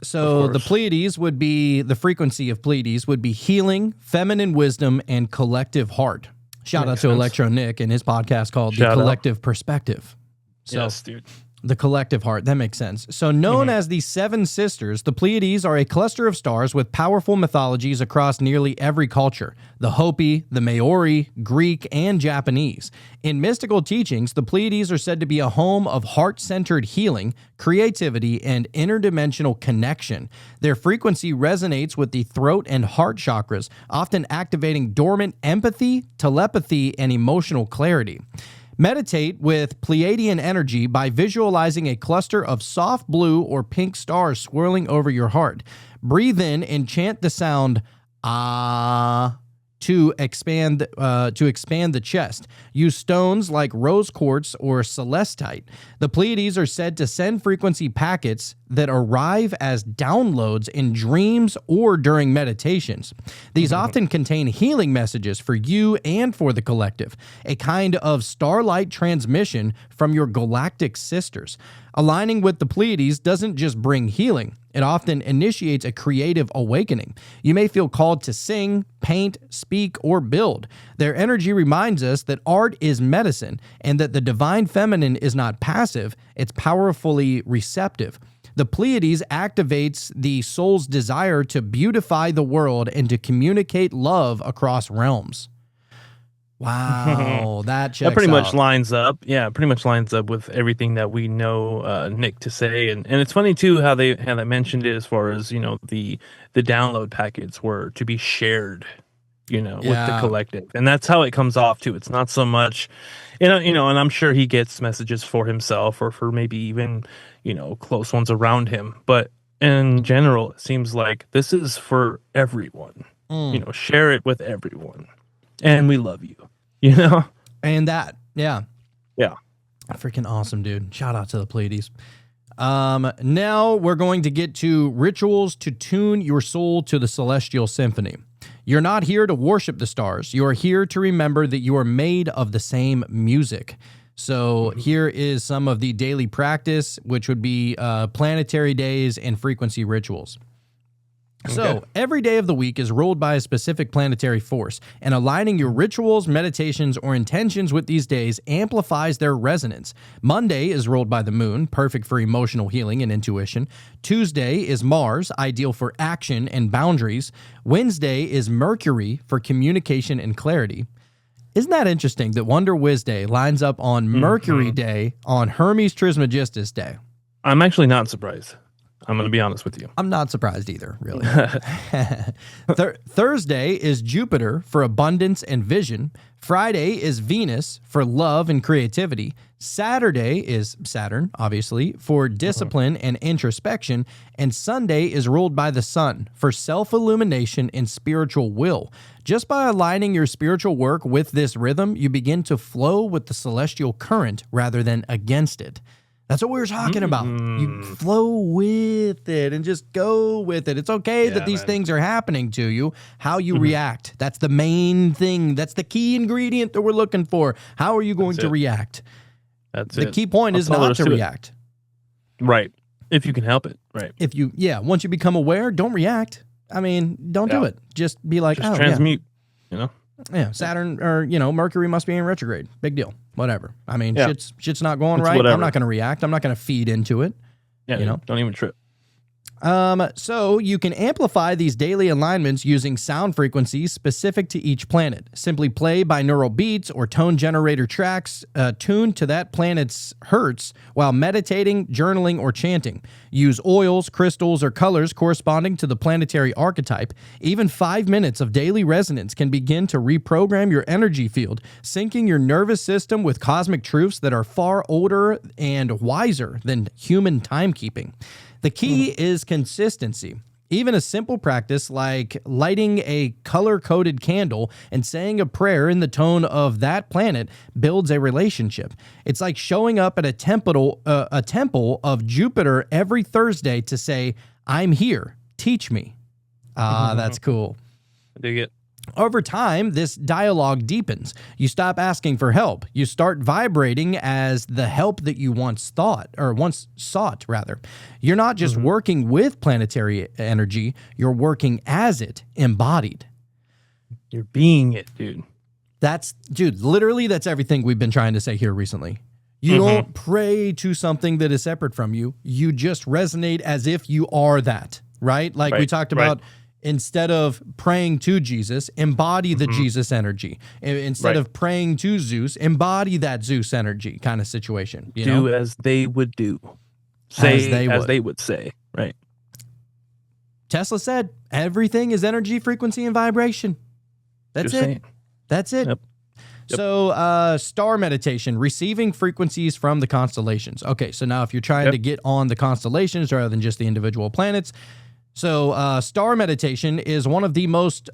So Of the course. Pleiades would be, the frequency of Pleiades would be healing, feminine wisdom, and collective heart. Shout out Makes to sense. Electro Nick and his podcast called Shout The out. Collective Perspective. So Yes, dude. the collective heart, that makes sense. So known as the Seven Sisters, the Pleiades are a cluster of stars with powerful mythologies across nearly every culture: the Hopi, the Maori, Greek, and Japanese. In mystical teachings, the Pleiades are said to be a home of heart-centered healing, creativity, and interdimensional connection. Their frequency resonates with the throat and heart chakras, often activating dormant empathy, telepathy, and emotional clarity. Meditate with Pleiadian energy by visualizing a cluster of soft blue or pink stars swirling over your heart. Breathe in and chant the sound ah to expand the chest. Use stones like rose quartz or celestite. The Pleiades are said to send frequency packets that arrive as downloads in dreams or during meditations. These often contain healing messages for you and for the collective, a kind of starlight transmission from your galactic sisters. Aligning with the Pleiades doesn't just bring healing, it often initiates a creative awakening. You may feel called to sing, paint, speak, or build. Their energy reminds us that art is medicine and that the divine feminine is not passive, it's powerfully receptive. The Pleiades activates the soul's desire to beautify the world and to communicate love across realms. Wow, that checks That pretty much out. lines up. Yeah, pretty much lines up with everything that we know Nick to say, and it's funny too how they mentioned it as far as, you know, the download packets were to be shared, you know, with the Yeah. collective, and that's how it comes off too. It's not so much, you know, and I'm sure he gets messages for himself or for maybe even, you know, close ones around him, but in general, it seems like this is for everyone. You know, share it with everyone, and we love you. You know? And that, yeah. Yeah. Freaking awesome, dude. Shout out to the Pleiades. Now we're going to get to rituals to tune your soul to the celestial symphony. You're not here to worship the stars. You are here to remember that you are made of the same music. So here is some of the daily practice, which would be planetary days and frequency rituals. So Okay. every day of the week is ruled by a specific planetary force, and aligning your rituals, meditations, or intentions with these days amplifies their resonance. Monday is ruled by the moon, perfect for emotional healing and intuition. Tuesday is Mars, ideal for action and boundaries. Wednesday is Mercury for communication and clarity. Isn't that interesting that Wonder Wiz Day lines up on Mercury Day on Hermes Trismegistus Day? I'm actually not surprised. I'm going to be honest with you. I'm not surprised either, really. Thursday is Jupiter for abundance and vision. Friday is Venus for love and creativity. Saturday is Saturn, obviously, for discipline and introspection. And Sunday is ruled by the sun for self-illumination and spiritual will. Just by aligning your spiritual work with this rhythm, you begin to flow with the celestial current rather than against it. That's what we were talking about. You flow with it and just go with it. It's okay that these things are happening to you. How you react. That's the main thing. That's the key ingredient that we're looking for. How are you going to react? That's The it. key point is That's all there not is to to it. react. Right. If you can help it. Right. If you, once you become aware, don't react. I mean, don't do Yeah. it. Just be like, Just oh, transmute. You know? yeah, Saturn or, Mercury must be in retrograde. Big deal. Whatever. I mean, Yeah. shit's not going It's right. whatever. I'm not going to react. I'm not going to feed into it. Yeah. You know? Don't even trip. So you can amplify these daily alignments using sound frequencies specific to each planet. Simply play binaural beats or tone generator tracks tuned to that planet's hertz while meditating, journaling, or chanting. Use oils, crystals, or colors corresponding to the planetary archetype. Even 5 minutes of daily resonance can begin to reprogram your energy field, syncing your nervous system with cosmic truths that are far older and wiser than human timekeeping. The key is consistency. Even a simple practice like lighting a color-coded candle and saying a prayer in the tone of that planet builds a relationship. It's like showing up at a temple of Jupiter every Thursday to say, "I'm here, teach me." That's cool. I dig it. Over time, this dialogue deepens. You stop asking for help. You start vibrating as the help that you once sought. You're not just working with planetary energy, you're working as it, embodied. You're being it, dude. Literally, that's everything we've been trying to say here recently. You don't pray to something that is separate from you. You just resonate as if you are that, right? Like we talked about. Instead of praying to Jesus, embody the Jesus energy. Instead of praying to Zeus, embody that Zeus energy kind of situation. You know? As they would do. Say as they would say. Right. Tesla said, everything is energy, frequency, and vibration. That's Just it. saying. That's it. Yep. So, star meditation, receiving frequencies from the constellations. Okay, so now if you're trying to get on the constellations rather than just the individual planets, so star meditation is one of the most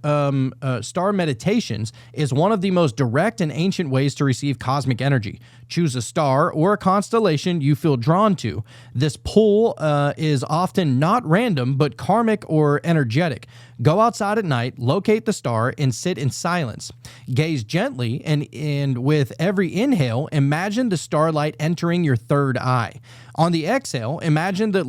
star meditations is one of the most direct and ancient ways to receive cosmic energy. Choose a star or a constellation you feel drawn to. This pull is often not random, but karmic or energetic. Go outside at night, locate the star, and sit in silence. Gaze gently, and with every inhale, imagine the starlight entering your third eye. On the exhale, imagine that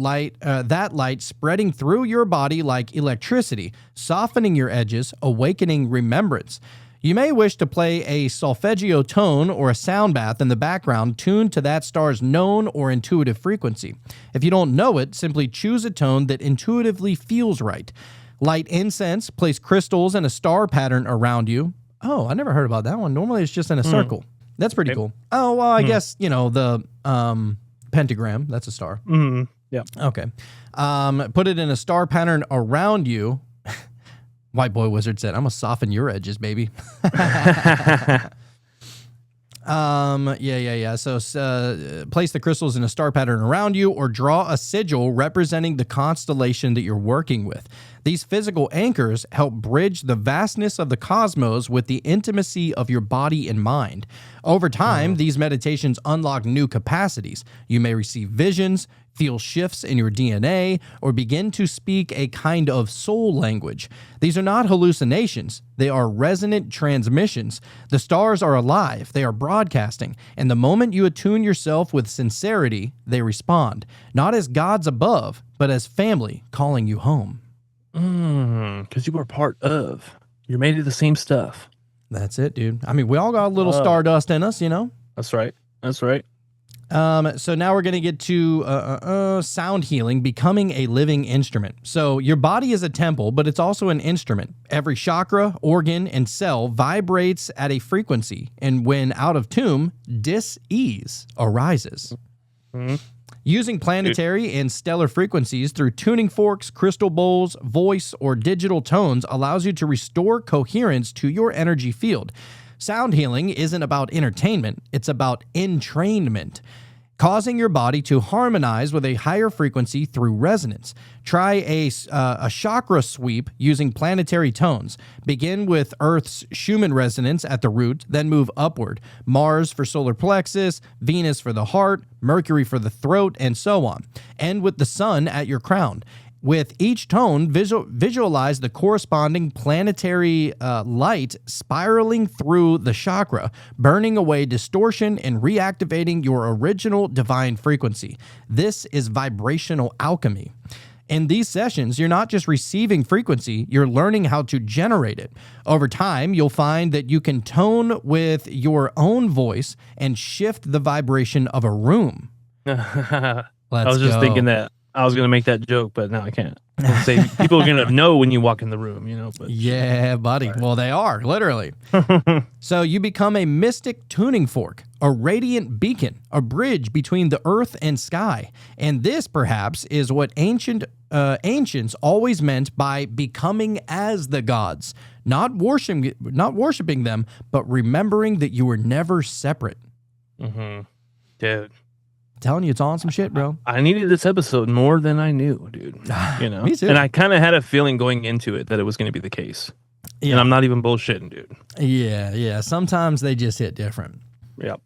light spreading through your body like electricity, softening your edges, awakening remembrance. You may wish to play a solfeggio tone or a sound bath in the background tuned to that star's known or intuitive frequency. If you don't know it, simply choose a tone that intuitively feels right. Light incense, place crystals in a star pattern around you. Oh, I never heard about that one. Normally it's just in a circle. That's pretty cool. Oh, well, I guess, the pentagram, that's a star. Yeah. Okay. Put it in a star pattern around you. White Boy Wizard said, "I'm gonna soften your edges, baby." Yeah. So place the crystals in a star pattern around you or draw a sigil representing the constellation that you're working with. These physical anchors help bridge the vastness of the cosmos with the intimacy of your body and mind. Over time, these meditations unlock new capacities. You may receive visions, feel shifts in your DNA, or begin to speak a kind of soul language. These are not hallucinations. They are resonant transmissions. The stars are alive. They are broadcasting. And the moment you attune yourself with sincerity, they respond, not as gods above, but as family calling you home. Because you are part of. You're made of the same stuff. That's it, dude. I mean, we all got a little stardust in us, you know? That's right. That's right. So now we're going to get to sound healing, becoming a living instrument. So your body is a temple, but it's also an instrument. Every chakra, organ, and cell vibrates at a frequency, and when out of tune, dis-ease arises. Using planetary and stellar frequencies through tuning forks, crystal bowls, voice, or digital tones allows you to restore coherence to your energy field. Sound healing isn't about entertainment, it's about entrainment, causing your body to harmonize with a higher frequency through resonance. Try a chakra sweep using planetary tones. Begin with Earth's Schumann resonance at the root, then move upward. Mars for solar plexus, Venus for the heart, Mercury for the throat, and so on. End with the sun at your crown. With each tone, visualize the corresponding planetary light spiraling through the chakra, burning away distortion and reactivating your original divine frequency. This is vibrational alchemy. In these sessions, you're not just receiving frequency, you're learning how to generate it. Over time, you'll find that you can tone with your own voice and shift the vibration of a room. I was just thinking that. I was going to make that joke, but now I can't. Say people are going to know when you walk in the room, you know. But yeah, buddy. Well, they are, literally. So you become a mystic tuning fork, a radiant beacon, a bridge between the earth and sky. And this, perhaps, is what ancients always meant by becoming as the gods, not worshiping them, but remembering that you were never separate. Dude. Telling you, it's on some shit, bro. I needed this episode more than I knew, dude. You know, Me too. And I kind of had a feeling going into it that it was going to be the case. Yeah. And I'm not even bullshitting, dude. Yeah. Sometimes they just hit different. Yep.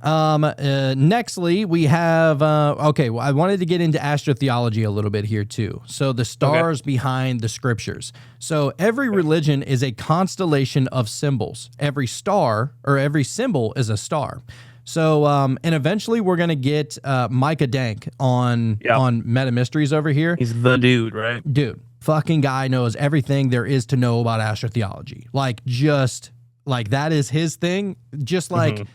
Nextly, we have, well, I wanted to get into astrotheology a little bit here too. So the stars behind the scriptures. So every religion is a constellation of symbols. Every star or every symbol is a star. So, and eventually we're going to get Micah Dank on Meta Mysteries over here. He's the dude, right? Dude, fucking guy knows everything there is to know about astrotheology. Like, just like that is his thing. Just like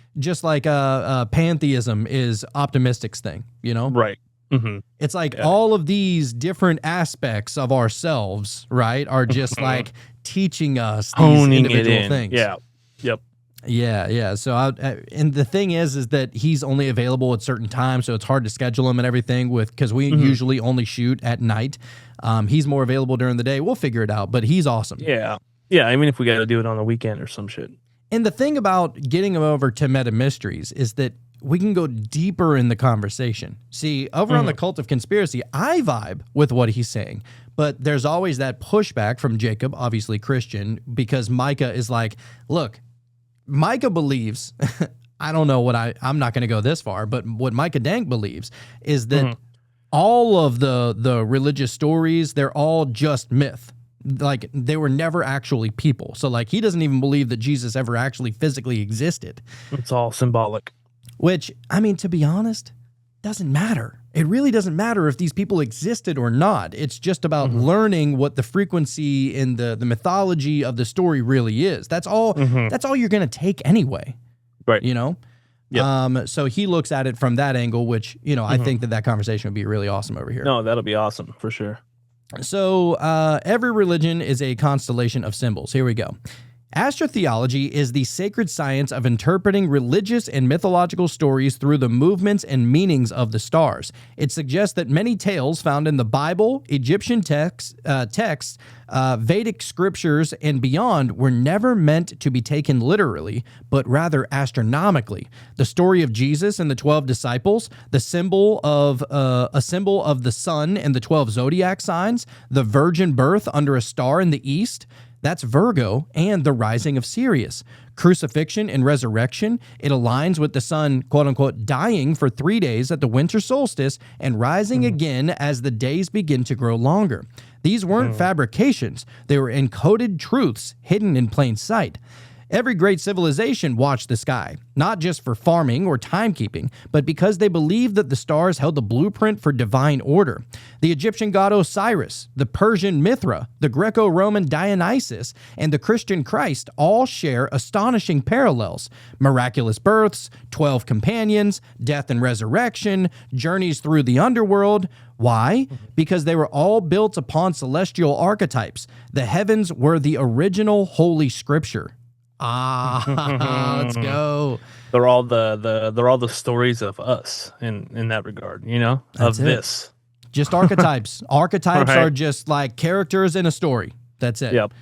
pantheism is optimistic's thing, you know? Right. It's like all of these different aspects of ourselves, right, are just like teaching us these individual things. Yeah. Yep. Yeah. So, and the thing is that he's only available at certain times, so it's hard to schedule him and everything because we usually only shoot at night. He's more available during the day. We'll figure it out, but he's awesome. Yeah. I mean, if we got to do it on the weekend or some shit. And the thing about getting him over to Meta Mysteries is that we can go deeper in the conversation. See, over on the Cult of Conspiracy, I vibe with what he's saying, but there's always that pushback from Jacob, obviously Christian, because Micah is like, look, Micah believes, I don't know what I'm not going to go this far, but what Micah Dank believes is that all of the religious stories, they're all just myth. Like, they were never actually people. So, like, he doesn't even believe that Jesus ever actually physically existed. It's all symbolic. Which, I mean, to be honest, doesn't matter. It really doesn't matter if these people existed or not. It's just about learning what the frequency in the mythology of the story really is. That's all. That's all you're going to take anyway. Right. You know? Yep. So he looks at it from that angle, which, you know, I think that conversation would be really awesome over here. No, that'll be awesome for sure. So every religion is a constellation of symbols. Here we go. Astrotheology is the sacred science of interpreting religious and mythological stories through the movements and meanings of the stars. It suggests that many tales found in the Bible, Egyptian texts, Vedic scriptures, and beyond were never meant to be taken literally, but rather astronomically. The story of Jesus and the 12 disciples, a symbol of the sun and the 12 zodiac signs, the virgin birth under a star in the east, that's Virgo, and the rising of Sirius. Crucifixion and resurrection, it aligns with the sun, quote unquote, dying for 3 days at the winter solstice and rising again as the days begin to grow longer. These weren't fabrications, they were encoded truths hidden in plain sight. Every great civilization watched the sky, not just for farming or timekeeping, but because they believed that the stars held the blueprint for divine order. The Egyptian god Osiris, the Persian Mithra, the Greco-Roman Dionysus, and the Christian Christ all share astonishing parallels. Miraculous births, 12 companions, death and resurrection, journeys through the underworld. Why? Because they were all built upon celestial archetypes. The heavens were the original Holy Scripture. Let's go. They're all the stories of us in that regard, you know, That's of it. this. Just archetypes. Archetypes Right. are just like characters in a story. That's it. Yep.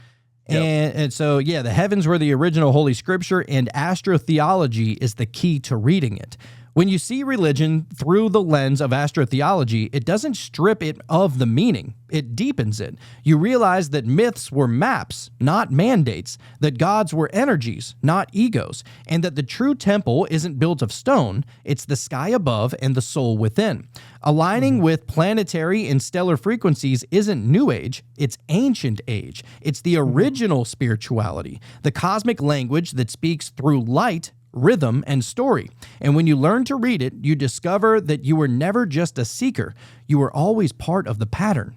And so, yeah, the heavens were the original Holy Scripture, and astrotheology is the key to reading it. When you see religion through the lens of astrotheology, it doesn't strip it of the meaning. It deepens it. You realize that myths were maps, not mandates, that gods were energies, not egos, and that the true temple isn't built of stone, it's the sky above and the soul within. Aligning with planetary and stellar frequencies isn't New Age, it's ancient age. It's the original spirituality, the cosmic language that speaks through light, rhythm, and story. And when you learn to read it, you discover that you were never just a seeker. You were always part of the pattern.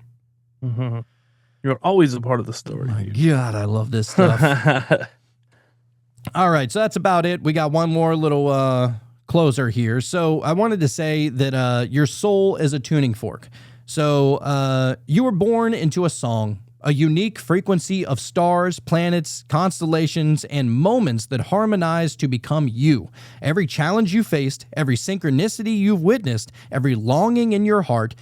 Mm-hmm. You're always a part of the story. My God, I love this stuff. All right, so that's about it. We got one more little closer here. So I wanted to say that your soul is a tuning fork. So you were born into a song, a unique frequency of stars, planets, constellations, and moments that harmonize to become you. Every challenge you faced, every synchronicity you've witnessed, every longing in your heart,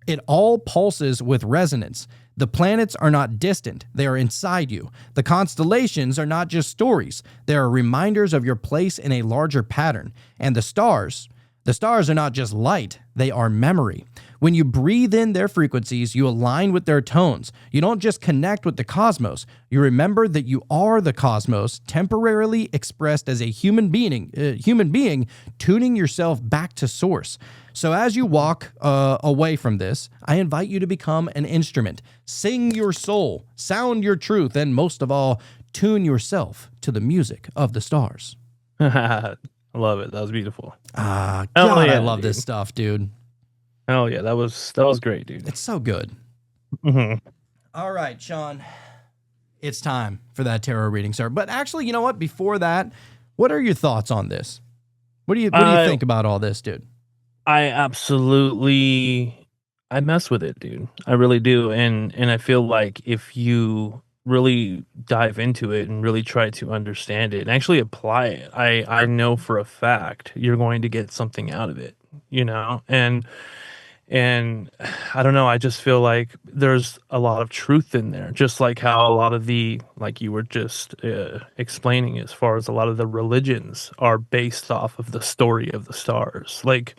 it all pulses with resonance. The planets are not distant, they are inside you. The constellations are not just stories, they are reminders of your place in a larger pattern. And the stars are not just light, they are memory. When you breathe in their frequencies, you align with their tones. You don't just connect with the cosmos. You remember that you are the cosmos, temporarily expressed as a human being, tuning yourself back to source. So as you walk away from this, I invite you to become an instrument. Sing your soul, sound your truth, and most of all, tune yourself to the music of the stars. I love it. That was beautiful. God, yeah, I love dude. this stuff, dude. Oh yeah, that was great, dude. It's so good. Mm-hmm. All right, Sean, it's time for that tarot reading, sir. But actually, you know what? Before that, what are your thoughts on this? What do you think about all this, dude? I mess with it, dude. I really do. And I feel like if you really dive into it and really try to understand it and actually apply it, I know for a fact you're going to get something out of it, you know? And I don't know, I just feel like there's a lot of truth in there, just like how a lot of like you were just explaining, as far as a lot of the religions are based off of the story of the stars. Like,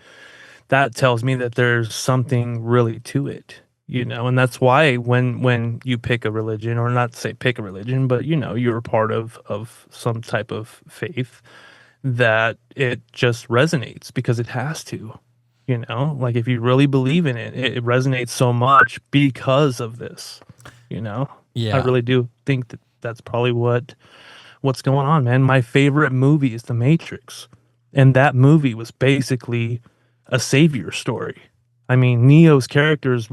that tells me that there's something really to it, you know? And that's why when you pick a religion, or not to say pick a religion, but, you know, you're a part of some type of faith, that it just resonates because it has to. You know, like if you really believe in it, it resonates so much because of this, you know? Yeah. I really do think that that's probably what's going on, man. My favorite movie is The Matrix. And that movie was basically a savior story. I mean, Neo's character is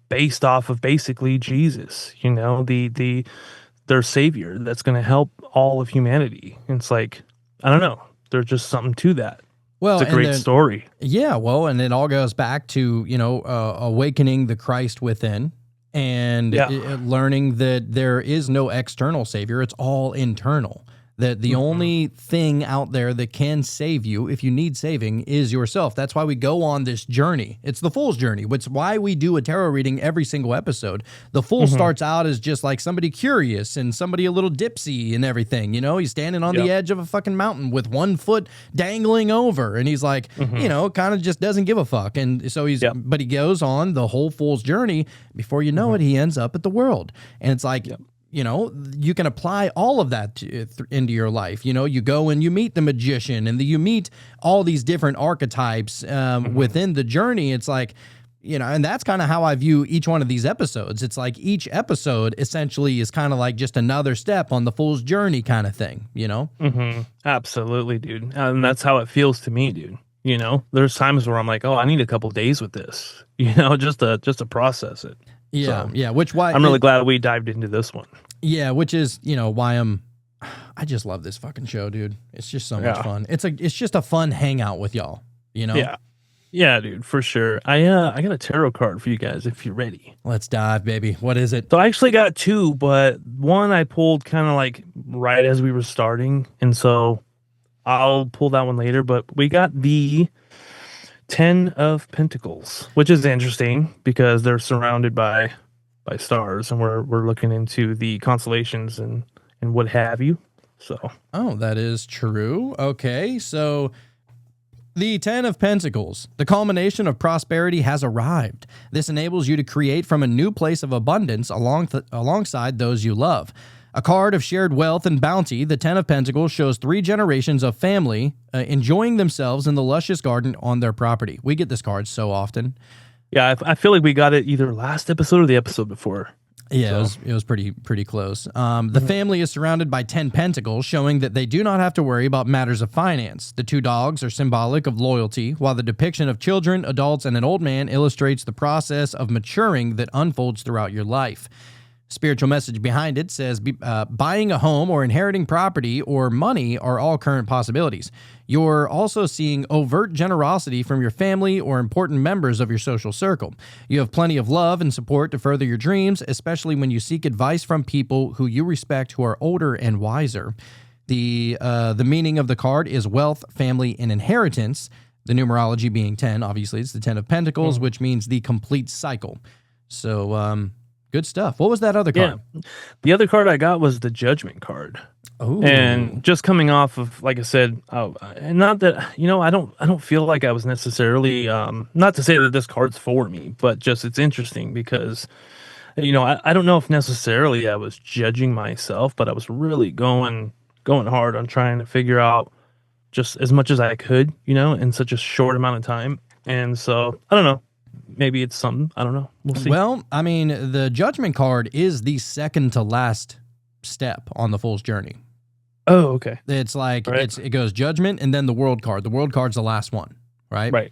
based off of basically Jesus, you know, their savior that's going to help all of humanity. And it's like, I don't know. There's just something to that. Well, It's a great story. Yeah, well, and it all goes back to, you know, awakening the Christ within and learning that there is no external savior. It's all internal. That the only thing out there that can save you, if you need saving, is yourself. That's why we go on this journey. It's the Fool's Journey. It's why we do a tarot reading every single episode. The Fool starts out as just like somebody curious and somebody a little dipsy and everything. You know, he's standing on the edge of a fucking mountain with one foot dangling over. And he's like, you know, kind of just doesn't give a fuck. And so but he goes on the whole Fool's Journey. Before you know it, he ends up at the world. And it's like, you know, you can apply all of that into your life. You know, you go and you meet the magician and you meet all these different archetypes within the journey. It's like, and that's kind of how I view each one of these episodes. It's like each episode essentially is kind of like just another step on the fool's journey kind of thing, Absolutely, dude. And that's how it feels to me, dude. There's times where I'm like, oh, I need a couple days with this, just to process it. Yeah. So, yeah. I'm really glad we dived into this one. Yeah. Which is, why I just love this fucking show, dude. It's just so much fun. It's just a fun hangout with y'all, Yeah. Yeah, dude, for sure. I got a tarot card for you guys if you're ready. Let's dive, baby. What is it? So I actually got two, but one I pulled kind of like right as we were starting, and so I'll pull that one later. But we got the 10 of Pentacles, which is interesting because they're surrounded by stars, and we're looking into the constellations and what have you. So that is true. Okay, so the 10 of Pentacles, the culmination of prosperity has arrived. This enables you to create from a new place of abundance alongside those you love. A card of shared wealth and bounty, the 10 of Pentacles shows 3 generations of family enjoying themselves in the luscious garden on their property. We get this card so often. Yeah, I feel like we got it either last episode or the episode before. Yeah, it was pretty close. The family is surrounded by 10 pentacles, showing that they do not have to worry about matters of finance. The 2 dogs are symbolic of loyalty, while the depiction of children, adults, and an old man illustrates the process of maturing that unfolds throughout your life. Spiritual message behind it says buying a home or inheriting property or money are all current possibilities. You're also seeing overt generosity from your family or important members of your social circle. You have plenty of love and support to further your dreams, especially when you seek advice from people who you respect who are older and wiser. The meaning of the card is wealth, family, and inheritance. The numerology being 10, obviously it's the 10 of Pentacles, which means the complete cycle. So, good stuff. What was that other card? Yeah. The other card I got was the Judgment card. Oh, and just coming off of, like I said, and not that I don't feel like I was necessarily not to say that this card's for me, but just it's interesting because I don't know if necessarily I was judging myself, but I was really going hard on trying to figure out just as much as I could, in such a short amount of time. And so I don't know. Maybe it's something. I don't know. We'll see. Well, I mean, the Judgment card is the second to last step on the Fool's Journey. Oh, okay. It's like, right. It goes Judgment and then the World card. The World card's the last one, right? Right.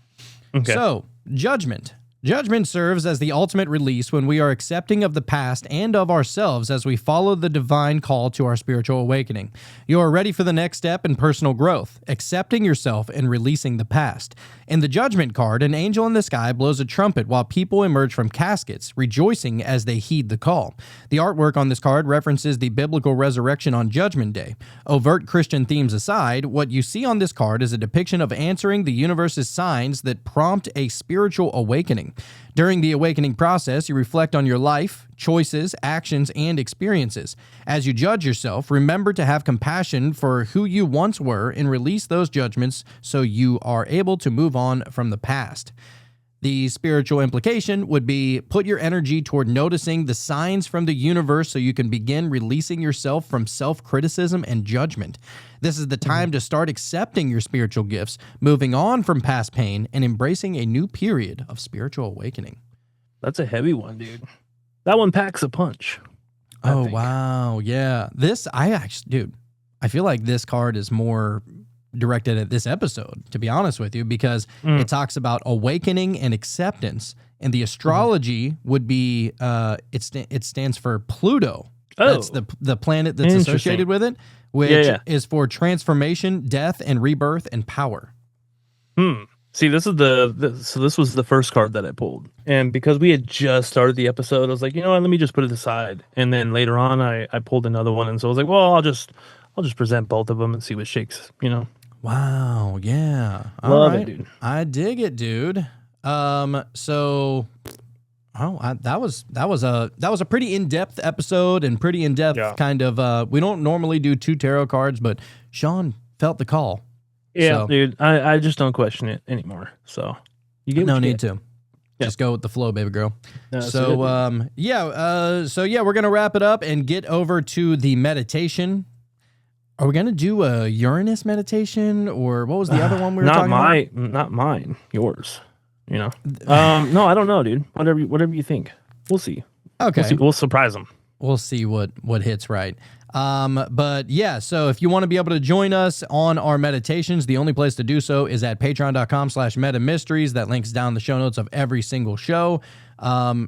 Okay. So, Judgment. Judgment serves as the ultimate release when we are accepting of the past and of ourselves as we follow the divine call to our spiritual awakening. You are ready for the next step in personal growth, accepting yourself and releasing the past. In the Judgment card, an angel in the sky blows a trumpet while people emerge from caskets, rejoicing as they heed the call. The artwork on this card references the biblical resurrection on Judgment Day. Overt Christian themes aside, what you see on this card is a depiction of answering the universe's signs that prompt a spiritual awakening. During the awakening process, you reflect on your life, choices, actions, and experiences. As you judge yourself, remember to have compassion for who you once were and release those judgments so you are able to move on from the past. The spiritual implication would be put your energy toward noticing the signs from the universe so you can begin releasing yourself from self-criticism and judgment. This is the time to start accepting your spiritual gifts, moving on from past pain, and embracing a new period of spiritual awakening. That's a heavy one, dude. That one packs a punch. Oh, wow. Yeah. I feel like this card is more directed at this episode, to be honest with you, because it talks about awakening and acceptance, and the astrology would be it stands for Pluto. That's the planet that's associated with it, which is for transformation, death, and rebirth and power. See, this was the first card that I pulled, and because we had just started the episode, I was like, let me just put it aside, and then later on, I pulled another one, and so I was like, well, I'll just present both of them and see what shakes, Wow, yeah. Love it, dude. I dig it, dude. That was a pretty in-depth episode and pretty in-depth kind of we don't normally do 2 tarot cards, but Sean felt the call. Yeah, dude. I just don't question it anymore. So you get no need to. Just go with the flow, baby girl. No, so we're gonna wrap it up and get over to the meditation. Are we going to do a Uranus meditation, or what was the other one we were talking about? Not mine, yours. You know. No, I don't know, dude. Whatever you think. We'll see. Okay. We'll surprise them. We'll see what hits right. But yeah, so if you want to be able to join us on our meditations, the only place to do so is at patreon.com/metamysteries. That link's down in the show notes of every single show.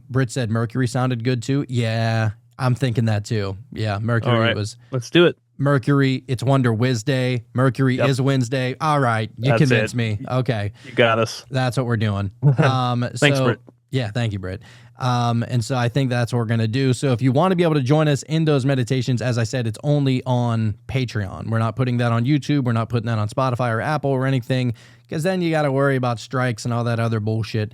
Britt said Mercury sounded good too. Yeah, I'm thinking that too. Yeah, Mercury All right. was Let's do it. Mercury. It's Wonder Wednesday. Mercury is Wednesday. All right. You That's convinced it. me. Okay. You got us. That's what we're doing. Thanks, Britt. Yeah, thank you, Britt. And so I think that's what we're going to do. So if you want to be able to join us in those meditations, as I said, it's only on Patreon. We're not putting that on YouTube. We're not putting that on Spotify or Apple or anything, because then you got to worry about strikes and all that other bullshit.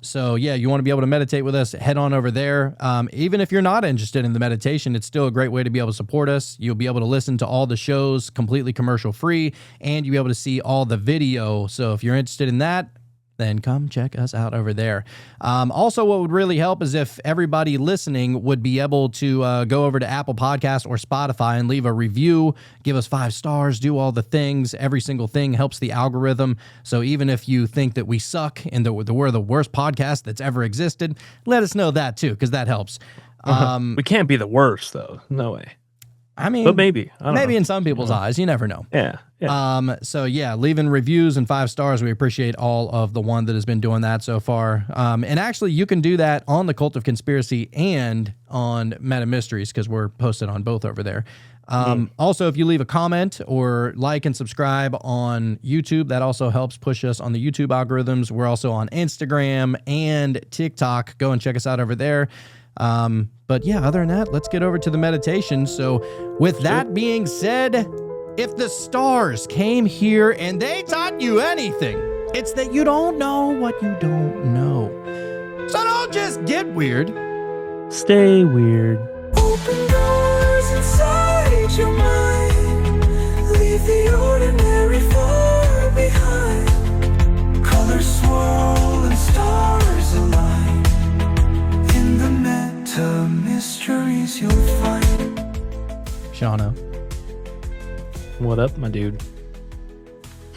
So yeah, you want to be able to meditate with us, head on over there. Even if you're not interested in the meditation, it's still a great way to be able to support us. You'll be able to listen to all the shows completely commercial free, and you'll be able to see all the video. So if you're interested in that, then come check us out over there. Also, what would really help is if everybody listening would be able to go over to Apple Podcasts or Spotify and leave a review, give us 5 stars, do all the things. Every single thing helps the algorithm. So even if you think that we suck and that we're the worst podcast that's ever existed, let us know that too, because that helps. We can't be the worst, though. No way. I mean, But maybe. I don't maybe know. in some people's eyes, you never know. Yeah. So yeah, leaving reviews and 5 stars. We appreciate all of the one that has been doing that so far. And actually you can do that on the Cult of Conspiracy and on Meta Mysteries, because we're posted on both over there. Also, if you leave a comment or like and subscribe on YouTube, that also helps push us on the YouTube algorithms. We're also on Instagram and TikTok. Go and check us out over there. But yeah, other than that, let's get over to the meditation. So with that being said, if the stars came here and they taught you anything, it's that you don't know what you don't know. So don't just get weird. Stay weird. Open doors inside your mind. Leave the ordinary far behind. Colors swirl and stars align. In the meta mysteries you'll find. Shauna, What up, my dude?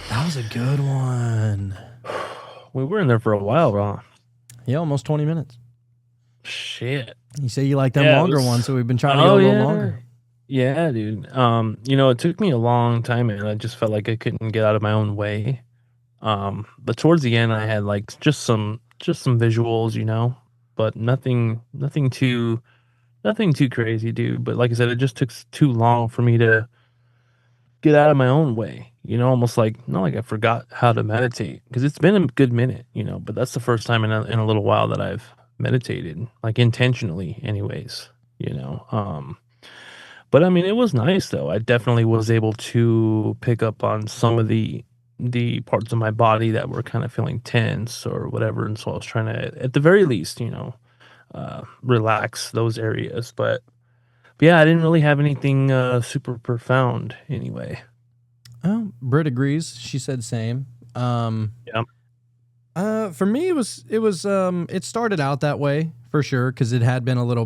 that was a good one. We were in there for a while, bro. Yeah, almost 20 minutes. Shit. You say you like them Yeah, it longer was- ones, so we've been trying to go a little longer. Yeah, dude. It took me a long time, and I just felt like I couldn't get out of my own way. But towards the end, I had like just some visuals, but nothing too crazy, dude. But like I said, it just took too long for me to get out of my own way. Almost like not like I forgot how to meditate, because it's been a good minute, But that's the first time in a little while that I've meditated, like intentionally, anyways. But I mean, it was nice though. I definitely was able to pick up on some of the parts of my body that were kind of feeling tense or whatever, and so I was trying to, at the very least, relax those areas. But yeah, I didn't really have anything super profound anyway. Oh, Britt agrees. She said same. Yeah. For me, it started out that way for sure, because it had been a little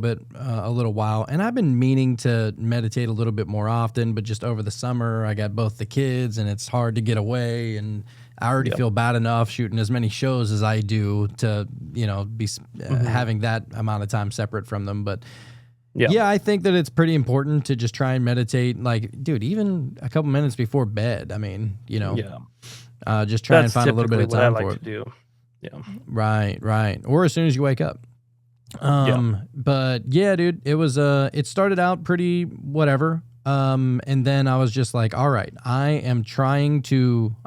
while, and I've been meaning to meditate a little bit more often, but just over the summer, I got both the kids, and it's hard to get away, and I already feel bad enough shooting as many shows as I do to, be having that amount of time separate from them, but. Yeah, I think that it's pretty important to just try and meditate, like, dude, even a couple minutes before bed. I mean, just try and find a little bit of time for it. To do. Yeah. Right. Or as soon as you wake up. But yeah, dude, it was it started out pretty whatever. And then I was just like, all right, I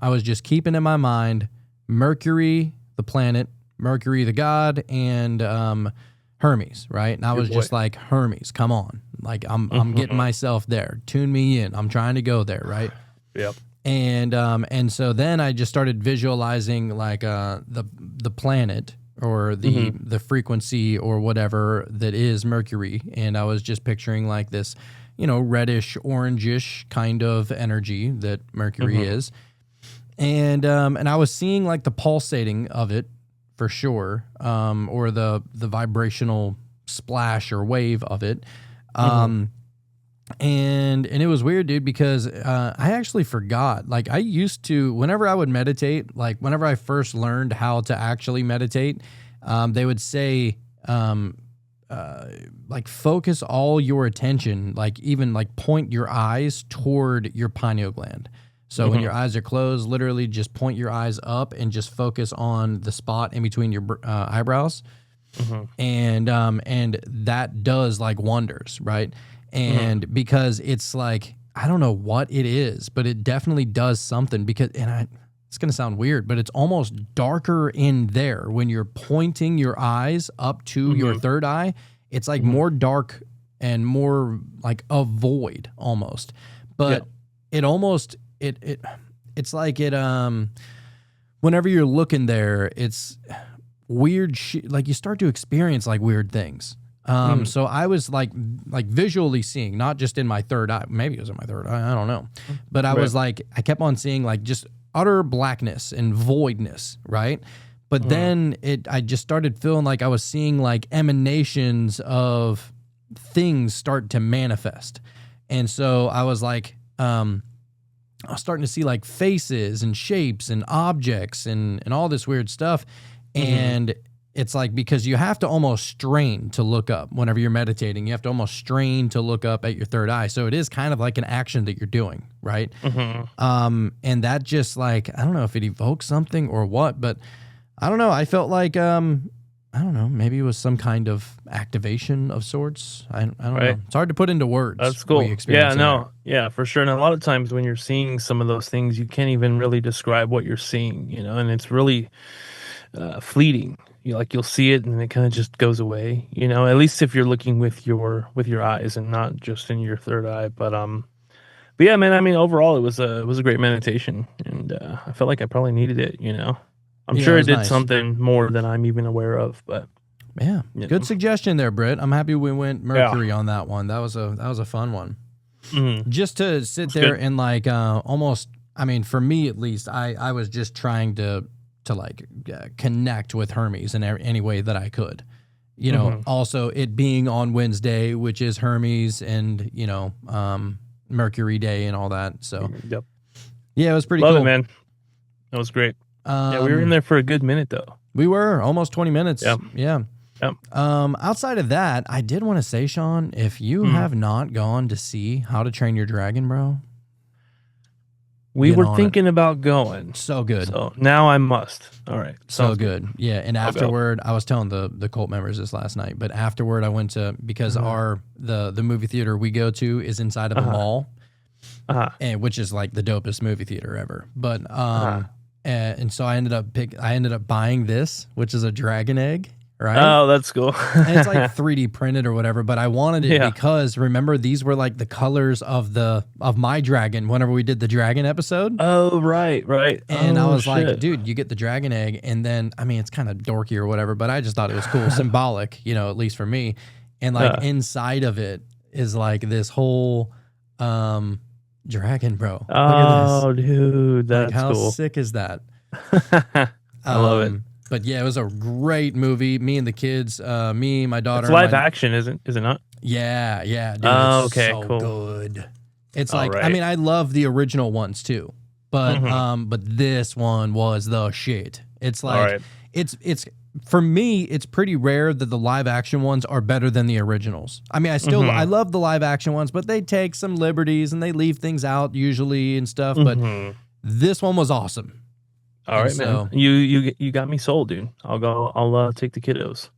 was just keeping in my mind Mercury, the planet, Mercury, the god, and Hermes, right? And I was just like, Hermes, come on. Like I'm getting myself there. Tune me in. I'm trying to go there, right? Yep. And so then I just started visualizing like the planet or the frequency or whatever that is Mercury, and I was just picturing like this, reddish orangish kind of energy that Mercury is, and I was seeing like the pulsating of it for sure, or the vibrational splash or wave of it. And it was weird, dude, because I actually forgot. Like, I used to, whenever I would meditate, like whenever I first learned how to actually meditate, they would say, like, focus all your attention, like even like point your eyes toward your pineal gland. So when your eyes are closed, literally just point your eyes up and just focus on the spot in between your eyebrows. And that does like wonders, right? And because it's like, I don't know what it is, but it definitely does something because, it's going to sound weird, but it's almost darker in there when you're pointing your eyes up to your third eye. It's like more dark and more like a void almost, but it almost, it's like whenever you're looking there, it's weird like you start to experience like weird things. So I was like visually seeing, not just in my third eye, maybe it was in my third eye, I don't know. But I was like, I kept on seeing like just utter blackness and voidness, right? But then I just started feeling like I was seeing like emanations of things start to manifest. And so I was like, I was starting to see like faces and shapes and objects and all this weird stuff. And it's like, because you have to almost strain to look up whenever you're meditating. You have to almost strain to look up at your third eye. So it is kind of like an action that you're doing, right? And that just like, I don't know if it evokes something or what, but I don't know. I felt like, I don't know, maybe it was some kind of activation of sorts. I don't know. It's hard to put into words. That's cool. Yeah, no. Yeah, for sure. And a lot of times when you're seeing some of those things, you can't even really describe what you're seeing, you know, and it's really fleeting. You'll see it and it kind of just goes away, you know, at least if you're looking with your eyes and not just in your third eye. But yeah, man, I mean, overall it was a great meditation, and I felt like I probably needed it, you know. I'm sure it did something more than I'm even aware of, but yeah, good suggestion there, Britt. I'm happy we went Mercury on that one. That was a fun one. Just to sit there and like almost, I mean, for me at least, I was just trying to like connect with Hermes in any way that I could, you know. Also it being on Wednesday, which is Hermes and, you know, Mercury Day and all that. So yeah, it was pretty cool. Love it, man. That was great. Yeah, we were in there for a good minute though. We were almost 20 minutes. Yeah. Outside of that, I did want to say, Sean, if you have not gone to see How to Train Your Dragon, bro, we were thinking about going. So good. So now I must. All right. So good. Yeah. And afterward, I was telling the cult members this last night, but afterward I went to, because the movie theater we go to is inside of a mall, and which is like the dopest movie theater ever. But and so I ended up buying this, which is a dragon egg. Right? Oh, that's cool. And it's like 3D printed or whatever, but I wanted it because remember these were like the colors of my dragon whenever we did the dragon episode. Oh, right. And I was like, dude, you get the dragon egg, and then I mean it's kind of dorky or whatever, but I just thought it was cool, symbolic, you know, at least for me. And like inside of it is like this whole dragon, bro. Oh, dude, that's like, how cool. sick is that? I love it. But yeah, it was a great movie. Me and the kids, me, my daughter. It's live action, is it not? Yeah, dude. Oh, it's okay, so cool. good. It's like, I mean, I love the original ones too, but this one was the shit. It's like, it's for me, it's pretty rare that the live action ones are better than the originals. I mean, I love the live action ones, but they take some liberties and they leave things out usually and stuff. But this one was awesome. All right, man. You got me sold, dude. I'll take the kiddos.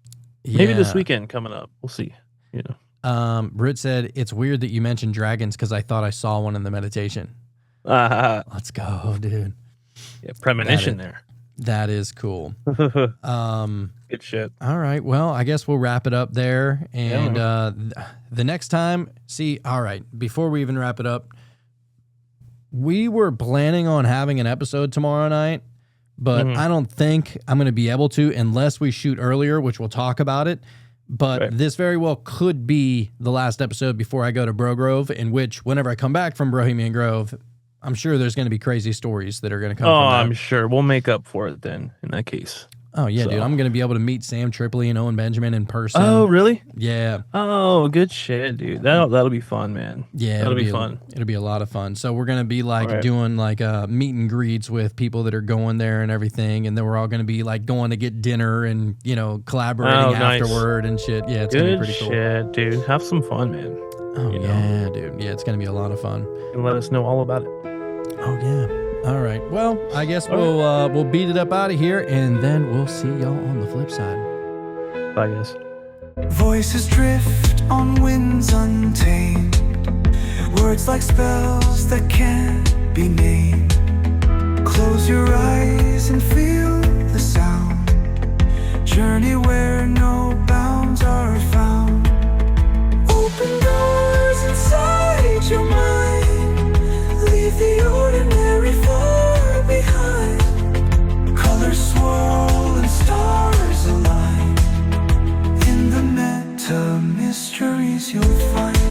Maybe this weekend coming up. We'll see. You know. Britt said it's weird that you mentioned dragons because I thought I saw one in the meditation. Let's go, dude. Yeah, premonition there. That is cool. Good shit. All right. Well, I guess we'll wrap it up there. And the next time, all right, before we even wrap it up, we were planning on having an episode tomorrow night, but I don't think I'm going to be able to unless we shoot earlier, which we'll talk about it. But this very well could be the last episode before I go to Bro Grove, in which whenever I come back from Bohemian Grove, I'm sure there's going to be crazy stories that are going to come from that. I'm sure. We'll make up for it then in that case. Oh yeah, dude. So- I'm gonna be able to meet Sam Tripoli and Owen Benjamin in person. Oh, really? Yeah. Oh, good shit, dude. That'll be fun, man. Yeah, that'll be a- fun. It'll be a lot of fun. So we're gonna be like Alright. doing like meet and greets with people that are going there and everything, and then we're all gonna be like going to get dinner and collaborating Oh, nice. afterward and shit. Yeah, it's gonna be Good pretty cool. shit, dude. Have some fun, man. Oh you know. yeah, dude. Yeah, it's gonna be a lot of fun. And let us know all about it. Oh yeah. All right. Well, I guess we'll beat it up out of here, and then we'll see y'all on the flip side. Bye, guys. Voices drift on winds untamed. Words like spells that can't be named. Close your eyes and feel the sound. Journey where no bounds are found. Open doors inside your mind. Leave the ordinary far behind. Colors swirl and stars align. In the meta mysteries you'll find.